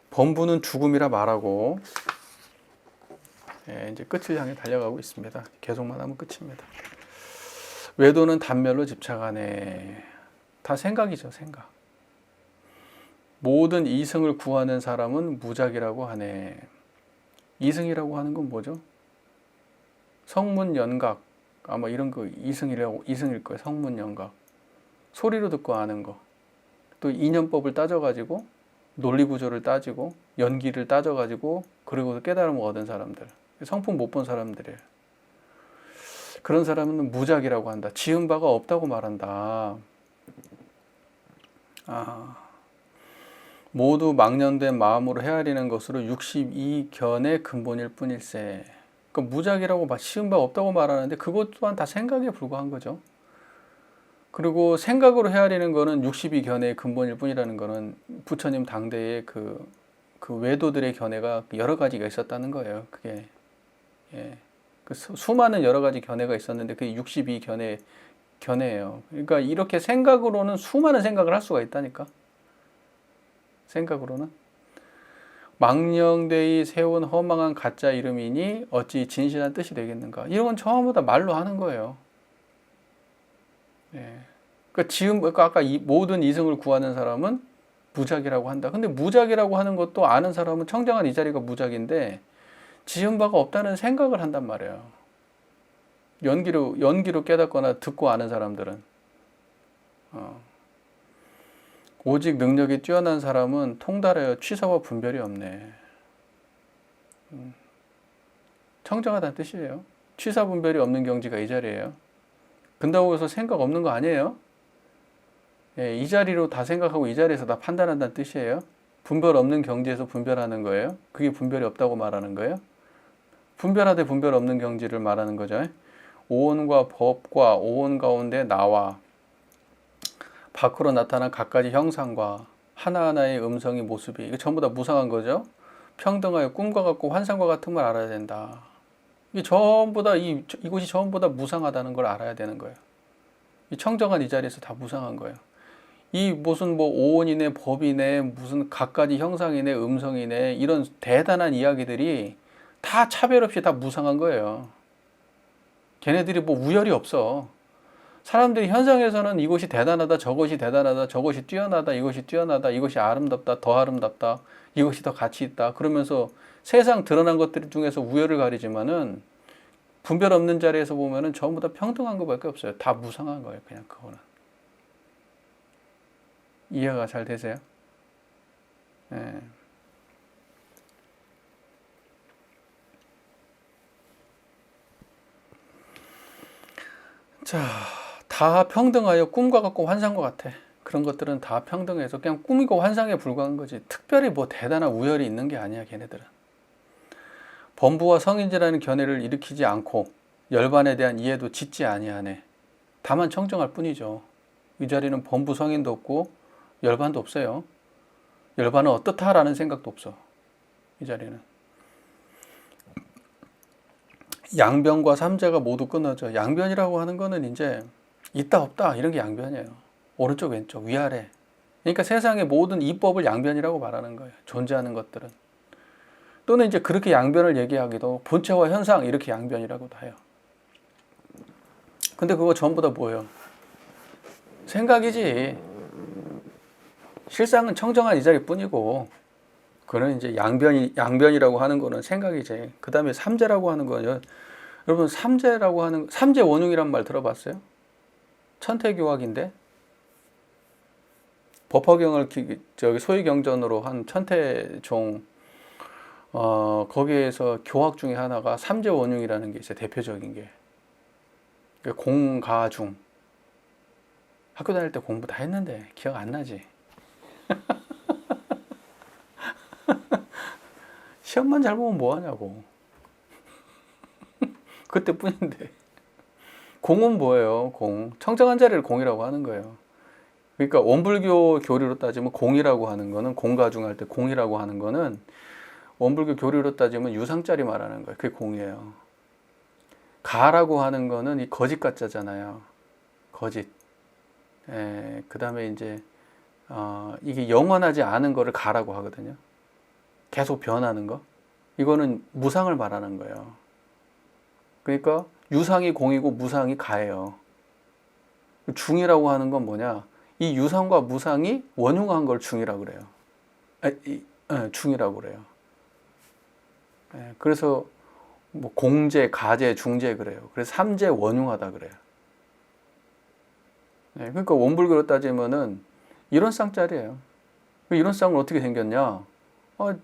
범부는 죽음이라 말하고, 이제 끝을 향해 달려가고 있습니다. 계속만 하면 끝입니다. 외도는 단멸로 집착하네. 다 생각이죠, 생각. 모든 이승을 구하는 사람은 무작이라고 하네. 이승이라고 하는 건 뭐죠? 성문연각. 아마 이런 거 이승일 거예요. 성문연각. 소리로 듣고 아는 거. 또 인연법을 따져가지고 논리구조를 따지고 연기를 따져가지고 그리고 깨달음을 얻은 사람들. 성품 못 본 사람들이에요. 그런 사람은 무작이라고 한다. 지은 바가 없다고 말한다. 모두 망년된 마음으로 헤아리는 것으로 62견의 근본일 뿐일세. 그러니까 무작이라고 지은 바 없다고 말하는데 그것 또한 다 생각에 불과한 거죠. 그리고 생각으로 헤아리는 거는 62견의 근본일 뿐이라는 거는 부처님 당대의 그 외도들의 견해가 여러 가지가 있었다는 거예요. 그게 그 수많은 여러 가지 견해가 있었는데 그게 62견의 견해예요. 그러니까 이렇게 생각으로는 수많은 생각을 할 수가 있다니까. 생각으로는 망령되이 세운 허망한 가짜 이름이니 어찌 진실한 뜻이 되겠는가. 이런 건 전부 다 말로 하는 거예요. 그러니까 아까 모든 이승을 구하는 사람은 무작이라고 한다. 근데 무작이라고 하는 것도 아는 사람은 청정한 이 자리가 무작인데 지은 바가 없다는 생각을 한단 말이에요. 연기로 깨닫거나 듣고 아는 사람들은. 오직 능력이 뛰어난 사람은 통달하여 취사와 분별이 없네. 청정하다는 뜻이에요. 취사 분별이 없는 경지가 이 자리예요. 근다고 해서 생각 없는 거 아니에요. 이 자리로 다 생각하고 이 자리에서 다 판단한다는 뜻이에요. 분별 없는 경지에서 분별하는 거예요. 그게 분별이 없다고 말하는 거예요. 분별하되 분별 없는 경지를 말하는 거죠. 오온과 법과 오온 가운데 나와 밖으로 나타난 각가지 형상과 하나하나의 음성의 모습이 이게 전부 다 무상한 거죠. 평등하여 꿈과 같고 환상과 같은 걸 알아야 된다. 이게 전부 다 이곳이 전부 다 무상하다는 걸 알아야 되는 거예요. 이 청정한 이 자리에서 다 무상한 거예요. 이 무슨 뭐 오온이네, 법이네, 무슨 갖가지 형상이네, 음성이네, 이런 대단한 이야기들이 다 차별 없이 다 무상한 거예요. 걔네들이 뭐 우열이 없어. 사람들이 현상에서는 이것이 대단하다, 저것이 대단하다, 저것이 뛰어나다, 이것이 뛰어나다, 이것이 아름답다, 더 아름답다, 이것이 더 가치 있다. 그러면서 세상 드러난 것들 중에서 우열을 가리지만은 분별 없는 자리에서 보면은 전부 다 평등한 것밖에 없어요. 다 무상한 거예요. 그냥 그거는. 이해가 잘 되세요? 예. 자, 다 평등하여 꿈과 같고 환상과 같아. 그런 것들은 다 평등해서 그냥 꿈이고 환상에 불과한 거지. 특별히 뭐 대단한 우열이 있는 게 아니야, 걔네들은. 범부와 성인지라는 견해를 일으키지 않고 열반에 대한 이해도 짓지 아니하네. 다만 청정할 뿐이죠. 이 자리는 범부 성인도 없고 열반도 없어요. 열반은 어떻다라는 생각도 없어. 이 자리는. 양변과 삼재가 모두 끊어져. 양변이라고 하는 거는 이제 있다 없다 이런 게 양변이에요. 오른쪽 왼쪽 위아래. 그러니까 세상의 모든 이법을 양변이라고 말하는 거예요. 존재하는 것들은. 또는 이제 그렇게 양변을 얘기하기도 본체와 현상 이렇게 양변이라고도 해요. 근데 그거 전부 다 뭐예요? 생각이지. 실상은 청정한 이 자리뿐이고, 그는 이제 양변이라고 하는 거는 생각이지. 그 다음에 삼재라고 하는 거는, 여러분 삼재라고 하는, 삼재 원흉이란 말 들어봤어요? 천태교학인데, 법화경을 저기 소위경전으로 한 천태종, 거기에서 교학 중에 하나가 삼재 원흉이라는 게 있어요. 대표적인 게. 공가중. 학교 다닐 때 공부 다 했는데 기억 안 나지? 시험만 잘 보면 뭐하냐고. 그때뿐인데. 공은 뭐예요? 공. 청정한 자리를 공이라고 하는 거예요. 그러니까 원불교 교리로 따지면 공이라고 하는 거는, 공가중 할 때 공이라고 하는 거는 원불교 교리로 따지면 유상자리 말하는 거예요. 그게 공이에요. 가라고 하는 거는 이 거짓 가짜잖아요. 거짓. 그 다음에 이제 이게 영원하지 않은 거를 가라고 하거든요. 계속 변하는 거. 이거는 무상을 말하는 거예요. 그러니까 유상이 공이고 무상이 가예요. 중이라고 하는 건 뭐냐? 이 유상과 무상이 원흉한 걸 중이라고 그래요. 중이라고 그래요. 그래서 뭐 공재, 가재, 중재 그래요. 그래서 삼재 원흉하다 그래요. 그러니까 원불교로 따지면은 이런 쌍짜리예요. 이런 쌍은 어떻게 생겼냐?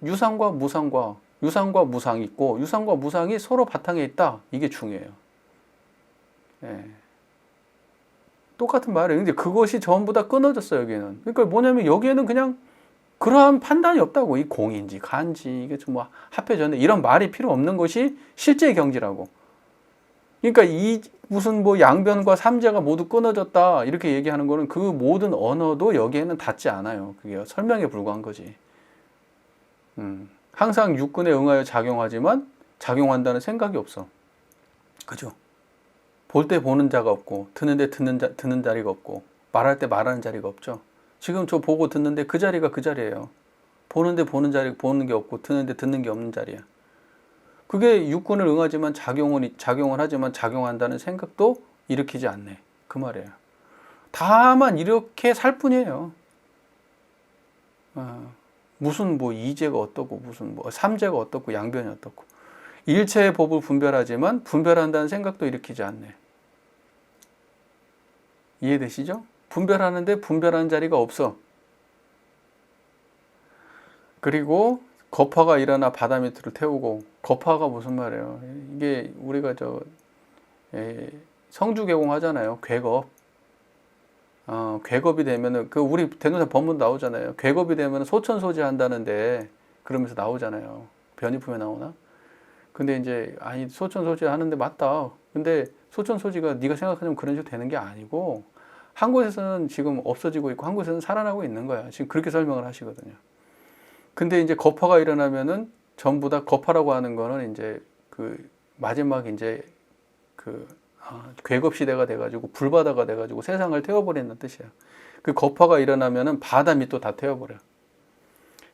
유상과 무상이 있고, 유상과 무상이 서로 바탕에 있다. 이게 중이에요. 똑같은 말이에요. 근데 그것이 전부 다 끊어졌어요, 여기는. 그러니까 뭐냐면 여기에는 그냥 그러한 판단이 없다고. 이 공인지 간지 이게 좀 뭐 합해졌네 이런 말이 필요 없는 것이 실제 경지라고. 그러니까 이 무슨 뭐 양변과 삼재가 모두 끊어졌다 이렇게 얘기하는 거는 그 모든 언어도 여기에는 닿지 않아요. 그게 설명에 불과한 거지. 항상 육군에 응하여 작용하지만 작용한다는 생각이 없어. 그죠? 볼 때 보는 자가 없고, 듣는 데 듣는 자리가 없고, 말할 때 말하는 자리가 없죠. 지금 저 보고 듣는데 그 자리가 그 자리예요. 보는데 보는 게 없고, 듣는데 듣는 게 없는 자리야. 그게 육군을 응하지만 작용을 하지만 작용한다는 생각도 일으키지 않네. 그 말이에요. 다만 이렇게 살 뿐이에요. 무슨 뭐 이재가 어떻고, 무슨 뭐 삼재가 어떻고, 양변이 어떻고. 일체의 법을 분별하지만 분별한다는 생각도 일으키지 않네. 이해되시죠? 분별하는데 분별하는 자리가 없어. 그리고 거파가 일어나 바다 밑으로 태우고, 거파가 무슨 말이에요? 이게 우리가 성주개공 하잖아요. 괴겁. 괴겁이 되면은, 우리 대노사 법문 나오잖아요. 괴겁이 되면은 소천소지 한다는데, 그러면서 나오잖아요. 변이품에 나오나? 근데 이제, 아니, 소천소지 하는데 맞다. 근데 소천소지가 네가 생각하면 그런 식으로 되는 게 아니고, 한 곳에서는 지금 없어지고 있고, 한 곳에서는 살아나고 있는 거야. 지금 그렇게 설명을 하시거든요. 근데 이제 거파가 일어나면은 전부 다 거파라고 하는 거는 이제 마지막 이제 괴급 시대가 돼가지고 불바다가 돼가지고 세상을 태워버린다는 뜻이야. 그 거파가 일어나면은 바다 밑도 다 태워버려.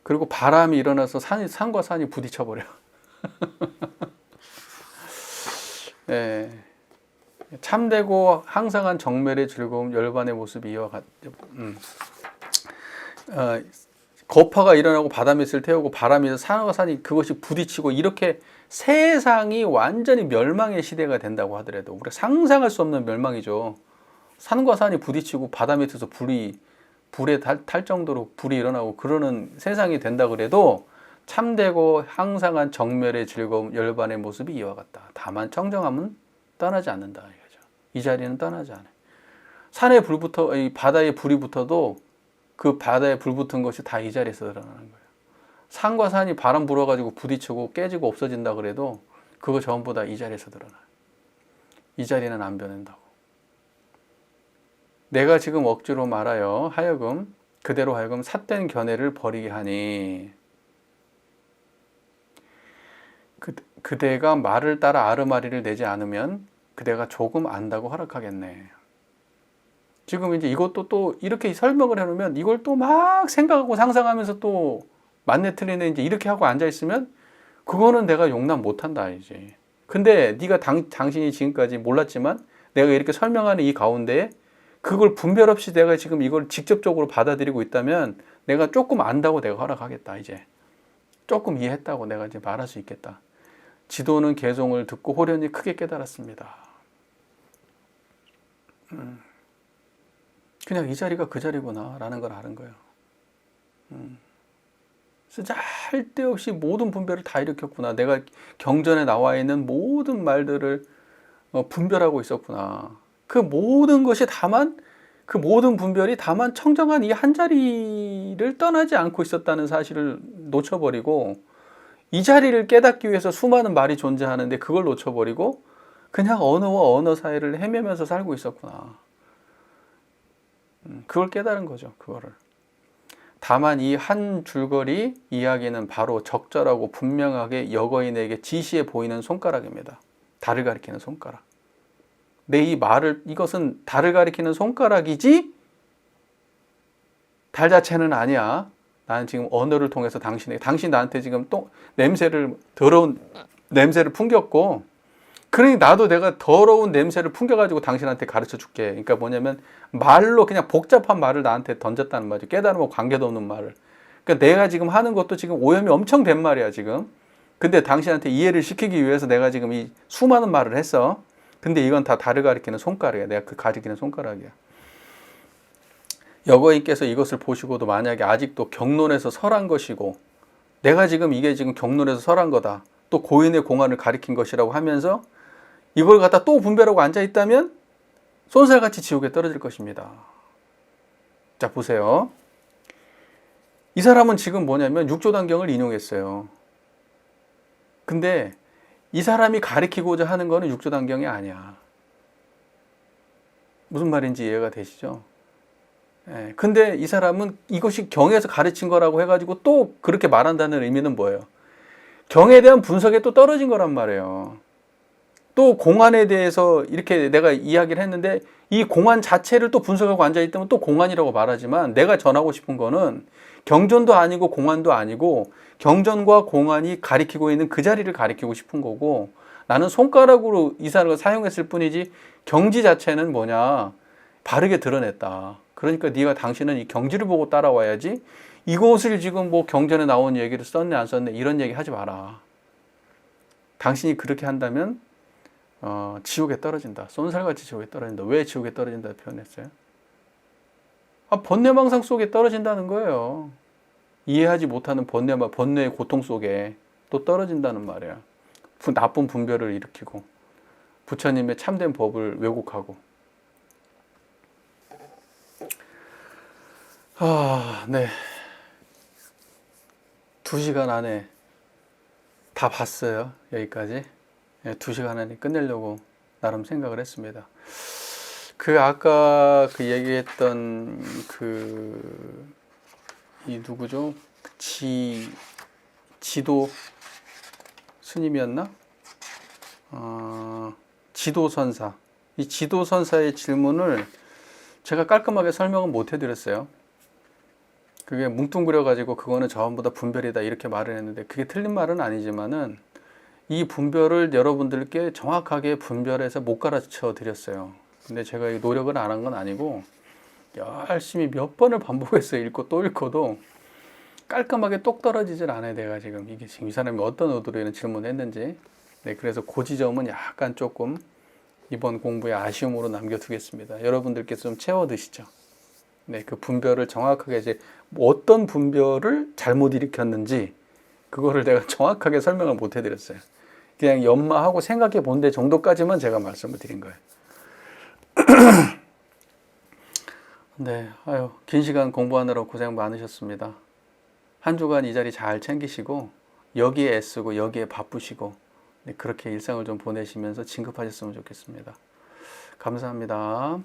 그리고 바람이 일어나서 산과 산이 부딪혀버려. 네. 참되고 항상한 정멸의 즐거움, 열반의 모습이 이와 같. 거파가 일어나고 바다 밑을 태우고 바람이 산과 산이 그것이 부딪히고 이렇게 세상이 완전히 멸망의 시대가 된다고 하더라도 우리가 상상할 수 없는 멸망이죠. 산과 산이 부딪히고 바다 밑에서 불에 탈 정도로 불이 일어나고 그러는 세상이 된다 그래도 참되고 항상한 정멸의 즐거움, 열반의 모습이 이와 같다. 다만 청정함은 떠나지 않는다 이거죠. 이 자리는 떠나지 않아요. 산에 불부터 이 바다에 불이 붙어도 그 바다에 불 붙은 것이 다 이 자리에서 드러나는 거예요. 산과 산이 바람 불어가지고 부딪히고 깨지고 없어진다 그래도 그거 전부 다 이 자리에서 드러나요. 이 자리는 안 변한다고. 내가 지금 억지로 말하여 하여금 그대로 하여금 삿된 견해를 버리게 하니 그대가 말을 따라 아르마리를 내지 않으면 그대가 조금 안다고 허락하겠네. 지금 이제 이것도 또 이렇게 설명을 해놓으면 이걸 또 막 생각하고 상상하면서 또 맞네 틀리네 이제 이렇게 하고 앉아 있으면 그거는 내가 용납 못한다 이제. 근데 네가 당신이 지금까지 몰랐지만 내가 이렇게 설명하는 이 가운데 그걸 분별 없이 내가 지금 이걸 직접적으로 받아들이고 있다면 내가 조금 안다고 내가 허락하겠다 이제. 조금 이해했다고 내가 이제 말할 수 있겠다. 지도는 개송을 듣고 호련히 크게 깨달았습니다. 그냥 이 자리가 그 자리구나 라는 걸 아는 거예요. 쓸데없이 모든 분별을 다 일으켰구나. 내가 경전에 나와 있는 모든 말들을 분별하고 있었구나. 그 모든 것이 다만 그 모든 분별이 다만 청정한 이 한 자리를 떠나지 않고 있었다는 사실을 놓쳐버리고 이 자리를 깨닫기 위해서 수많은 말이 존재하는데 그걸 놓쳐버리고 그냥 언어와 언어 사이를 헤매면서 살고 있었구나. 그걸 깨달은 거죠. 그거를. 다만 이 한 줄거리 이야기는 바로 적절하고 분명하게 여거인에게 지시해 보이는 손가락입니다. 달을 가리키는 손가락. 내 이 말을 이것은 달을 가리키는 손가락이지 달 자체는 아니야. 나는 지금 언어를 통해서 당신 나한테 지금 더러운 냄새를 풍겼고 그러니 나도 내가 더러운 냄새를 풍겨가지고 당신한테 가르쳐 줄게. 그러니까 뭐냐면 말로 그냥 복잡한 말을 나한테 던졌다는 말이죠. 깨달음과 관계도 없는 말을. 그러니까 내가 지금 하는 것도 지금 오염이 엄청 된 말이야 지금. 근데 당신한테 이해를 시키기 위해서 내가 지금 이 수많은 말을 했어. 근데 이건 다 달을 가리키는 손가락이야. 내가 그 가리키는 손가락이야. 여거인께서 이것을 보시고도 만약에 아직도 경론에서 설한 것이고 내가 지금 이게 지금 경론에서 설한 거다. 또 고인의 공안을 가리킨 것이라고 하면서 이걸 갖다 또 분별하고 앉아있다면 쏜살같이 지옥에 떨어질 것입니다. 자 보세요. 이 사람은 지금 뭐냐면 육조단경을 인용했어요. 근데 이 사람이 가리키고자 하는 거는 육조단경이 아니야. 무슨 말인지 이해가 되시죠? 근데 이 사람은 이것이 경에서 가르친 거라고 해가지고 또 그렇게 말한다는 의미는 뭐예요? 경에 대한 분석에 또 떨어진 거란 말이에요. 또 공안에 대해서 이렇게 내가 이야기를 했는데 이 공안 자체를 또 분석하고 앉아있다면 또 공안이라고 말하지만 내가 전하고 싶은 거는 경전도 아니고 공안도 아니고 경전과 공안이 가리키고 있는 그 자리를 가리키고 싶은 거고 나는 손가락으로 이 사람을 사용했을 뿐이지 경지 자체는 뭐냐 바르게 드러냈다. 그러니까 네가 당신은 이 경지를 보고 따라와야지 이것을 지금 뭐 경전에 나온 얘기를 썼네 안 썼네 이런 얘기 하지 마라. 당신이 그렇게 한다면 지옥에 떨어진다. 쏜살같이 지옥에 떨어진다. 왜 지옥에 떨어진다 표현했어요? 번뇌망상 속에 떨어진다는 거예요. 이해하지 못하는 번뇌의 고통 속에 또 떨어진다는 말이야. 나쁜 분별을 일으키고 부처님의 참된 법을 왜곡하고. 네. 2시간 안에 다 봤어요. 여기까지. 2시간 안에 끝내려고 나름 생각을 했습니다. 아까 얘기했던 이 누구죠? 지도 스님이었나? 지도선사. 이 지도선사의 질문을 제가 깔끔하게 설명은 못 해드렸어요. 그게 뭉뚱그려 가지고 그거는 저음보다 분별이다 이렇게 말을 했는데 그게 틀린 말은 아니지만은 이 분별을 여러분들께 정확하게 분별해서 못 가르쳐 드렸어요. 근데 제가 이 노력을 안 한 건 아니고 열심히 몇 번을 반복해서 읽고 또 읽고도 깔끔하게 똑 떨어지질 않아요. 내가 지금 이게 지금 이 사람이 어떤 의도로 이런 질문을 했는지. 네, 그래서 그 지점은 약간 조금 이번 공부의 아쉬움으로 남겨두겠습니다. 여러분들께서 좀 채워 드시죠. 네, 그 분별을 정확하게 이제 어떤 분별을 잘못 일으켰는지 그거를 내가 정확하게 설명을 못 해드렸어요. 그냥 연마하고 생각해 본 데 정도까지만 제가 말씀을 드린 거예요. 네, 아유, 긴 시간 공부하느라 고생 많으셨습니다. 한 주간 이 자리 잘 챙기시고 여기에 애쓰고 여기에 바쁘시고 네, 그렇게 일상을 좀 보내시면서 진급하셨으면 좋겠습니다. 감사합니다.